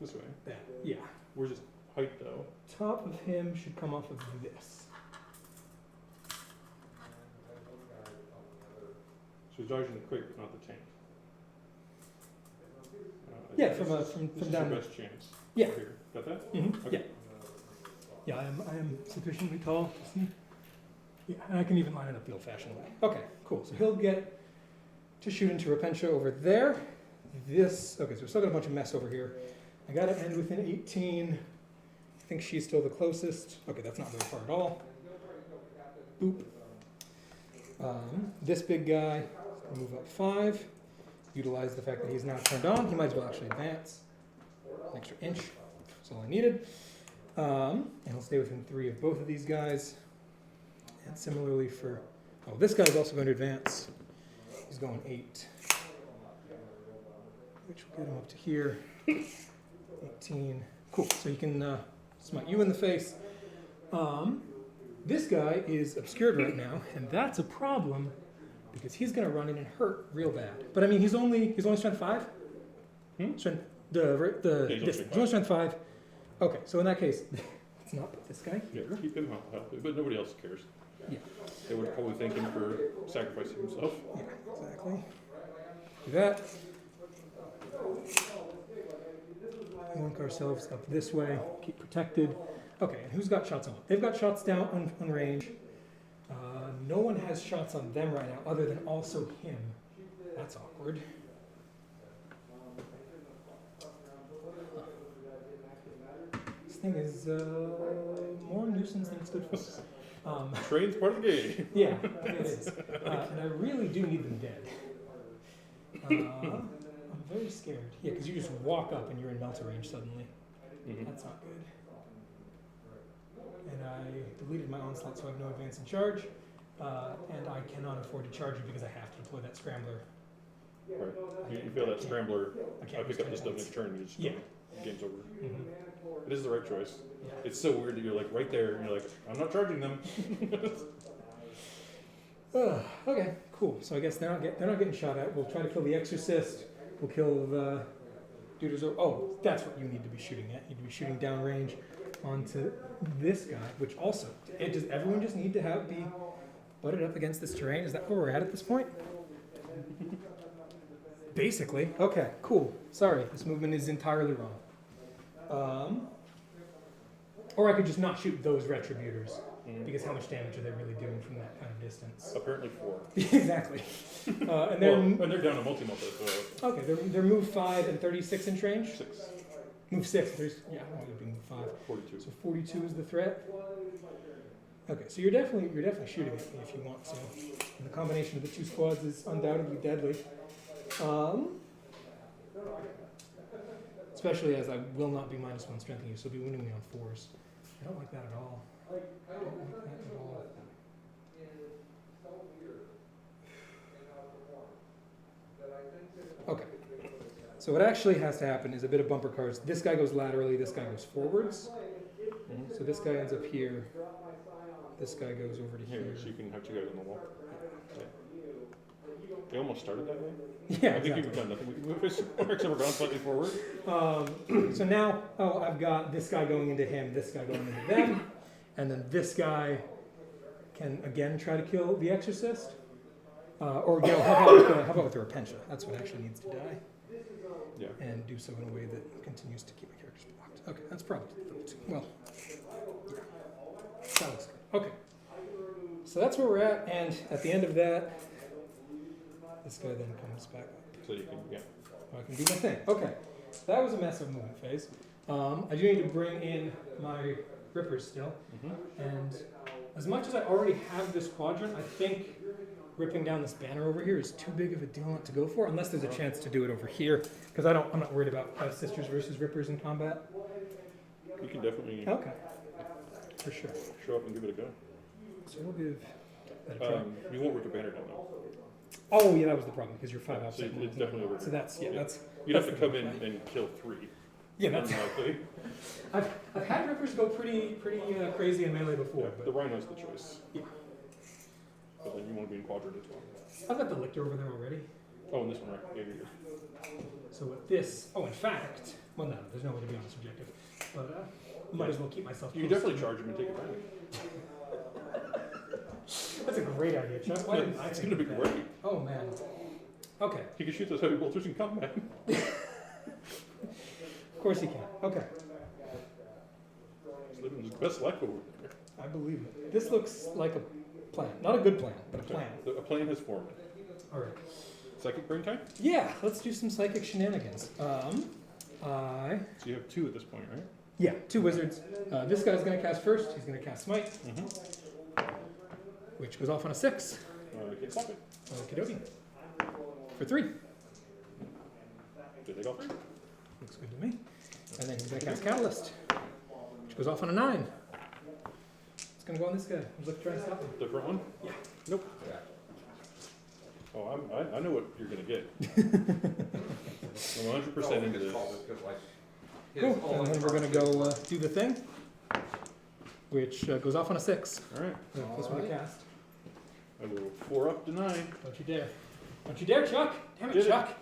This way. That, yeah. Where's his height though? Top of him should come off of this. So he's dodging the crate, but not the tank. Yeah, this from is down your there. best chance. Yeah. Right here. Got that? Mm-hmm. Okay. Yeah. Yeah, I am sufficiently tall to see. Yeah, and I can even line it up the old-fashioned way. Okay, cool. So he'll get to shoot into Repentia over there. Okay, so we're still got a bunch of mess over here. I got to end within 18. I think she's still the closest. Okay, that's not very far at all. Boop. This big guy, move up 5. Utilize the fact that he's now turned on. He might as well actually advance. An extra inch. That's all I needed. And he'll stay within 3 of both of these guys. And similarly for... Oh, this guy's also going to advance. He's going 8. Which will get him up to here. 18. Cool. So he can smite you in the face. This guy is obscured right now, and that's a problem because he's gonna run in and hurt real bad. But I mean, he's only strength 5. Strength he's he's only strength 5. Okay, so in that case, let's not put this guy Yeah, here. keep him healthy, but nobody else cares. Yeah. They would probably thank him for sacrificing himself. Yeah, exactly. Do that. Link ourselves up this way. Keep protected. Okay, and who's got shots on? They've got shots down on range. No one has shots on them right now, other than also him. That's awkward. This thing is more nuisance than it's good for. Train's part of the game. Yeah, it is. And I really do need them dead. I'm very scared. Yeah, because you just walk up and you're in melter range suddenly. That's not good. And I deleted my onslaught, so I have no advance in charge. And I cannot afford to charge it because I have to deploy that scrambler. Right. You feel that scrambler, I I can't pick up use this stuff turn next turn, you just Yeah. game's over. Mhm. It is the right choice. Yeah. It's so weird that you're like right there and you're like, I'm not charging them. Okay, cool. So I guess they're not getting shot at. We'll try to kill the exorcist. We'll kill the dude. Oh, that's what you need to be shooting at. You need to be shooting downrange onto this guy, which also, does everyone just need to be butted up against this terrain? Is that where we're at this point? Basically. Okay, cool. Sorry, this movement is entirely wrong. Or I could just not shoot those retributors, because how much damage are they really doing from that kind of distance? Apparently 4. Exactly. And Well, they're and they're down to multi-multi, so okay. They're move 5 and 36 inch range. 6, Move 6. Yeah, I want you to be move 5. 42. So 42 is the threat. Okay, so you're definitely shooting at me if you want to. And the combination of the two squads is undoubtedly deadly. Especially as I will not be -1 strengthening you, so you'll be wounding me on 4s. I don't like that at all. I don't like that at all. Okay. So what actually has to happen is a bit of bumper cars. This guy goes laterally, this guy goes forwards. So this guy ends up here. This guy goes over to Here, here. so you can have 2 guys on the wall. Yeah. They almost started that way. Yeah, I think exactly. we've done nothing. We can move his marks ever gone slightly forward. So now, I've got this guy going into him, this guy going into them, and then this guy can again try to kill the exorcist. Or how about with the Repentia? That's what actually needs to die. Yeah. And do so in a way that continues to keep my characters blocked. Okay, that's probably well. Yeah. That looks good. Okay. So that's where we're at, and at the end of that, this guy then comes back up. So you can, yeah. I can do my thing. Okay. That was a massive movement phase. I do need to bring in my rippers still. And as much as I already have this quadrant, I think ripping down this banner over here is too big of a deal not to go for, unless there's a chance to do it over here. Because I'm not worried about sisters versus rippers in combat. You can definitely Okay. For sure. show up and give it a go. So we'll give that a try. You won't rip a banner down though. Oh yeah, that was the problem because you're 5 So outside. it's definitely over. So that's that's. You'd have to that's come the in play. and kill 3. Yeah, that's. Unlikely. I've had rippers go pretty crazy in melee before, Yeah, but the rhino's the choice. Yeah. But then you want to be in quadrant as well. I've got the lictor over there already. Oh, and this one, right? Yeah, you're good. So with this, in fact, well, no, there's no way to be on this objective, but might as well keep myself. You can close. definitely charge him and take advantage. That's a great idea, Chuck. Why didn't I It's think going to be of that? great. Oh man. Okay. He can shoot those heavy bolters in combat. Of course he can. Okay. He's living his best life over there. I believe it. This looks like a plan. Not a good plan, but a plan. A plan has formed. All right. Psychic brain time? Yeah, let's do some psychic shenanigans. So you have 2 at this point, right? Yeah, 2 wizards. This guy's going to cast first. He's going to cast Smite, which goes off on a 6. You can stop it. Okie dokie. For 3. Did they go 3? Looks good to me. And then he's going to cast Catalyst, which goes off on a 9. It's going to go on this guy. Who's looking to try to stop him. Different one? Yeah. Nope. Oh, I know what you're going to get. I'm 100% into this. Cool. And then we're going to go do the thing, which goes off on a 6. All right. Plus 1 to cast. I will 4 up, deny. Don't you dare. Don't you dare, Chuck. Damn it, Did it. Chuck.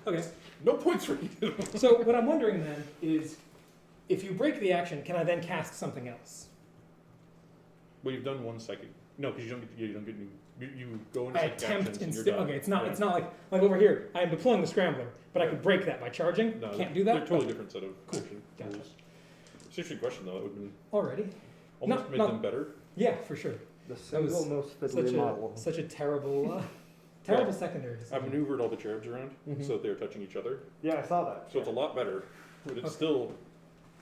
Okay. No points for you. So what I'm wondering then is, if you break the action, can I then cast something else? Well, you've done 1 second. No, because you don't get any. You go into I second actions attempt and you're instead. done. Okay, it's not Yeah. it's not like over here. I am deploying the scrambler, but I could break that by charging. No, Can't do They're that. totally Okay. different set of Cool. action Gotcha. rules. It's an interesting question though. That would have been Already. almost made no. them better. Yeah, for sure. The That was single most Such fiddly a model. such a terrible terrible secondary I decision. maneuvered all the cherubs around Mhm. so they're touching each other. Yeah, I saw that. So it's a lot better. But it's Okay. still.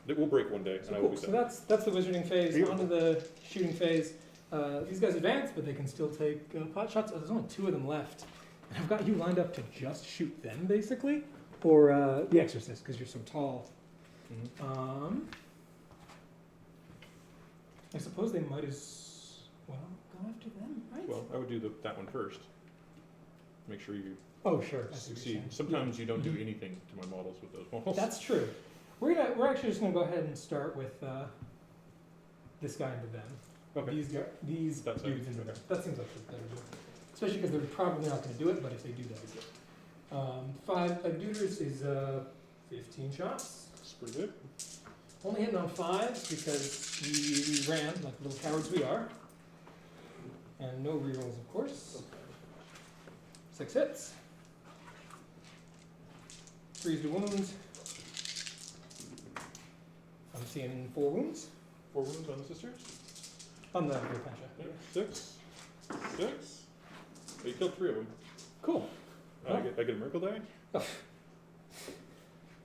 It will break one day, So and I will cool. be So sad. that's the wizarding phase. Beautiful. Onto the shooting phase. These guys advance, but they can still take pot shots. Oh, there's only 2 of them left. And I've got you lined up to just shoot them, basically, or the Exorcist, because you're so tall. Mhm. I suppose they might as well go after them, right? Well, I would do that one first. Make sure you oh, sure. I see what you're succeed. saying. Sometimes you don't do Mhm. anything to my models with those models. That's true. We're actually just gonna go ahead and start with this guy into them. Okay. These That's dudes it. into them. That seems like the better deal. Especially because they're probably not gonna do it, but if they do, that'd be good. 5 Duders is 15 shots. It's pretty good. Only hitting on 5s because we ran like little cowards we are. And no rerolls, of course. 6 hits. 3s to wounds. I'm seeing 4 wounds 4 wounds on the sisters. on the Repentia. Yeah. 6. 6. Oh, you killed 3 of them. Cool. I get a miracle die. Oh.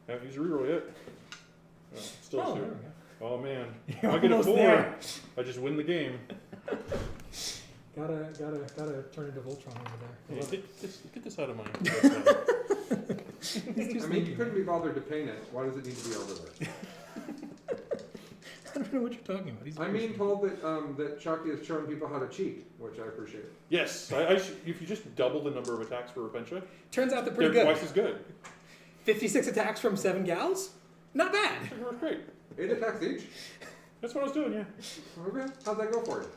I haven't used a reroll yet. Oh, still Oh, a there 2. we go. Oh man, You're I get a almost 4. there. I just win the game. Gotta turn into Voltron over there. Hey, get this out of my. I mean, you couldn't be bothered to paint it. Why does it need to be over there? I don't know what you're talking about. He's I'm being told that Chucky is showing people how to cheat, which I appreciate. Yes, if you just double the number of attacks for Repentia, Turns out they're they're pretty good. twice as good. 56 attacks from 7 gals? Not bad. It worked great. 8 attacks each? That's what I was doing. Yeah. Okay. How'd that go for you?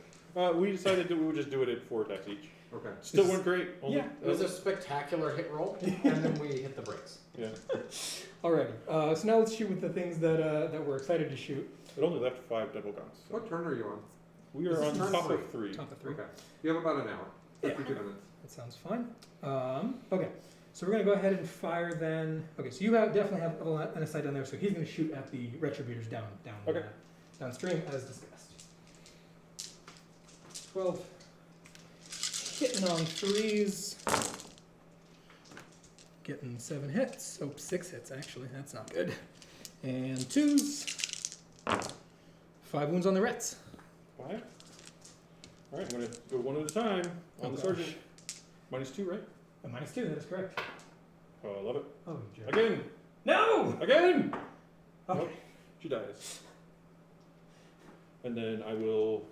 We decided that we would just do it at 4 attacks each. Okay. Still went great. Only, Yeah. It was a spectacular hit roll, and then we hit the brakes. yeah. Alrighty. So now let's shoot with the things that we're excited to shoot. It only left 5 double guns. So What turn are you on? we are This on is turn top 3. of 3. Top of 3. Okay. You have about an hour. Yeah. 52 minutes. That sounds fine. Okay. So we're gonna go ahead and fire then. Okay. So you definitely have an aside down there. So he's gonna shoot at the retributors down Okay. downstream as discussed. 12. Hitting on 3s. Getting 7 hits. Oh, 6 hits actually. That's not good. And 2s. 5 wounds on the Rets. 5. All right, I'm gonna go one at a time on the gosh. sergeant. -2, right? A -2. That is correct. Oh, I love it. Oh, you jerk. Again, No. again. Okay. Nope, she dies. And then I will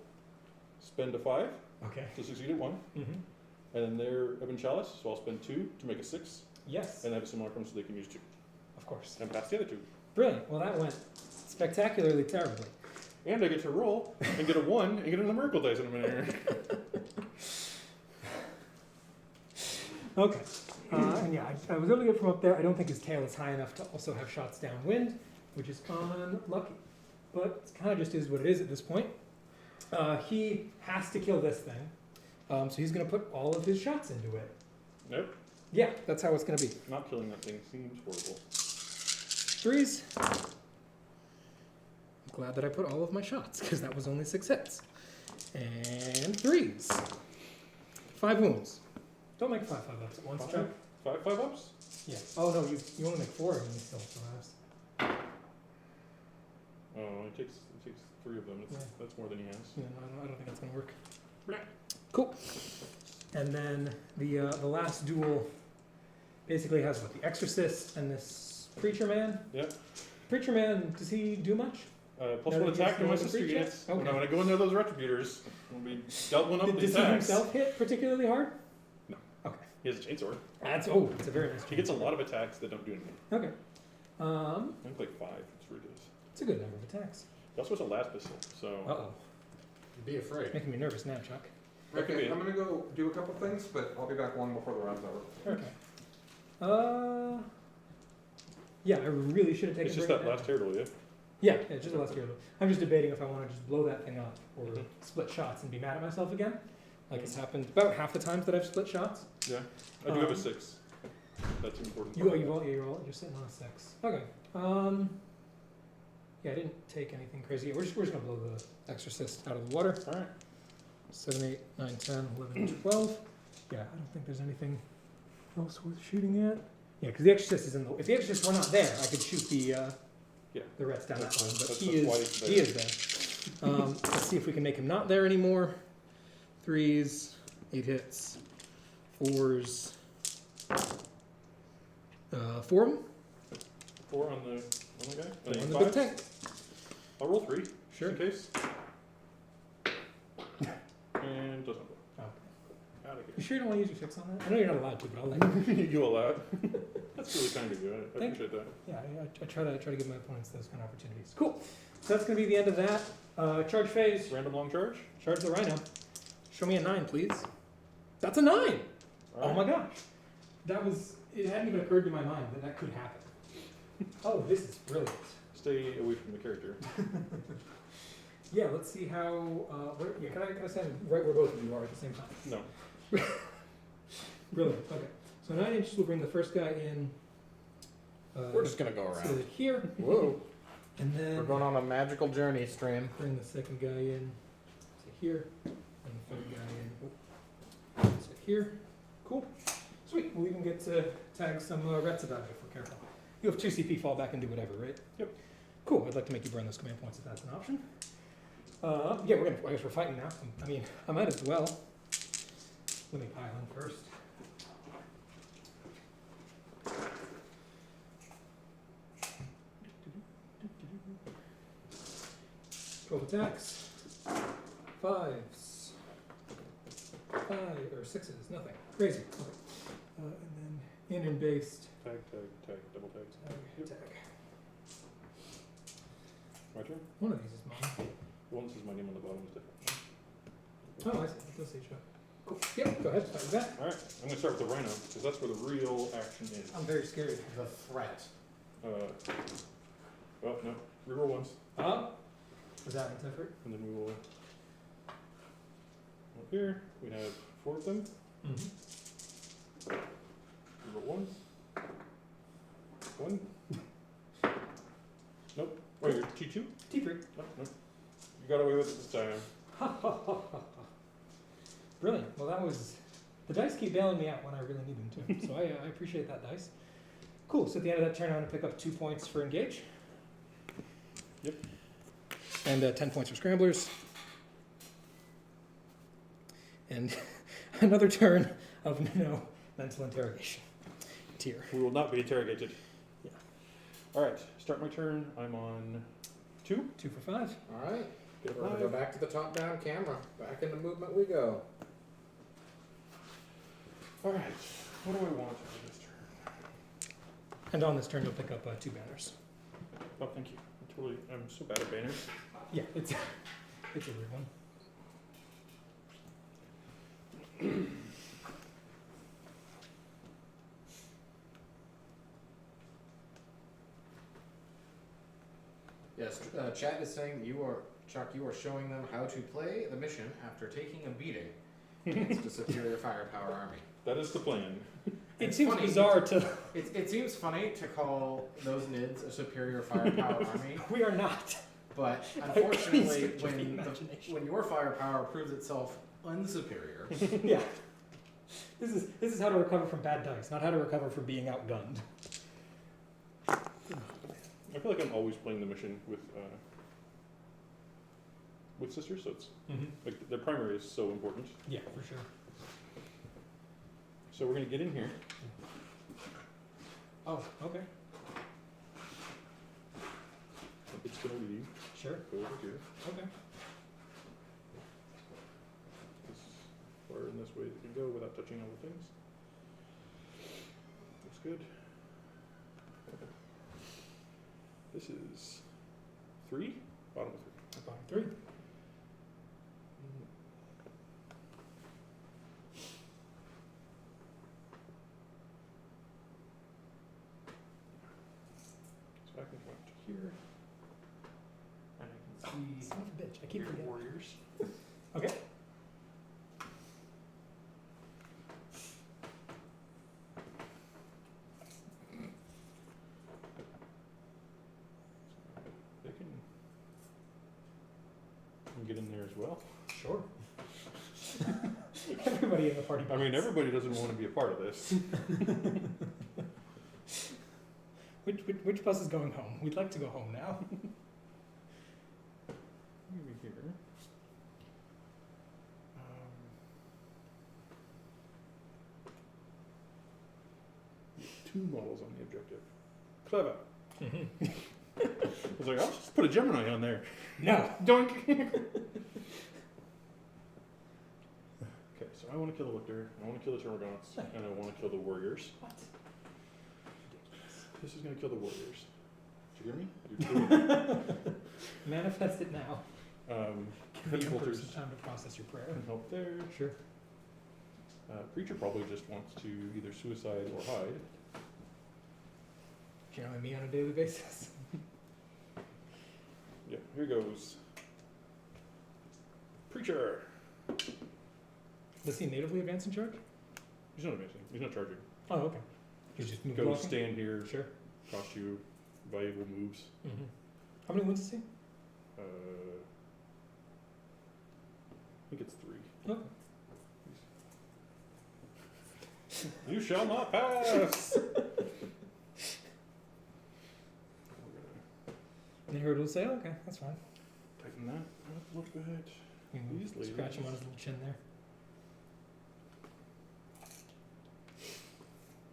spend a 5 Okay. to succeed at 1. Mm-hmm. And then they're Ebon Chalice, so I'll spend 2 to make a 6. Yes. And have a similar outcome so they can use 2. Of course. And pass the other 2. Brilliant. Well, that went spectacularly terribly. And I get to roll and get a 1 and get another miracle dice in a minute. Okay. And yeah, I was able to get from up there. I don't think his tail is high enough to also have shots downwind, which is unlucky. But it kind of just is what it is at this point. He has to kill this thing. So he's going to put all of his shots into it. Nope, Yeah, that's how it's going to be. not killing that thing seems horrible. 3s. I'm glad that I put all of my shots, because that was only 6 hits. And 3s. 5 wounds. Don't make 5 ups at once, Chuck. 5 ups? Yeah. Oh no, you only make 4 and he still survives. Oh, it takes 3 of them. Yeah. That's more than he has. Yeah, no, I don't think that's gonna work. Cool. And then the last duel basically has what, the Exorcist and this Preacher Man. Yep. Preacher Man, does he do much? Plus No, 1 he's attack to the my one to sister preach units. it? Okay. When I go in there, those retributors will be dealt one up the Does he attacks. himself hit particularly hard? No. Okay. He has a chainsaw. That's a very nice. He gets a lot of attacks that don't do anything. Okay. I think like 5. It's ridiculous. It's a good number of attacks. He also has a last pistol, so Uh oh. Be afraid. Making me nervous now, Chuck. That could Okay, be I'm it. gonna go do a couple things, but I'll be back long before the round's over. Okay. Yeah, I really should have taken It's a just break that now. last turtle, yeah. Yeah, just the last turtle. I'm just debating if I want to just blow that thing up or Mhm. split shots and be mad at myself again. Like it's happened about half the times that I've split shots. Yeah. I do have a Um, 6. That's important. You're sitting on a 6. Okay. Yeah, I didn't take anything crazy. We're just gonna blow the Exorcist out of the water. Alright. 7, 8, 9, 10, 11, 12. Yeah, I don't think there's anything else worth shooting at. Yeah, because the Exorcist is in the. If the Exorcist were not there, I could shoot the rest down that That's line. fine. But That's he why is he's there. Let's see if we can make him not there anymore. 3s, 8 hits, 4s. 4 of them. 4 on the guy. On the Five? big tank. I'll roll 3. Sure. Just in case. And doesn't go. Oh. Out of You here. sure you don't want to use your 6 on that? I know you're not allowed to, but I'll let you. You allowed. That's really kind of you. I Thank appreciate that. Yeah, I try to give my opponents those kind of opportunities. Cool. So that's going to be the end of that. Charge phase. Random long charge. Charge the Rhino. Show me a 9, please. That's a 9! Oh my gosh. It hadn't even occurred to my mind that that could happen. Oh, this is brilliant. Stay away from the character. Yeah, let's see how, can I stand right where both of you are at the same time? No. Brilliant, okay. So 9 inches will bring the first guy in. We're just gonna go So around. that here, Whoa. and then We're going on a magical journey stream. bring the second guy in to here, and the third guy in to here. Cool. Sweet. We'll even get to tag some rets about it if we're careful. You have 2 CP, fall back and do whatever, right? Yep. Cool. I'd like to make you burn those command points if that's an option. I guess we're fighting now. I mean, I might as well. Let me pile in first. Twelve attacks. 5s. 6s. Nothing. Crazy. Okay. And then in and based. Tag, double tag. Tag. My turn? One of these is mine. The one that says my name on the bottom is different. Oh, I see. It does say shot. Cool. Yep. Go ahead. Start with that. Alright, I'm gonna start with the Rhino, because that's where the real action is. I'm very scared. The threat. Well, no. Reroll once, Was that an effort? and then we will. Up here, we have 4 of them. Mm-hmm. Reroll once. 1. Nope. Oh, you're T2? T3. Nope, nope. You got away with it this time. Brilliant. Well, that was. The dice keep bailing me out when I really need them to. So I appreciate that dice. Cool. So at the end of that turn, I'm going to pick up 2 points for engage. Yep. And 10 points for scramblers. And another turn of no mental interrogation. Tier. We will not be interrogated. Yeah. Alright, start my turn. I'm on 2. 2 for 5. Alright. Get a We're gonna go 5. back to the top-down camera. Back into movement we go. Alright, what do I want for this turn? And on this turn, you'll pick up 2 banners. Oh, thank you. I'm so bad at banners. Yeah, it's a weird one. Yes, chat is saying Chuck, you are showing them how to play the mission after taking a beating against a superior firepower army. That is the plan. It It's seems funny, bizarre to. It seems funny to call those NIDs a superior firepower army, We are not. but Please unfortunately, stretch the when imagination. when your firepower proves itself unsuperior, Yeah. This is how to recover from bad dice, not how to recover from being outgunned. I feel like I'm always playing the mission with sisters, so it's Mm-hmm. like their primary is so important. Yeah, for sure. So we're gonna get in here. Oh, okay. It's gonna leave. Sure. Go over here. Okay. As far in this way as it can go without touching other things. Looks good. Okay. This is 3. Bottom of 3. Bottom 3. can come out to here. And I can see Son of a bitch, I keep your forgetting. warriors. Okay. They can get in there as well. Sure. Everybody in the party. I mean, everybody doesn't want to be a part of this. Which bus is going home? We'd like to go home now. Maybe here. 2 models on the objective. Clever. I was like, I'll just put a Gemini on there. No. Doink. Okay, so I want to kill the Lictor, I want to kill the Termagants, and I want to kill the Warriors. What? This is going to kill the Warriors. Did you hear me? You're doing it. Manifest it now. Heavy Give the bolters person time to process your prayer. can help there. Sure. Preacher probably just wants to either suicide or hide. Generally me on a daily basis. Yeah, here goes. Preacher! Does he natively advance in charge? He's not advancing, he's not charging. Oh, okay. He's just move Go blocking? stand here, Sure. cost you valuable moves. Mm-hmm. How many wins is he? I think it's 3. Okay. You shall not pass! And heard will say, okay, that's fine. Tighten that up a little bit. You can These ladies. scratch him on his little chin there.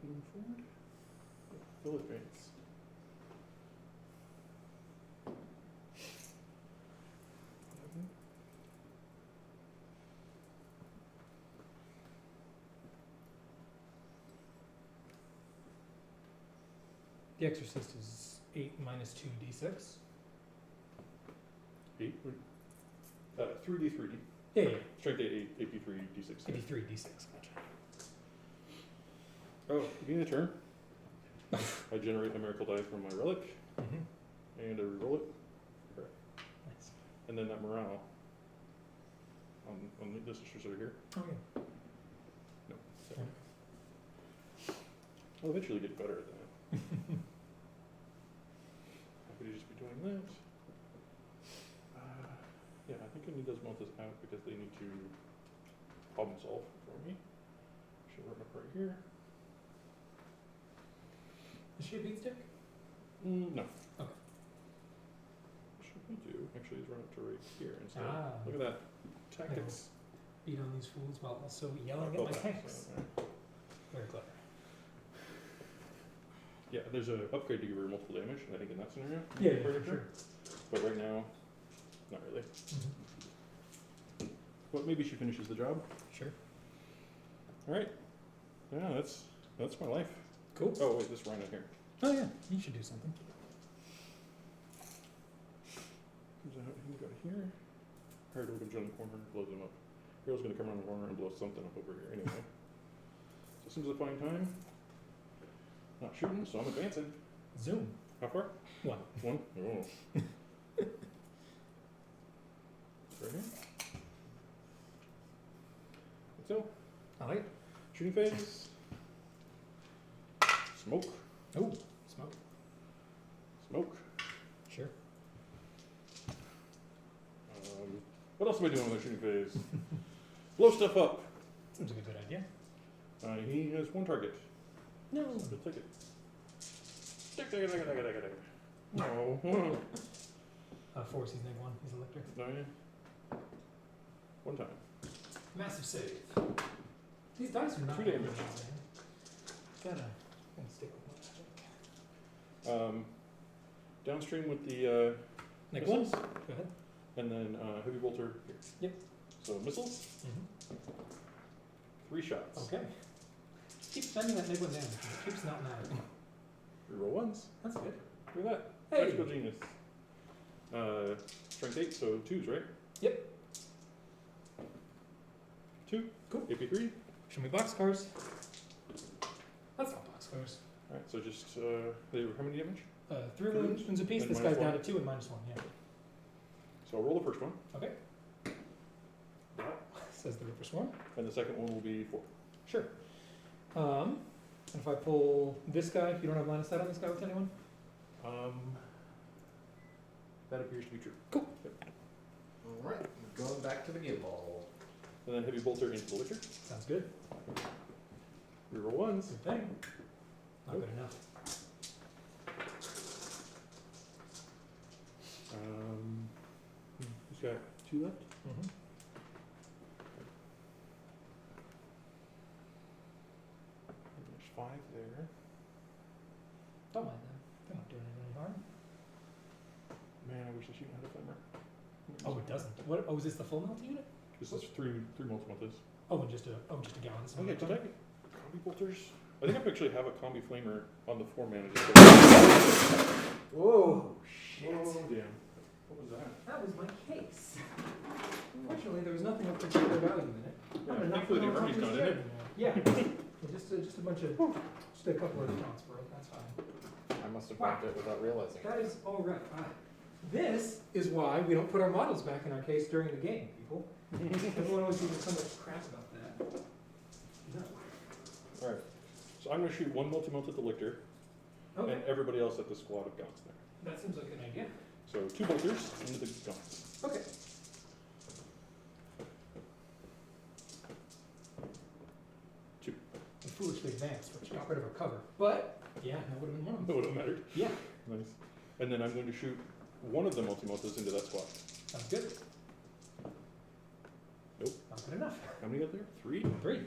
Moving forward. They'll advance. The Exorcist is 8 minus 2d6. 8? 3d3. Yeah, yeah. Strength 8, AP3, d6. 83 d6. Gotcha. Oh, beginning of the turn. I generate a miracle die from my relic, Mm-hmm. and I reroll it. Nice. And then that morale on the sisters over here. Oh, yeah. No. Sorry. I'll eventually get better at that. Happy to just be doing that. Yeah, I think I need those monsters out because they need to problem solve for me. Should run up right here. Is she a beat stick? No. Okay. What should we do? Actually, is run up to right here instead. Ah. Look at that. Tactics. Beat on these fools while also yelling Oh, at my that. tanks. Okay. Very clever. Yeah, there's an upgrade to give her multiple damage, I think, in that scenario. Yeah, For for sure. But right now, not really. Mm-hmm. But maybe she finishes the job. Sure. Alright. Yeah, that's my life. Cool. Oh, wait, this rhino here. Oh, yeah. You should do something. Comes out, he got here. Hard to jump in the corner and blows him up. Hero's gonna come around the corner and blow something up over here anyway. So as soon as I find time, not shooting, so I'm advancing. Zoom. How far? 1. 1? Oh. Right here. Like so. I like it. Shooting phase. Smoke. Oh, smoke. Smoke. Sure. What else am I doing with my shooting phase? Blow stuff up. Seems like a good idea. He has 1 target. No. He'll take it. No. Force, he's neg 1. He's a lictor. No, yeah. 1 time. Massive save. These dice are not 2 damage. good, man. Gotta stick with one. Downstream with the Neg missiles, 1. Go ahead. and then heavy bolter here. Yep. So missiles, Mm-hmm. 3 shots. Okay. Keep spending that neg 1 damage. It keeps not mattering. Reroll 1s. That's good. Look at that. Hey. Tactical genius. Strength 8, so 2s, right? Yep. 2. Cool. AP3. Show me boxcars. That's not boxcars. Alright, so just they were how many damage? 3 illusions apiece. And This guy's -1. down to 2 and -1, yeah. So I'll roll the first one, Okay. Says the Ripper Swarm. and the second one will be 4. Sure. And if I pull this guy, you don't have line of sight on this guy with anyone? That appears to be true. Alright, going back to the game ball. And then heavy bolter into the liquor. Sounds good. Reroll ones. Good thing. Not good enough. He's got 2 left. Mm-hmm. And there's 5 there. Don't mind them. They're not doing any harm. Man, I wish the shooting had a flamer. Oh, it doesn't. What? Oh, is this the full multi unit? This is 3 multi-multis. Oh, and just a gallon. Okay, did I get combi bolters? I think I actually have a combi flamer on the 4 mana. Whoa, shit. Oh, damn. What was that? That was my case. Fortunately, there was nothing of particular value in it. Yeah, thankfully the army's not in it. Yeah, just a bunch of, just a couple of accounts for it. That's fine. I must have grabbed it without realizing it. That is all right. This is why we don't put our models back in our case during the game, people. Everyone always gives us so much crap about that. No. Alright. So I'm going to shoot 1 multi-multi at the lictor, Okay, and everybody else at the squad of guns there. that seems like an idea. So 2 bolters into the guns. Okay. Two. We foolishly advanced, which got rid of our cover. But, yeah, that would have been one of That them. would have mattered. Yeah, Nice. And then I'm going to shoot 1 of the multi-multis into that squad. sounds good. Nope. Not good enough. How many got there? 3? 3. I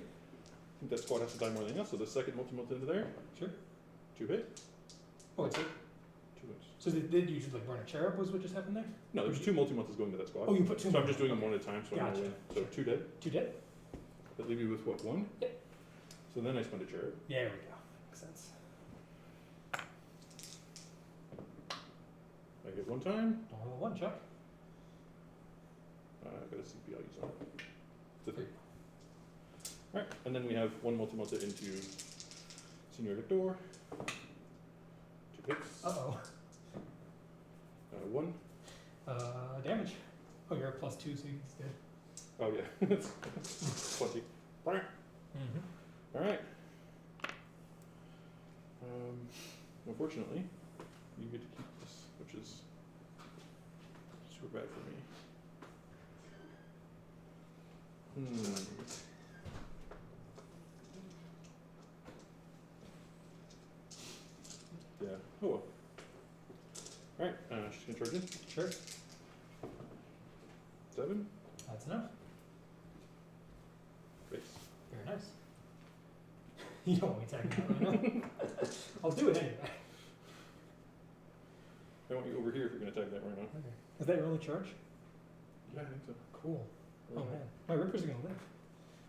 think that squad has to die more than us, so the second multi-multi into there. Sure. 2 hit. Oh, it's 8. 2 hits. So did you just like burn a cherub was what just happened there? No, there's 2 multi-multis going to that squad. Oh, you put 2 So I'm just doing them 1 at a time, so I'm Gotcha. going to win. So 2 dead. 2 dead? That leave you with what, 1? Yep. So then I spend a cherub. Yeah, there we go. Makes sense. I get 1 time. Don't roll 1, Chuck. I've got a CP I'll use on it. It's a 3. Alright, and then we have 1 multi-multi into Senior Lictor. 2 hits. Uh-oh. 1. Damage. Oh, you're a +2, so he's dead. Oh yeah, it's 20. Mm-hmm. Alright. Unfortunately, you get to keep this, which is super bad for me. Yeah. Oh well. Alright, she's gonna charge in. Sure. 7. That's enough. Base. Very nice. You don't want me attacking that right now. I'll do it anyway. I want you over here if you're gonna attack that right now. Okay. Is that your only charge? Yeah, I think so. Cool. Oh man, my Rippers are gonna live.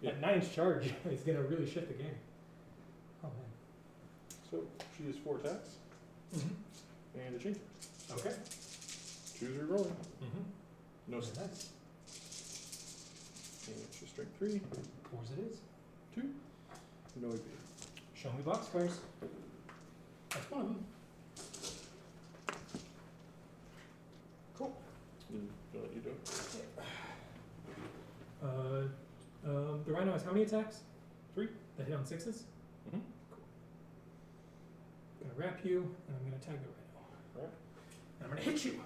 Yeah. That 9-inch charge is gonna really shift the game. Oh man. So she has 4 attacks Mm-hmm. and a chain. Okay. Choose your rolling. Mm-hmm. No Very sense. nice. And she's strength 3. 4s it is. 2. No AP. Show me boxcars. That's one of them. Cool. And I'll let you do it. The Rhino has how many attacks? 3. That hit on 6s? Mm-hmm. I'm gonna wrap you, and I'm gonna tag the Rhino. Alright. And I'm gonna hit you.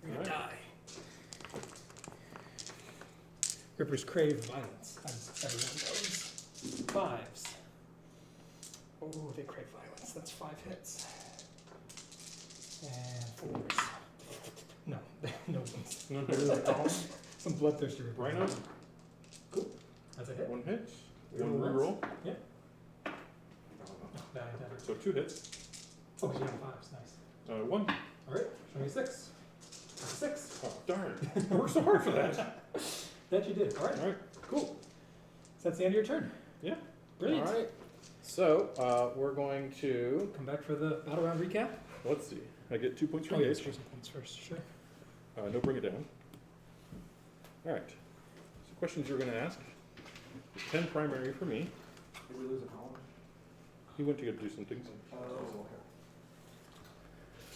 You're gonna die. Rippers crave violence, as everyone knows. 5s. Oh, they crave violence. That's 5 hits. And 4s. No, no ones. No, no. Some bloodthirsty Ripper. Rhino. Cool. That's a hit. 1 hit. Reroll 1 once. reroll. Yeah. No, that ain't that. So 2 hits. Oh, yeah, 5s. Nice. 1. All right, show me a 6. That's a 6. Oh, darn. I worked so hard for that. That you did. All right. Alright. Cool. So that's the end of your turn. Yeah. Brilliant. All right. So we're going to, Come back for the battle round recap. Let's see. I get 2 points for Oh, yes, engage. for some points first. Sure. No, bring it down. Alright. So questions you're going to ask. 10 primary for me. Did we lose a column? He went to go do some things. Oh, okay.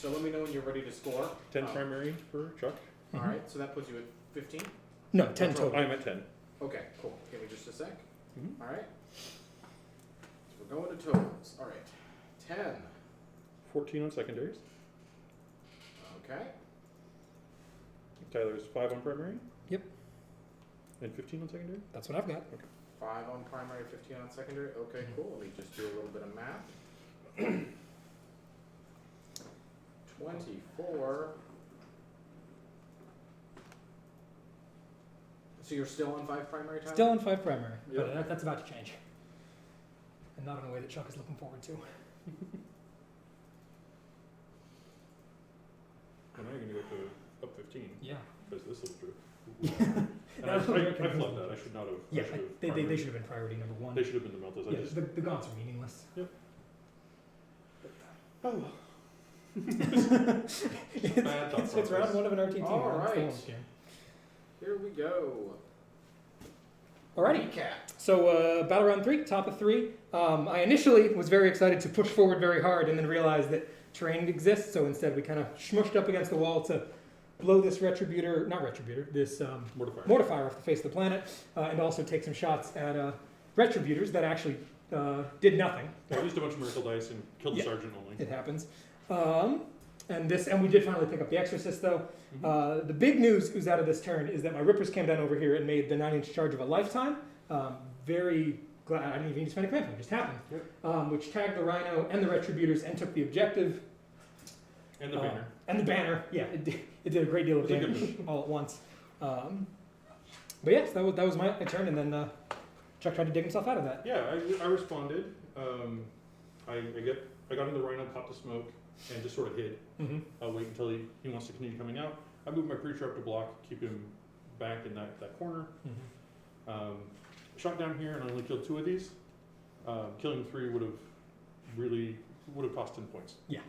So let me know when you're ready to score. 10 primary for Chuck. All right, so that puts you at 15. No, 10 total. I'm at 10. Okay, cool. Give me just a sec. Mhm. All right. So we're going to totals. All right. 10. 14 on secondaries. Okay. Tyler's 5 on primary. Yep. And 15 on secondary. That's what I've got. 5 on primary, 15 on secondary. Okay, cool. Let me just do a little bit of math. 24. So you're still on 5 primary, Tyler? Still on 5 primary, Yep. but that's about to change. And not in a way that Chuck is looking forward to. Well, now you're going to go to up 15 Yeah. because this little drift. And That I was very flubbed confusing. that. I should not have. Yeah, I should have they primary. should have been priority number 1. They should have been the meltas. Yeah, I just. the gaunts are meaningless. Oh. Bad thought It's round process. 1 of an RTT. All round right. 4 game. Here we go. Alrighty. Recap. So battle round 3, top of 3. I initially was very excited to push forward very hard and then realized that terrain exists. So instead we kind of smushed up against the wall to blow this this mortifier off the face of the planet, and also take some shots at retributors that actually did nothing. I used a bunch of miracle dice and killed the sergeant only. It happens. And we did finally pick up the Exorcist, though. The big news who's out of this turn is that my Rippers came down over here and made the 9-inch charge of a lifetime. Very glad I didn't even need to spend a command point; it just happened. Yep. Which tagged the Rhino and the Retributors and took the objective. And the banner. And the banner, yeah, it did a great deal of It was a good damage all at once. But yes, that was my turn, and then Chuck tried to dig himself out of that. Yeah, I responded. I got in the Rhino, popped the smoke, and just sort of hid. Mm-hmm. I'll wait until he wants to continue coming out. I moved my preacher up to block, keep him back in that corner. Mm-hmm. Shot down here, and I only killed 2 of these. Killing 3 would have cost 10 points. Yeah.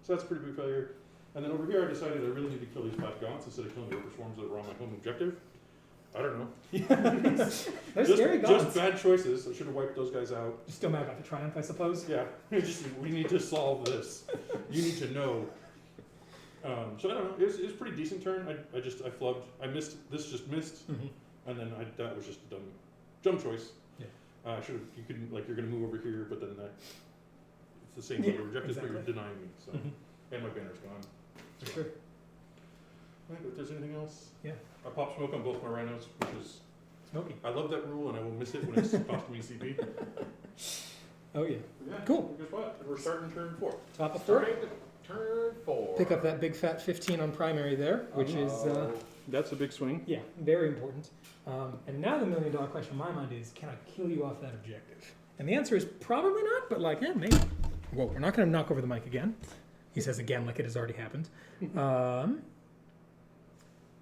So that's a pretty big failure. And then over here, I decided I really need to kill these 5 gaunts instead of killing the Ripper Swarms that were on my home objective. I don't know. They're scary Just gods. bad choices. I should have wiped those guys out. You're still mad about the triumph, I suppose. Yeah, we need to solve this. You need to know. So I don't know. It was a pretty decent turn. I flubbed. I missed. This just missed, Mm-hmm. and then that was just a dumb choice. Yeah. Should have. You couldn't you're gonna move over here, but then it's the same Yeah, number of objectives, but exactly. you're denying me. So Mm-hmm. and my banner's gone. For sure. I think if there's anything else. Yeah. I popped smoke on both my rhinos, which is Smoky. I love that rule, and I will miss it when it's costing me CP. Oh yeah. Yeah, Cool. Guess what? We're starting turn 4. Top of 4. Starting turn 4. Pick up that big fat 15 on primary there, which is That's a big swing. yeah, very important. And now the $1 million question in my mind is, can I kill you off that objective? And the answer is probably not, but maybe. Whoa, we're not going to knock over the mic again. He says again like it has already happened.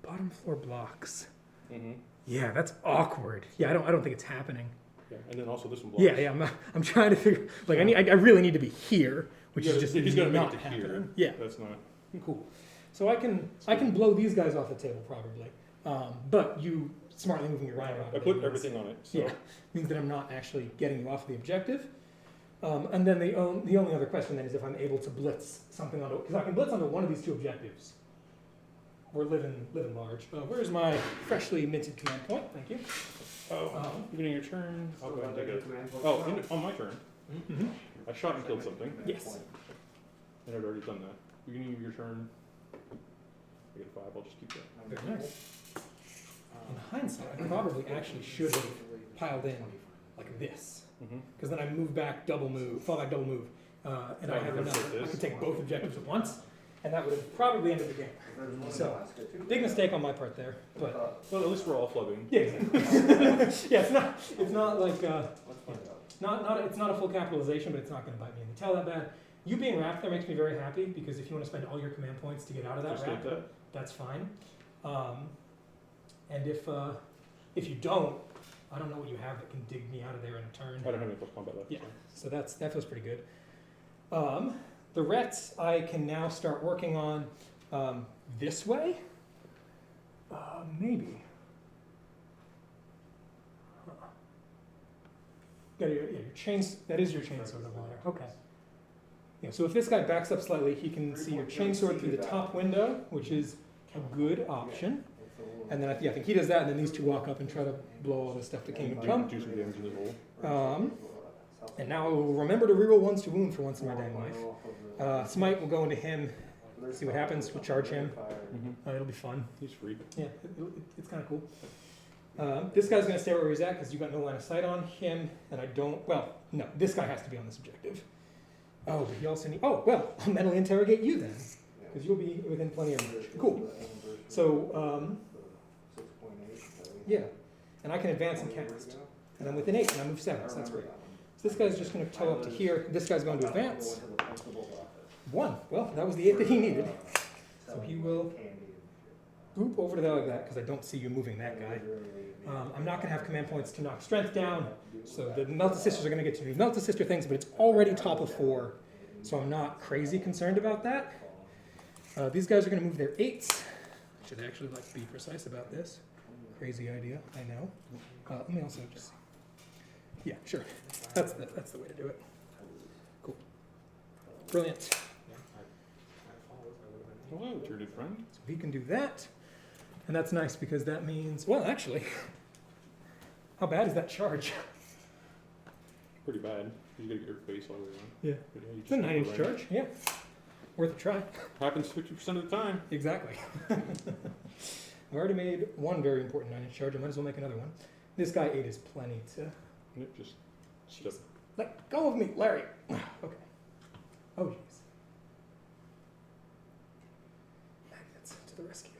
Bottom floor blocks. Mm-hmm. Yeah, that's awkward. Yeah, I don't think it's happening. Yeah, and then also this one blocks. Yeah. I'm trying to figure. I really need to be here, which is just he's gonna not make it to happening. here. Yeah, That's not. cool. So I can blow these guys off the table probably, but you smartly moving your rhino out. I of put it means- everything on it. So. Yeah, means that I'm not actually getting you off the objective. And then the only other question then is if I'm able to blitz something onto, because I can blitz onto one of these 2 objectives. We're living large. Where's my freshly minted command point? Thank you. Oh, beginning of your turn. I'll go ahead and take it. Oh, On my turn. Mm-hmm. I shot and killed something. Yes. And I'd already done that. Beginning of your turn. I get a 5. I'll just keep that. Very nice. In hindsight, I probably actually should have piled in like this, Mm-hmm. because then I move back, fall back, double move, and I have enough. I could take both objectives at once, and that would have probably ended the game. So, big mistake on my part there, but Well, at least we're all flubbing. yeah, exactly. Yeah, it's not like it's not a full capitalization, but it's not going to bite me in the tail that bad. You being wrapped there makes me very happy, because if you want to spend all your command points to get out of that Just wrap, take that. that's fine. And if you don't, I don't know what you have that can dig me out of there in a turn. I don't have any close combat left. Yeah. So that feels pretty good. The rets I can now start working on this way. Maybe. Yeah, your chains. That is your chainsaw over there. Okay. Yeah, so if this guy backs up slightly, he can see your chainsword through the top window, which is a good option. And then I think he does that, and then these two walk up and try to blow all this stuff to Kingdom Come. Do some damage in this hole. And now I will remember to reroll 1s to wound for once in my dang life. Smite will go into him. See what happens. We'll charge him. It'll be fun. He's free. Yeah, it's kind of cool. This guy's going to stay where he's at because you've got no line of sight on him, and I don't. Well, no, this guy has to be on this objective. Oh, but he also needs. Oh, well, I'll mentally interrogate you then, because you'll be within plenty of range. Cool. So, yeah, and I can advance and cast, and I'm within 8, and I move 7, so that's great. So this guy's just going to toe up to here. This guy's going to advance. 1. Well, that was the 8 that he needed. So he will boop over to there like that, because I don't see you moving that guy. I'm not going to have command points to knock strength down, so the Melted Sisters are going to get to do Melted Sister things, but it's already top of 4, so I'm not crazy concerned about that. These guys are going to move their 8s. I should actually like to be precise about this. Crazy idea, I know. Let me also just... Yeah, sure. That's the way to do it. Cool. Brilliant. Hello, Tyranids friend. So he can do that. And that's nice because that means... Well, actually, how bad is that charge? Pretty bad. You gotta get your face all the way around. Yeah. But yeah, you It's a just 9-inch go right. charge, yeah. Worth a try. Happens 50% of the time. Exactly. I've already made one very important 9-inch charge. I might as well make another one. This guy 8 is plenty to... Yep, just step. Let go of me, Larry. Okay. Oh, jeez. Magnets to the rescue.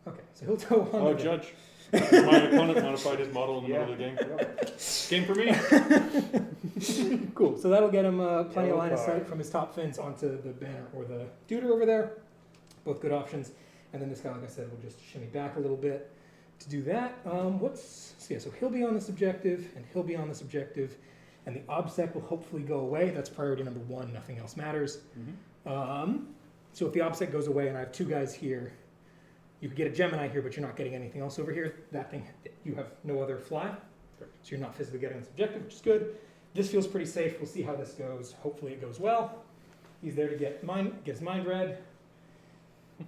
Okay, so he'll toe on. Oh, again. Judge. My opponent modified his model in the middle of the game. Game for me. Cool. So that'll get him plenty of line of sight from his top fins onto the banner or the deuter over there. Both good options. And then this guy, like I said, will just shimmy back a little bit to do that. So he'll be on this objective, and he'll be on this objective, and the obsec will hopefully go away. That's priority number 1. Nothing else matters. So if the obsec goes away, and I have 2 guys here, you could get a Gemini here, but you're not getting anything else over here. That thing, you have no other fly, so you're not physically getting this objective, which is good. This feels pretty safe. We'll see how this goes. Hopefully it goes well. He's there to get his mind read.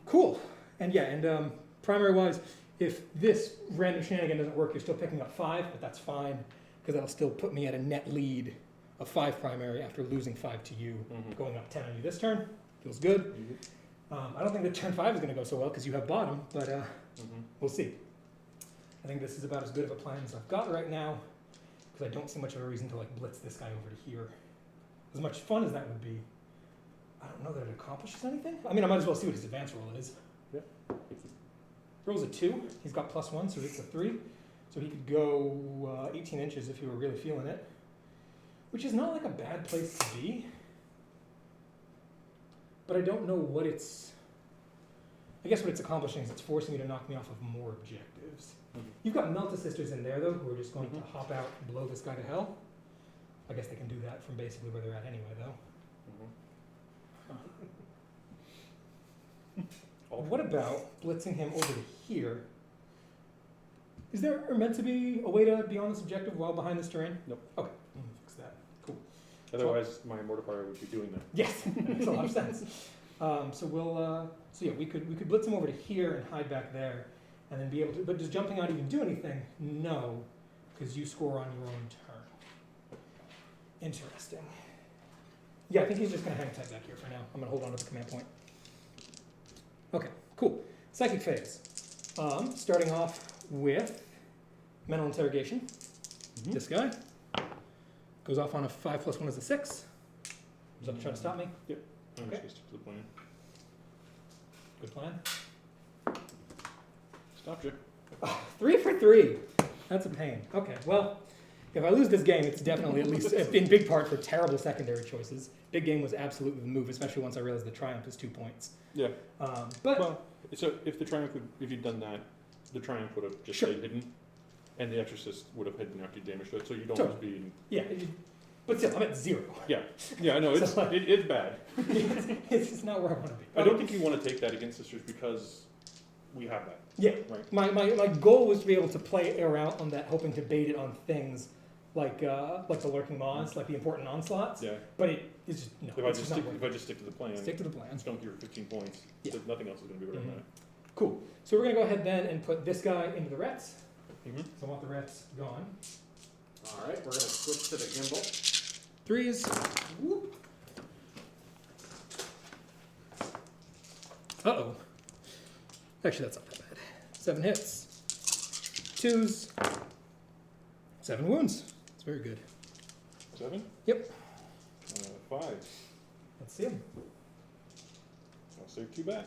Cool. And yeah, and primary-wise, if this random shenanigan doesn't work, you're still picking up 5, but that's fine, because that'll still put me at a net lead of 5 primary after losing 5 to you, going up 10 on you this turn. Feels good. I don't think that turn 5 is going to go so well, because you have bottom, but we'll see. I think this is about as good of a plan as I've got right now, because I don't see much of a reason to like blitz this guy over to here. As much fun as that would be, I don't know that it accomplishes anything. I mean, I might as well see what his advance roll is. Yep. Rolls a 2. He's got +1, so it's a 3. So he could go 18 inches if he were really feeling it, which is not like a bad place to be. But I don't know what it's... I guess what it's accomplishing is it's forcing me to knock me off of more objectives. You've got Melta Sisters in there, though, who are just going to hop out and blow this guy to hell. I guess they can do that from basically where they're at anyway, though. What about blitzing him over to here? Is there meant to be a way to be on this objective while behind this terrain? Nope. Okay, I'm gonna fix that. Cool. Otherwise, my mortifier would be doing that. Yes, that makes a lot of sense. So yeah, we could blitz him over to here and hide back there, and then be able to. But does jumping out even do anything? No, because you score on your own turn. Interesting. Yeah, I think he's just gonna hang tight back here for now. I'm gonna hold on to the command point. Okay, cool. Psychic phase. Starting off with mental interrogation. This guy goes off on a 5+1 is a 6. Is that trying to stop me? Yep. I'm Okay. just gonna stick to the plan. Good plan. Stopped you. 3 for 3. That's a pain. Okay, well, if I lose this game, it's definitely at least in big part for terrible secondary choices. Big game was absolutely the move, especially once I realized the triumph is 2 points. Yeah. But Well, so if the triumph if you'd done that, the triumph would have just Sure. stayed hidden, and the exorcist would have hidden after you damaged it. So you'd Totally. almost be. yeah, but still, I'm at 0. Yeah, I know it's So, like- it's bad. It's just not where I want to be. I don't think you want to take that against sisters because we have that. Yeah, Right. my goal was to be able to play around on that, hoping to bait it on things like the lurking maws, like the important onslaughts. Yeah. But it is just no. If I it's just not stick, worth if I just stick to the plan, it. Stick to the plan. it's going to give her 15 points. Yeah. So nothing else is going to be better than that. Cool. So we're gonna go ahead then and put this guy into the rets. Mm-hmm. So I want the rets gone. All right, we're gonna switch to the gimbal. 3s. Whoop. Uh-oh. Actually, that's not that bad. 7 hits. 2s. 7 wounds. It's very good. 7? Yep. 5. Let's see him. I'll save 2 back.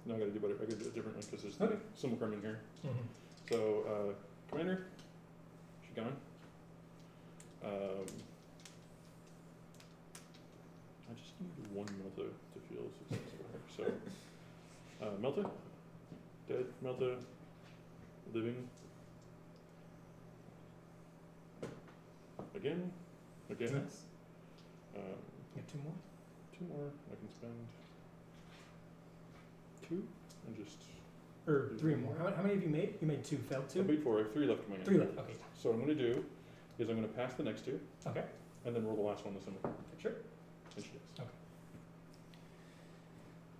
No, I gotta do better. I gotta do it differently because there's Okay. some will come in here. Mm-hmm. So, Commander, she gone. I just need 1 Melta to feel successful. So, Melta, dead, Melta, living. Again. Nice. Get 2 more. 2 more. I can spend 2 and just. Or 3 more. How many have you made? You made 2. Failed 2. I paid 4. I have 3 left in my hand. 3 left. Okay. So what I'm going to do is I'm going to pass the next 2 Okay. and then roll the last one the symbol. Sure. And she does.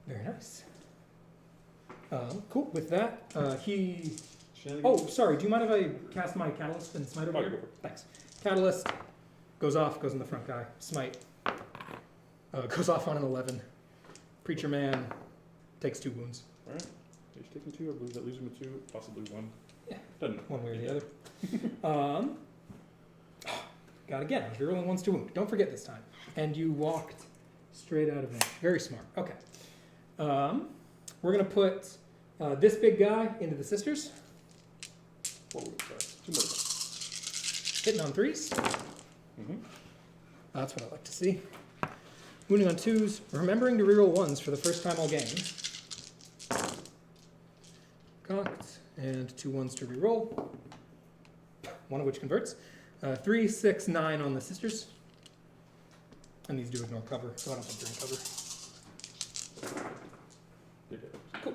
Very nice. Cool. With that, he. Shenanigans? Oh, sorry. Do you mind if I cast my catalyst and smite over Oh, here? go for it. Thanks. Catalyst goes off, goes in the front guy. Smite goes off on an 11. Preacher man takes 2 wounds. All right. He's taking 2. I believe that leaves him with 2, possibly 1. Yeah. Doesn't. One way or the other. God, again, I was rerolling 1s to wound. Don't forget this time. And you walked straight out of range. Very smart. Okay. We're going to put this big guy into the sisters. 4 wounds. Sorry. 2 more. Hitting on 3s. Mm-hmm. That's what I like to see. Wounding on 2s. Remembering to reroll 1s for the first time all game. Cocked. And 2 1s to reroll. 1 of which converts. 3, 6, 9 on the sisters. And these do ignore cover, so I don't think they're in cover. Cool.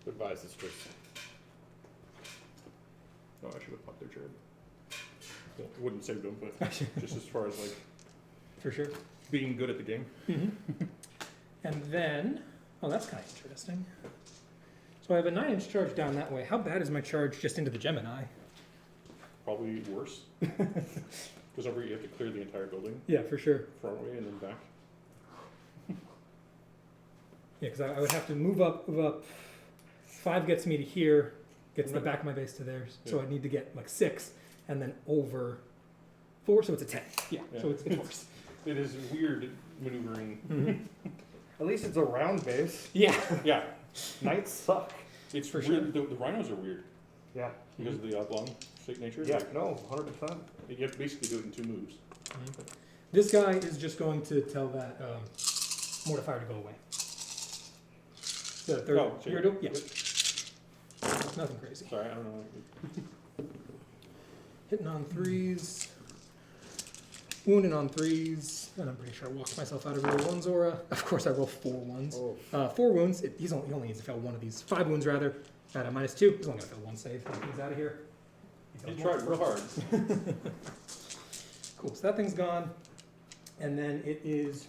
Advise this truth. Oh, I should have popped their cherub. Well, it wouldn't save them, but just as far as like For sure. being good at the game. Mm-hmm. And then, oh, that's kind of interesting. So I have a 9-inch charge down that way. How bad is my charge just into the Gemini? Probably worse. Because over you have to clear the entire building, Yeah, for sure. front way and then back. Yeah, because I would have to move up. 5 gets me to here, gets the back of my base to theirs. So Yeah. I need to get like 6, and then over 4, so it's a 10. Yeah, Yeah. so it's worse. It is weird maneuvering. Mm-hmm. At least it's a round base. Yeah. Yeah, Knights suck. it's For weird. The rhinos are weird Yeah. because of the oblong shaped nature. Yeah, Like, no, 100%. you have to basically do it in 2 moves. This guy is just going to tell that mortifier to go away. The third Oh, so hero duel? Yeah. Nothing crazy. Sorry, I don't know. Hitting on 3s. Wounding on 3s. And I'm pretty sure I walked myself out of roll 1's aura. Of course I roll 4 1s. Oh. 4 wounds. He only needs to fail 1 of these. 5 wounds rather. At a -2. He's only going to fail 1 save. He's out of here. He fails tried real hard. Cool. So that thing's gone. And then it is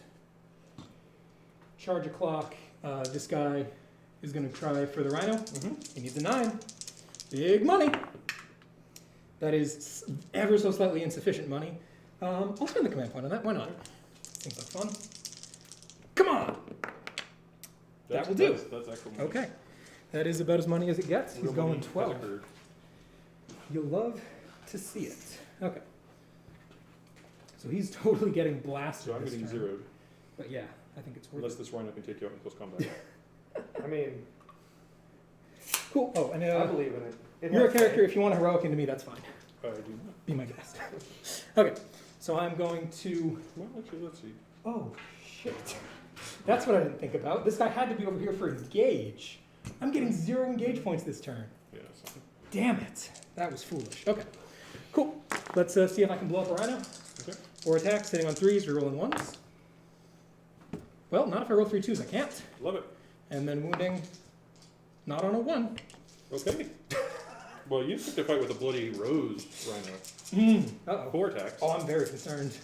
charge o'clock. This guy is going to try for the rhino. He needs a 9. Big money. That is ever so slightly insufficient money. I'll spend the command point on that. Why not? Seems like fun. Come on. That will do. That's actual money. Okay. That is about as money as it gets. He's Real going money has 12. occurred. You'll love to see it. Okay. So he's totally getting blasted. So I'm this getting turn. zeroed. But yeah, I think it's worth Unless it. this rhino can take you out in close combat. I mean, Cool. Oh, and I believe in it. It you're a has character. If you want heroic into me, that's fine. I do not. Be my guest. Okay. So I'm going to. Well, actually, let's see. Oh shit. That's what I didn't think about. This guy had to be over here for engage. I'm getting 0 engage points this turn. Yeah, so. Damn it. That was foolish. Okay. Cool. Let's see if I can blow up a rhino. Okay. 4 attacks, hitting on 3s, rerolling 1s. Well, not if I roll 3 2s. I can't. Love it. And then wounding Not on a 1. Okay. Well, you took a fight with a bloody rose rhino. Uh-oh. 4 attacks. Oh, I'm very concerned.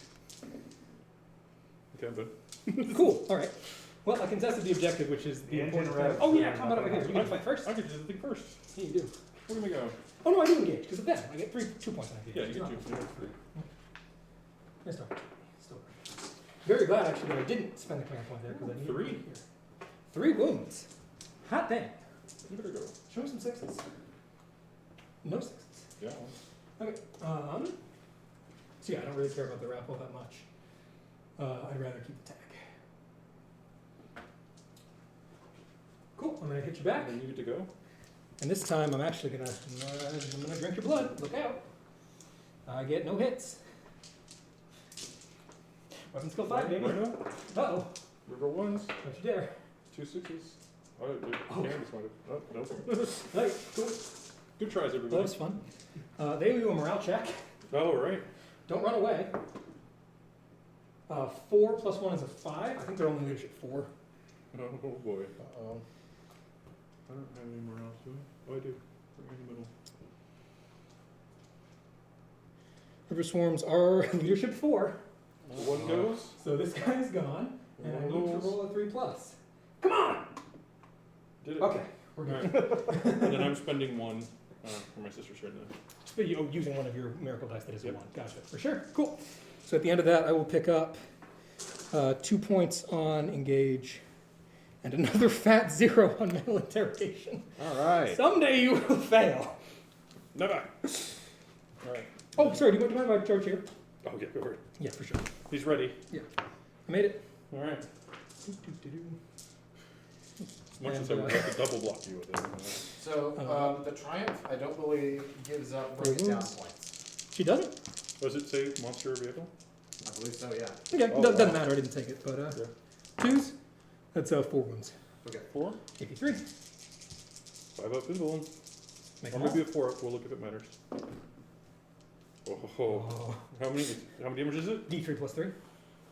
Okay, I'm done. Cool. All right. Well, I contested the objective, which is the The engine important revs thing. Oh, yeah, are combat over here. nothing. You get to fight first? I get to do the thing first. Yeah, you do. Where do we go? Oh, no, I do engage, because of them. I get 2 points on engage. Yeah, you get 2. Nice talk. Still. Very glad, actually, that I didn't spend the command point there, because I needed 3. it here. 3 wounds. Hot dang. You better go. Show me some 6s. No 6s. Yeah. Okay. So yeah, I don't really care about the rappel that much. I'd rather keep the tag. Cool. I'm gonna hit you back, And then you get to go. and this time I'm actually gonna drink your blood. Look out! I get no hits. Weapon skill 5, baby. Rhino. Uh-oh. River 1s. Don't you dare. 2 6s. Oh, it Oh. Candace might have. Oh, nope. Hey, cool. Good tries, That everybody. was fun. They owe you a morale check. Oh, right. Don't run away. 4 plus 1 is a 5. I think they're only leadership 4. Oh, boy. Uh-oh. I don't have any more else, do I? Oh, I do. Right in the middle. River swarms are leadership 4. 1 goes. So this guy's gone, and I One need to goes. roll a 3 plus. Come on! Did it. Okay, we're good. Alright. And then I'm spending 1 for my sister's turn then. But you using one of your miracle dice that is a Yep. 1. Gotcha. For sure. Cool. So at the end of that, I will pick up 2 points on engage and another fat 0 on mental interrogation. All right. Someday you will fail. Never. Alright. Oh, sorry. Do you mind if I charge here? Oh, yeah, go for it. Yeah, for sure. He's ready. I made it. Alright. As much as I And, would like to double block you with it. So, the Triumph, I don't believe, gives up break it down wounds. points. She doesn't? Does it say monster or vehicle? I believe so, yeah. Okay, Oh, doesn't wow. matter. I didn't take it. But Yeah. 2s, that's 4 wounds. Okay. 4? 83. 5 up is one. Make Or them maybe a 4 up. We'll look if it matters. Oh, all. how many damage is it? D3 plus 3.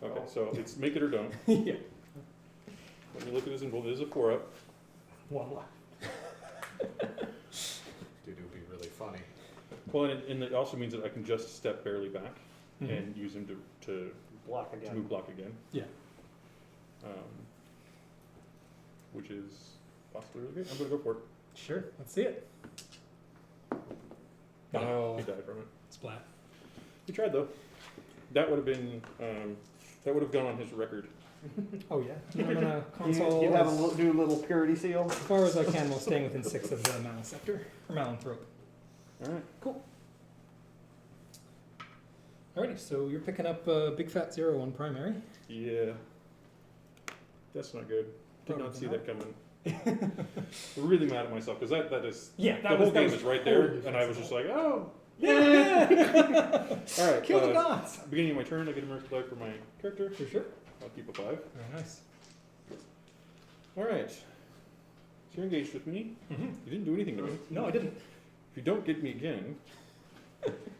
Okay, so it's make it or don't. Yeah. Let me look at this involved. It is a 4 up. 1 left. Dude, it would be really funny. Well, and it also means that I can just step barely back Mhm. and use him to Block to again. move block again. Yeah. Which is possibly really good. I'm gonna go for it. Sure. Let's see it. Oh. He died from it. Splat. He tried though. That would have been that would have gone on his record. Oh yeah. I'm gonna console You have as a new little purity seal? far as I can while staying within 6 of the Malin Scepter. Or Malin Throat. Alright. Alrighty, so you're picking up Big Fat 0 on primary. Yeah. That's not good. Did Probably not see not. that coming. Really mad at myself because that is Yeah, the whole game is right there, and I was just like, oh. yeah. All right. Kill the gods. Beginning of my turn, I get a miracle die for my character. For sure. I'll keep a 5. Very nice. All right. So you're engaged with me. Mm-hmm. You didn't do anything to me. No, I didn't. If you don't get me again,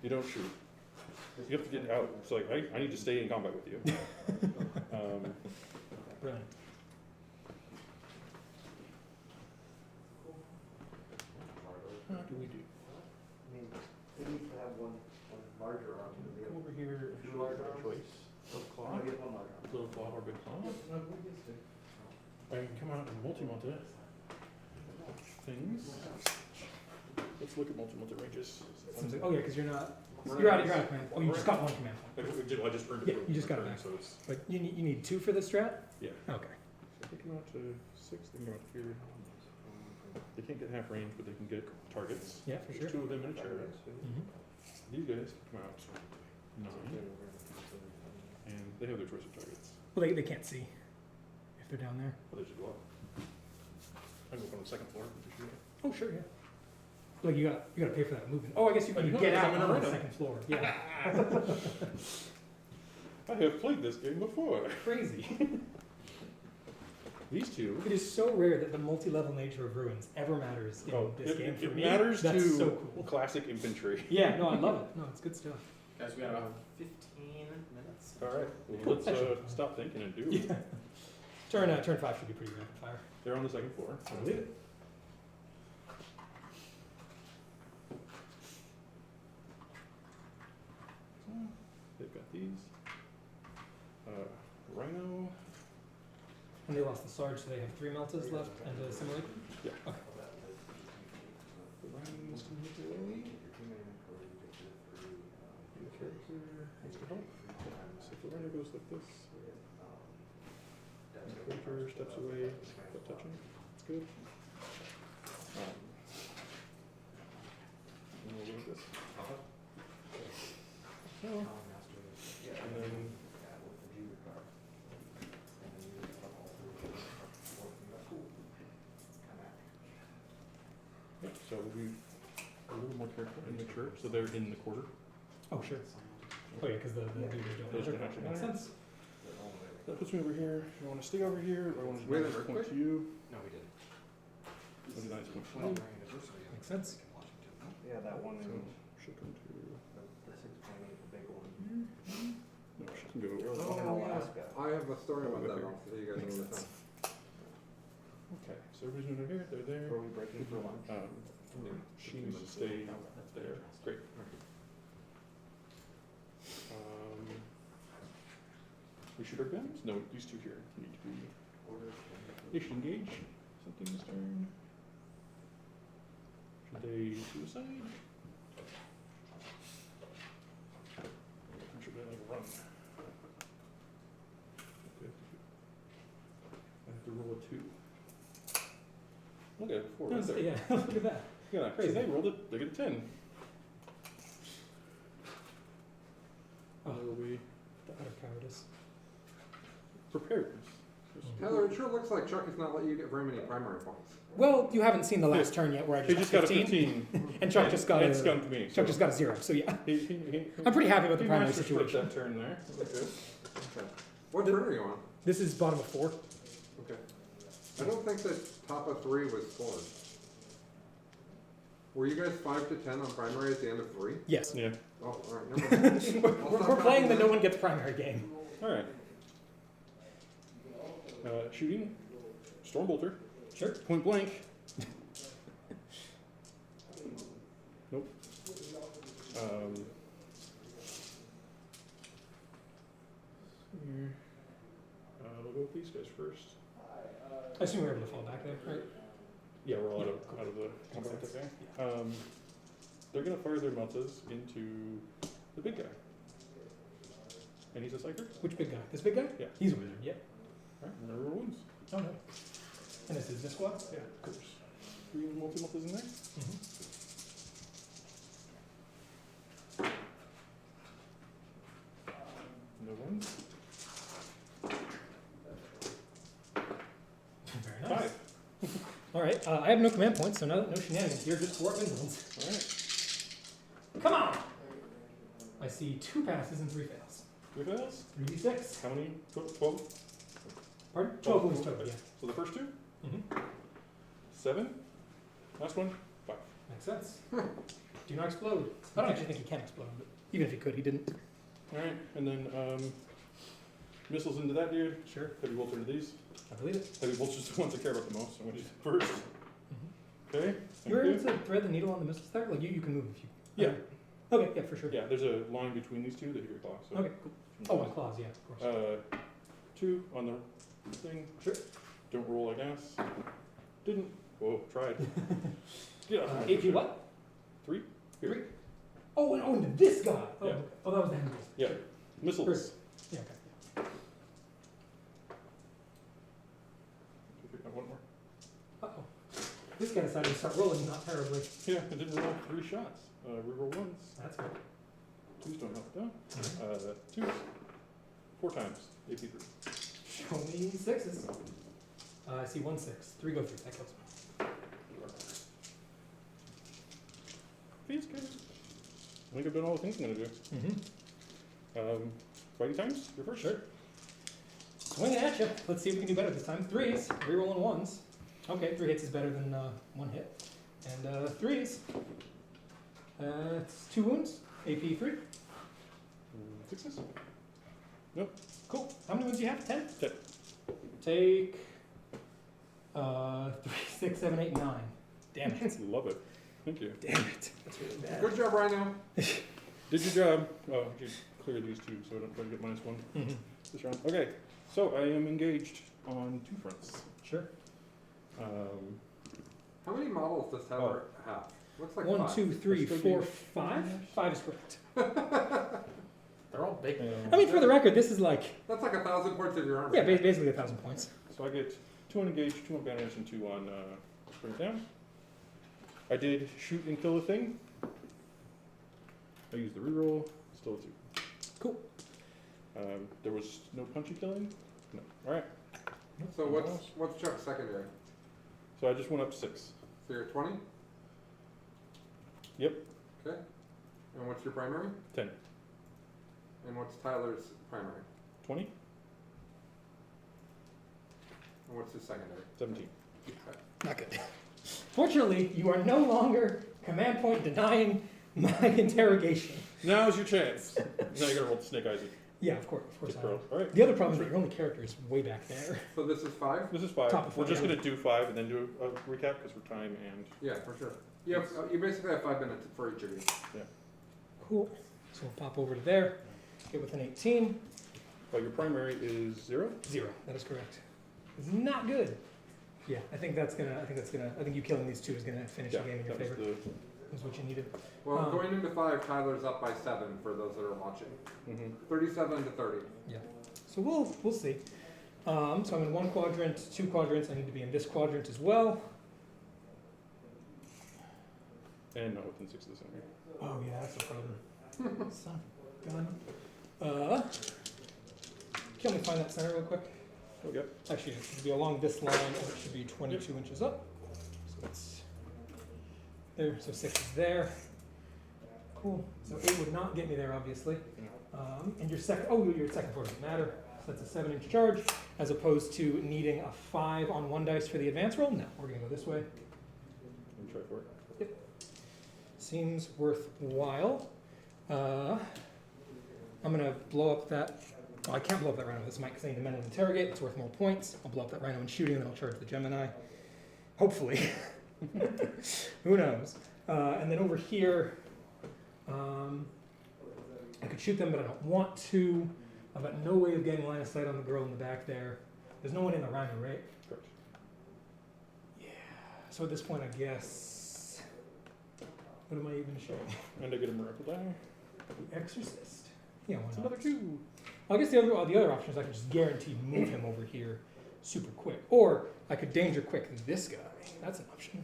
you don't shoot. You have to get out. It's like I need to stay in combat with you. Brilliant. How do we do? I mean, they need to have one larger arm. Come over here. Two large arms? Choice. Little claw. I'm gonna get one larger arm. Little claw or big claw. I can come out and multi-mult it. Things. Let's look at multi-multi ranges. Seems like, oh yeah, because you're not. You're out of command. Oh, you just got 1 command point. I just earned it. Yeah, you just got it back. So it's But you need 2 for this strat. yeah. Okay. So they can go out to 6. They can go out here. They can't get half range, but they can get targets. Yeah, for There's sure. 2 of them in a chariot. Mm-hmm. These guys can come out 9, and they have their choice of targets. Well, they can't see if they're down there. Well, they should go up. I can go up on the 2nd floor. If you shoot. Oh sure, yeah. Like you gotta pay for that movement. Oh, I guess you I can know, get because out I'm in a on the rhythm. 2nd floor. Yeah. I have played this game before. Crazy. These 2. It is so rare that the multi-level nature of ruins ever matters in this game for it me. matters That's to so cool. classic infantry. Yeah, no, I love it. No, it's good stuff. Guys, we got about 15 minutes. All right, Cool. let's Excellent. stop thinking and do. Yeah. Turn 5 should be pretty rapid fire. They're on the 2nd floor. So leave it. these. Rhino. And they lost the Sarge, so they have 3 meltas left and a simulate. Yeah. Okay. The Rhino's can hit away. The character wants to help. So if the Rhino goes like this, and the character steps away without touching, it's good. And we'll go like this. So, and then yeah, so we'll be a little more careful and make sure, so they're in the quarter. Oh, sure. Oh, yeah, because the dudes Those don't don't actually makes matter. sense. That puts me over here. Do I want to stay over here, or I want to We had just an point earthquake? to you? No, we didn't. What did I point to? Makes sense. Yeah, that one So in she can do. the 6.8, the big one. No, she can There was go. one in Alaska. I have a story about that. I'll tell you guys Makes another sense. time. Okay, so everybody's moving over here. They're there. Were we breaking for lunch? She needs to stay there. Great. We shoot our guns? No, these two here need to be. They should engage. Something this turn. Should they suicide? Or should they like run? Okay. I have to roll a 2. Look at it, 4 right there. Yeah, look at that. Yeah, Crazy. so they rolled it, they get a 10. Oh. And will be The utter cowardice. prepared. Heather, it sure looks like Chuck has not let you get very many primary points. Well, you haven't seen the last turn yet where I He just just got got a 15. and Chuck just got and a skunked me. Chuck just got a 0. So yeah, He I'm pretty happy with the he primary managed to split situation. that turn there. Okay. What turn are you on? This is bottom of 4. Okay. I don't think that top of 3 was scored. Were you guys 5 to 10 on primary at the end of 3? Yes. Yeah. Oh, all right, never mind. We're playing the no one gets primary game. All right. Shooting. Stormbolter. Sure. Point blank. Nope. Here. We'll go with these guys first. I assume we're able to fall back there, right? Yeah, we're all out of the combat attack there. They're gonna fire their meltas into the big guy. And he's a psyker. Which big guy? This big guy? Yeah. He's a wizard. Yep. Alright, remember wounds. Oh no. And this is this squad? Yeah, of course. 3 multi-meltas in there. No ones. Very nice. 5. All right. I have no command points, so no shenanigans here. Just 4 ones. Alright. Come on. I see 2 passes and 3 fails. 3 fails. 3d6. How many? 12? Pardon? 12 wounds total. Yeah. So the first 2? Mm-hmm. 7. Last one? 5. Makes sense. Do not explode. I don't actually think he can explode, but even if he could, he didn't. Alright, and then missiles into that dude. Sure. Heavy bolts into these. I believe it. Heavy bolts just the ones I care about the most. I'm going to do that first. Okay. You were able to thread the needle on the missiles there? Like you can move if you. Yeah. Okay. Yeah, for sure. Yeah, there's a line between these two that hit your claw. So Okay. Cool. Oh, on claws. Yeah, of course. 2 on the thing. Sure. Don't roll, I guess. Didn't. Whoa, tried. Get off my AP shit. what? 3? Here. 3. Oh, and into this guy. Oh, Yeah. oh, that was the hand roll. Yeah. Missiles. First. Yeah. Okay. One more. Uh-oh. This guy decided to start rolling not terribly. Yeah, I didn't roll 3 shots. Reroll 1s. That's good. 2s don't help though. 2s. 4 times. AP 3. Show me 6s. I see 1 6. 3 go through. That kills me. Feels good. I think I've done all the things I'm going to do. Mm-hmm. Fighting times? You're first. Sure. Swinging at you. Let's see if we can do better this time. 3s. Rerolling 1s. Okay, 3 hits is better than 1 hit. And 3s. It's 2 wounds. AP 3. 6s? Cool. How many wounds do you have? 10? 10. Take 3, 6, 7, 8, 9. Damn it. Love it. Thank you. Damn it. That's really bad. Good job, Rhino. Did your job. Oh, you clear these two so I don't try to get -1 Mhm. this round. Okay, so I am engaged on 2 fronts. Sure. How many models does Tyler have? Looks like 1, 5. 2, 3, Let's go 4, do- 5. 5 is correct. They're all big. I mean, for the record, this is like, That's like 1,000 points of your armor. yeah, basically 1,000 points. So I get 2 on engage, 2 on banners, and 2 on bring it down. I did shoot and kill a thing. I used the reroll, still a 2. Cool. There was no punchy killing? No. Alright, So what's Chuck's secondary? so I just went up to 6. So you're 20? Yep. Okay. And what's your primary? 10. And what's Tyler's primary? 20? And what's his secondary? 17. Not good. Fortunately, you are no longer command point denying my interrogation. Now's your chance. Now you gotta roll the snake eyes. Yeah, of course I will. Alright. The other problem is that your only character is way back there. So this is 5? This is 5. Top of We're just 5. gonna do 5 and then do a recap because we're time and. Yeah, for sure. You basically have 5 minutes for each of you. Cool. So we'll pop over to there. Get with an 18. But your primary is 0? 0. That is correct. It's not good. Yeah, I think you killing these 2 is gonna finish the game in your that was favor. Is what you needed. Well, going into 5, Tyler's up by 7 for those that are watching. 37 to 30. Yeah. So we'll see. So I'm in 1 quadrant, 2 quadrants. I need to be in this quadrant as well. And not within 6 of the center. Oh yeah, that's the problem. Son of a gun. Can we find that center real quick? Oh, yep. Actually, it should be along this line, and it should be 22 inches up. So that's there. So 6 is there. Cool. So 8 would not get me there, obviously. And your second floor doesn't matter. So that's a 7-inch charge, as opposed to needing a 5 on 1 dice for the advance roll. No, we're gonna go this way. Let me try for it. Seems worthwhile. I'm gonna blow up that. Oh, I can't blow up that rhino with this mic because I need to mentally interrogate. It's worth more points. I'll blow up that rhino in shooting, and then I'll charge the Gemini. Hopefully. Who knows? And then over here, I could shoot them, but I don't want to. I've got no way of getting line of sight on the girl in the back there. There's no one in the rhino, right? Correct. Yeah. So at this point, I guess. What am I even showing? And I get a miracle die. The Exorcist. Yeah, why It's not? another 2. I guess the other option is I could just guarantee move him over here super quick. Or I could danger quick this guy. That's an option.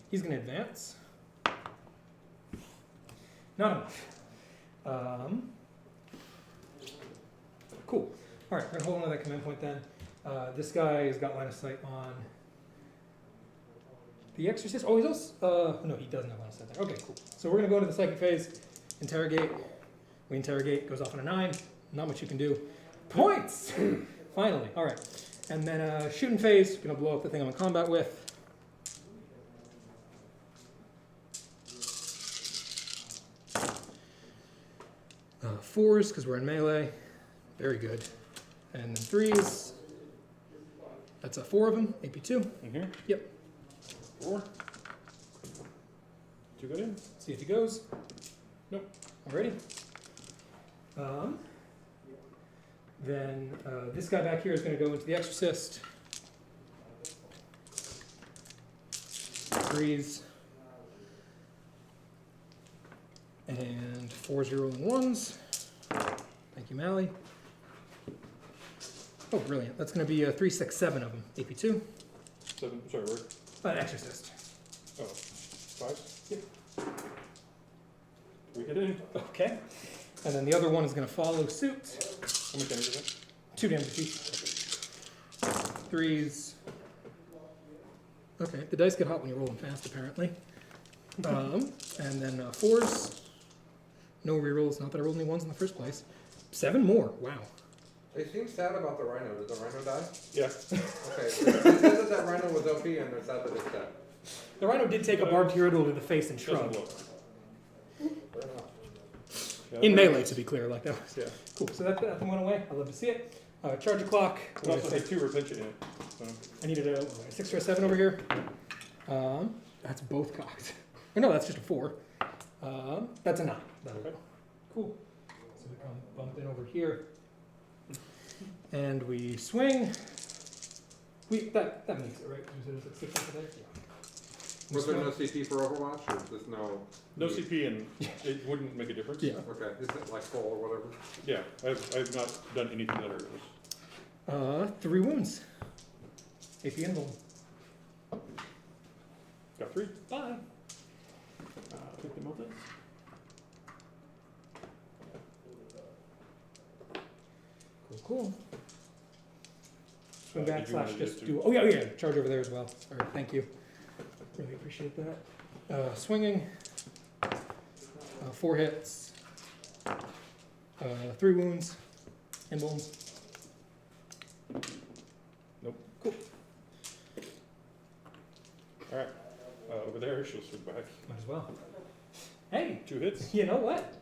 He's going to advance. Not enough. Cool. All right, we're going to hold on to that command point then. This guy has got line of sight on the Exorcist. Oh, he's also... no, he doesn't have line of sight there. Okay, cool. So we're going to go into the psychic phase. Interrogate. We interrogate. Goes off on a 9. Not much you can do. Points! Finally. All right. And then shooting phase. Going to blow up the thing I'm in combat with. Fours, because we're in melee. Very good. And then 3s. That's 4 of them. AP2. In here? Yep. 4. 2 got in. See if he goes. Nope. Alrighty. Then this guy back here is going to go into the Exorcist. 3s. And 4s rolling 1s. Thank you, Mally. Oh, brilliant. That's going to be 3, 6, 7 of them. AP2. 7. Sorry, where? Exorcist. Oh. 5? Yep. 3 hit in. Okay. And then the other one is going to follow suit. How much damage is that? 2 damage each. 3s. Okay, the dice get hot when you're rolling fast, apparently. And then 4s. No rerolls, not that I rolled any 1s in the first place. 7 more, wow. They seem sad about the rhino. Did the rhino die? Yeah. Okay, they said that rhino was OP and they're sad that it's dead. The rhino did take a barbed hero to the face and Doesn't shrug. look. Fair enough. Yeah, In melee, to be clear, like that was. Yeah. Cool, so that thing went away. I love to see it. Charge a clock. It also had 2 retention in it. So. I needed a 6 or a 7 over here. That's both cocked. Or no, that's just a 4. That's a 9. That'll go. Cool. So we come bump in over here. And we swing. That makes it, right? You said it was like 6 over there? Yeah. We Was there swing. no CP for Overwatch, or is this no? No CP, and it wouldn't make a difference. Yeah. Okay, is it like full or whatever? Yeah, I've not done anything that hurt those. 3 wounds. AP and boom. Got 3. Bye. Take the melted. Cool. Swing Did back you wanna slash just just do- do. Oh yeah. Charge over there as well. Sorry. Thank you. Really appreciate that. Swinging. 4 hits. 3 wounds. And boom. Nope. Cool. All right. Over there, she'll swing back. Might as well. Hey, 2 hits, you know what?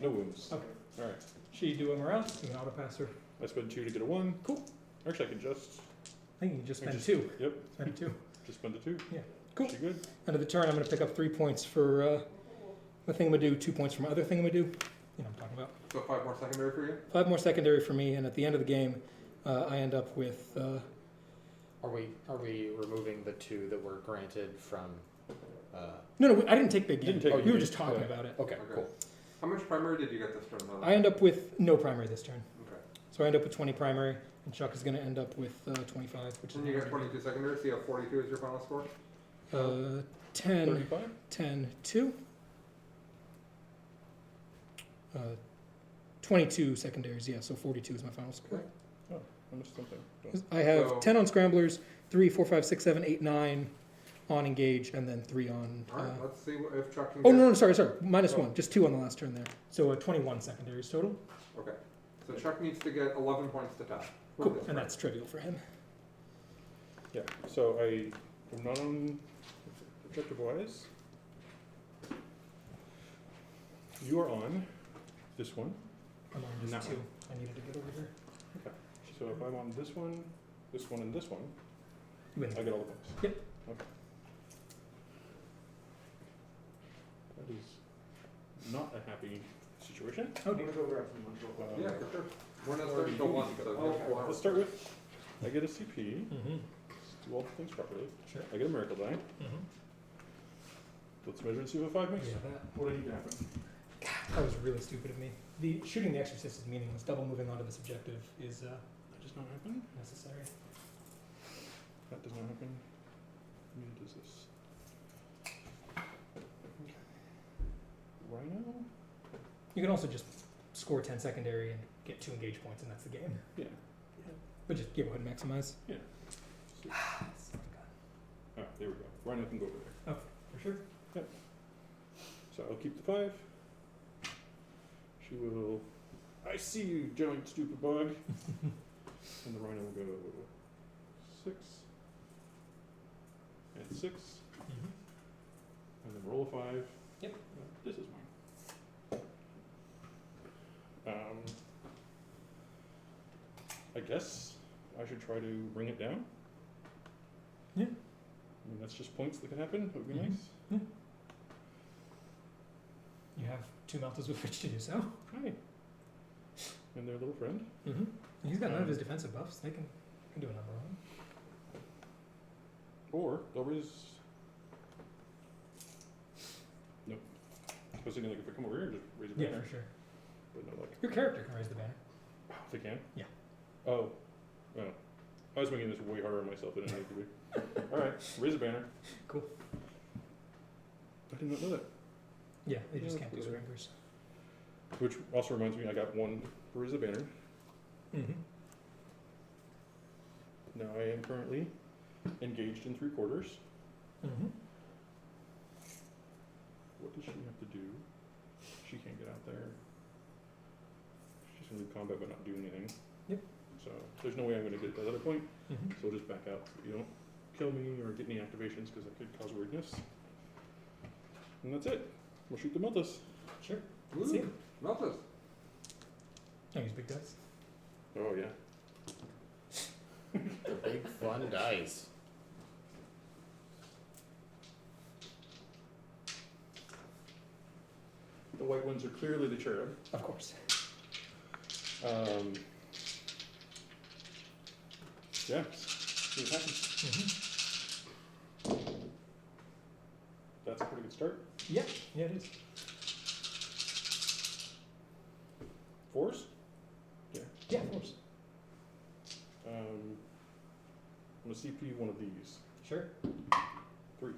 no wounds. Okay. All right. She do him around. You can auto pass her. I spend 2 to get a 1. Cool. Actually, I can just. I think you can just I spend just- 2. Yep. Spend 2. Just spend the 2. Yeah. Cool. She good? End of the turn, I'm going to pick up 3 points for the thingamadoo, 2 points for my other thingamadoo. You know what I'm talking about. So 5 more secondary for you? 5 more secondary for me, and at the end of the game, I end up with. Are we removing the 2 that were granted from? No, I didn't take big game. Didn't take Oh, big you were game. just talking Yeah. about it. Okay, Okay. cool. How much primary did you get this turn, though? I end up with no primary this turn. Okay. So I end up with 20 primary, and Chuck is going to end up with 25, which is. And you got 22 secondary, so you have 42 as your final score? 10, 35? 10, 2. 22 secondaries, yeah, so 42 is my final score. I missed something. I have So- 10 on scramblers, 3, 4, 5, 6, 7, 8, 9 on engage, and then 3 on. Alright, let's see if Chuck can Oh, get... no, sorry. Minus Oh. 1, just 2 on the last turn there. So 21 secondaries total. Okay. So Chuck needs to get 11 points to tie. Cool, and that's trivial for him. Yeah, so I am not on objective wise. You are on this one. I'm on That just 2. I needed to get over here. So if I'm on this one, and this one, You win. I get all the points. Yep. Okay. That is not a happy situation. Oh, I'm dear. gonna go grab some lunch. Yeah, for sure. We're not starting till 1, so Oh, there's 4 hours. let's start with, I get a CP, Mm-hmm. do all the things properly. Sure. I get a miracle die. Mm-hmm. Let's measure and see what 5 makes. Yeah, that. What do you happen? That was really stupid of me. The shooting the exorcist is meaningless. Double moving onto this objective is That does not happen. necessary. That does not happen. Neither does this. Okay. Rhino? You can also just score 10 secondary and get 2 engage points, and that's the game. Yeah. But just go ahead and maximize. Yeah. Ah, there we go. Rhino can go over there. For sure. So I'll keep the 5. She will. I see you, giant stupid bug. And the rhino will go 6 and 6, Mm-hmm. and then roll a 5. Yep. This is mine. I guess I should try to bring it down. Yeah. I mean, that's just points that can happen. That would be Mhm. nice. You have 2 meltas with which to do so. Hi. And their little friend. Mm-hmm. He's got none of his defensive buffs. They can do a number on him. Or they'll raise. Nope. I was thinking like if I come over here and just raise a Yeah, banner. for sure. But no, like, Your character can raise the banner. they can? Yeah. Oh. Oh. I was making this way harder on myself than it needed to be. Alright, raise a banner. Cool. I did not know that. Yeah, they just Yeah, can't do for sure. surrenders. Which also reminds me, I got 1 for raise a banner. Mm-hmm. Now I am currently engaged in 3/4. Mm-hmm. What does she have to do? She can't get out there. She's gonna leave combat but not do anything. Yep. So there's no way I'm gonna get that other point. Mm-hmm. So I'll just back out. You don't kill me or get any activations because that could cause weirdness. And that's it. We'll shoot the Meltas. Sure. Ooh, See? Meltas. I use big dice. Oh yeah. The big fun dice. The white ones are clearly the cherub. Of course. Yeah. See what happens. That's a pretty good start. Yeah, it is. Force? Yeah, of course. I'm gonna CP one of these. Sure. 3.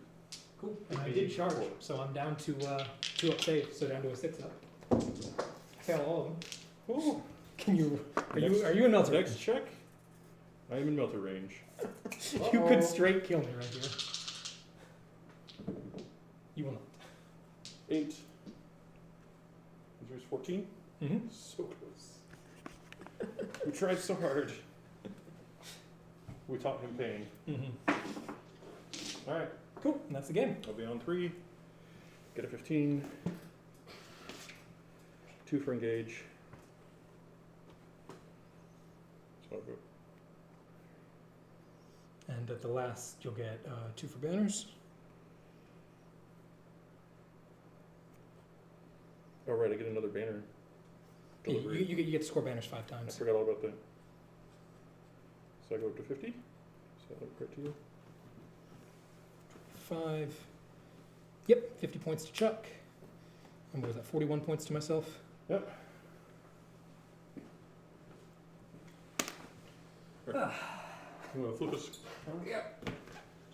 Cool. And I did charge, so I'm down to 2 up save, so down to a 6 up. I fail all of them. Ooh. Can you? Are Next- you in melter Next range? check. I am in melter range. You could straight kill me right here. You will not. 8. There's 14. Mm-hmm. So close. We tried so hard. We taught him pain. Mm-hmm. All right. Cool. And that's the game. I'll be on 3. Get a 15. 2 for engage. So I'll go. And at the last, you'll get 2 for banners. Oh right, I get another banner. You Delivery. get to score banners 5 I times. forgot all about that. So I go up to 50. So that'll credit to you. 5. Yep, 50 points to Chuck. And what was that, 41 points to myself? Yep. You want to flip us? Yep.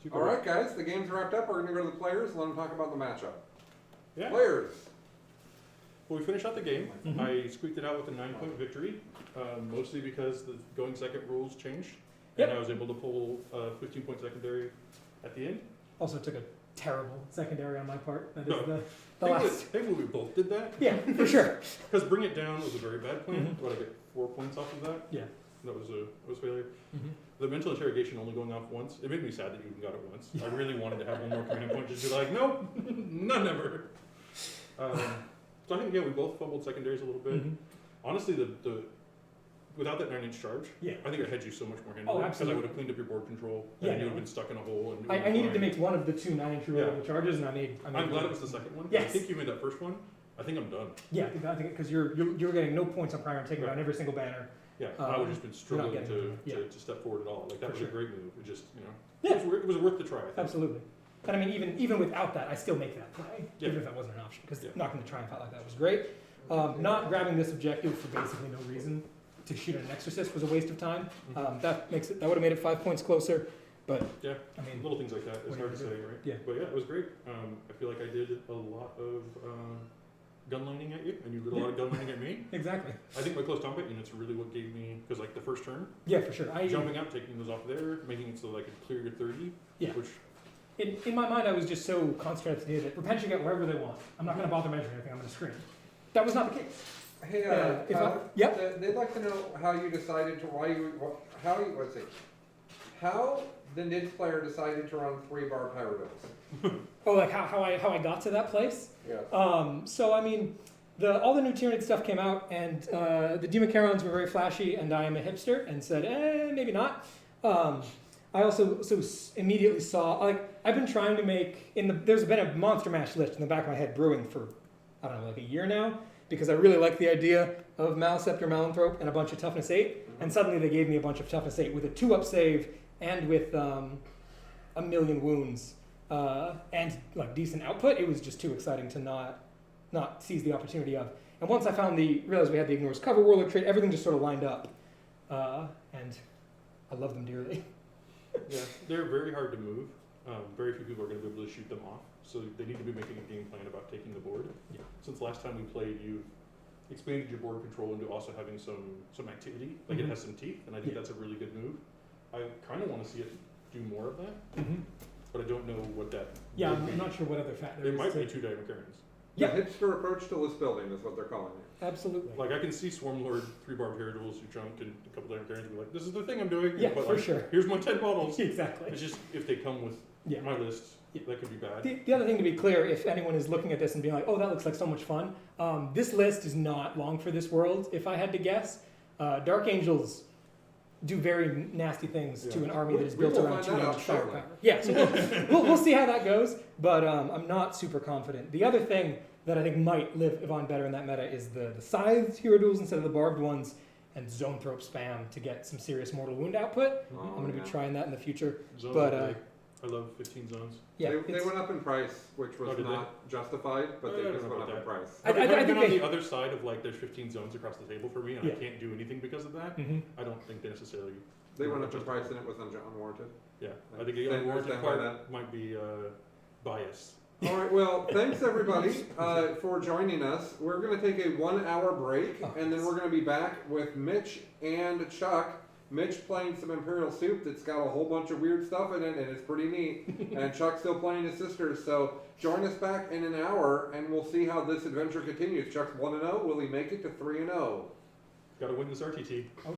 You go All right, guys, the game's wrapped up. We're going to go to the players and let them talk about the matchup. Yeah. Players. Well, we finished out the game. Mhm. I squeaked it out with a 9-point victory, mostly because the going second rules changed, Yep. and I was able to pull a 15-point secondary at the end. Also took a terrible secondary on my part. That is No. the last. I think we both did that. Yeah, for sure. Because Bring It Down was a very bad plan, Mhm. but I get 4 points off of that. Yeah. That was a failure. Mm-hmm. The mental interrogation only going off once, it made me sad that you even got it once. I really wanted to have one more command point, just be like, nope, none ever. So I think, yeah, we both fumbled secondaries a little bit. Mm-hmm. Honestly, the without that 9-inch charge, Yeah. I think I had you so much more handily. Oh, Because I absolutely. would have cleaned up your board control, Yeah, and you would no. have been stuck in a hole. And I needed to make one of the 2 9-inch reloadable charges, and I made I'm glad it was the second one. Yes. I think you made that first one. I think I'm done. Yeah, I think because you're getting no points on prior and taking Right. down every single banner. Yeah, I would have just been struggling getting to, it. Yeah. to step forward at all. Like that For was sure. a great move. It just, Yeah. it was worth the try. I think. Absolutely. And I mean, even without that, I still make that play, Yeah. even if that wasn't an option, because Yeah. knocking the triumph out like that was great. Not grabbing this objective for basically no reason to shoot at an exorcist was a waste of time. Mhm. That would have made it 5 points closer, but Yeah. I mean, Little things like that. It's What hard do to you say, do? right? Yeah. But yeah, it was great. I feel like I did a lot of gun lining at you, and you did a lot of gun lining at me. exactly. I think my close combat units are really what gave me, because like the first turn, Yeah, for sure. jumping up, taking those off there, making it so that I could clear your 30. Yeah. Which, In my mind, I was just so concentrated that Repent should get wherever they want. I'm not going to bother measuring anything. I'm going to scream. That was not the case. Hey, If I- yep. They'd like to know how you decided to, how the NID player decided to run 3-bar Tyranids. Oh, like how I got to that place? Yeah. So I mean, all the new Tyranid stuff came out, and the Demon Carons were very flashy, and I am a hipster, and said, maybe not. I also immediately saw, like, I've been trying to make, there's been a Monster Mash list in the back of my head brewing for, I don't know, like a year now, because I really like the idea of Maliceptor, Malanthrope, and a bunch of Toughness 8, and suddenly they gave me a bunch of Toughness 8 with a 2-up save, and with a million wounds, and like decent output. It was just too exciting to not seize the opportunity of. And once I realized we had the Ignores Cover Warlock trait, everything just sort of lined up, and I love them dearly. yeah, they're very hard to move. Very few people are going to be able to shoot them off, so they need to be making a game plan about taking the board. Yeah. Since last time we played, you've expanded your board control into also having some activity, like Mhm. it has some teeth, and I think Yeah. that's a really good move. I kind of want to see it do more of that, Mm-hmm. but I don't know what that. Yeah, would I'm be. not sure what other fact there It is. might be to- 2 Diamocarans. Yeah. The hipster approach to list building is what they're calling it. Absolutely. Like I can see Swarmlord, 3-bar Paraduals who jumped, and a couple Diamocarans and be like, "This is the thing I'm doing." Yeah, but for like, sure. Here's my 10 bottles. Exactly. It's just if they come with Yeah. my list, Yeah. that could be bad. The other thing to be clear, if anyone is looking at this and being like, oh, that looks like so much fun, this list is not long for this world, if I had to guess. Dark Angels do very nasty things to Yeah. an army that is We built will around find that 200 out shortly. firepower. Yeah, so we'll see how that goes, but I'm not super confident. The other thing that I think might live Yvonne better in that meta is the scythed hero duels instead of the barbed ones. and Zoanthrope spam to get some serious mortal wound output. Oh, I'm going to yeah. be trying that in the future. Zones But, are great. I love 15 zones. Yeah, they it's- went up in price, which was Oh, did they? not justified, but I they don't just know went up about in that. price. I I've think been on they- the other side of like there's 15 zones across the table for me, and Yeah. I can't do anything because of that. Mhm. I don't think they necessarily. They went up in price and it was unwarranted. Yeah, I think the Stand- unwarranted stand by part might be biased. All right, well, thanks everybody for joining us. We're going to take a 1 hour break, Oh, and then we're going to be back with Mitch and Chuck. Mitch playing some Imperial Soup that's got a whole bunch of weird stuff in it, and it's pretty neat. And Chuck's still playing his sisters. So join us back in an hour, and we'll see how this adventure continues. Chuck's 1-0. Will he make it to 3-0? Got to win this RTT. Oh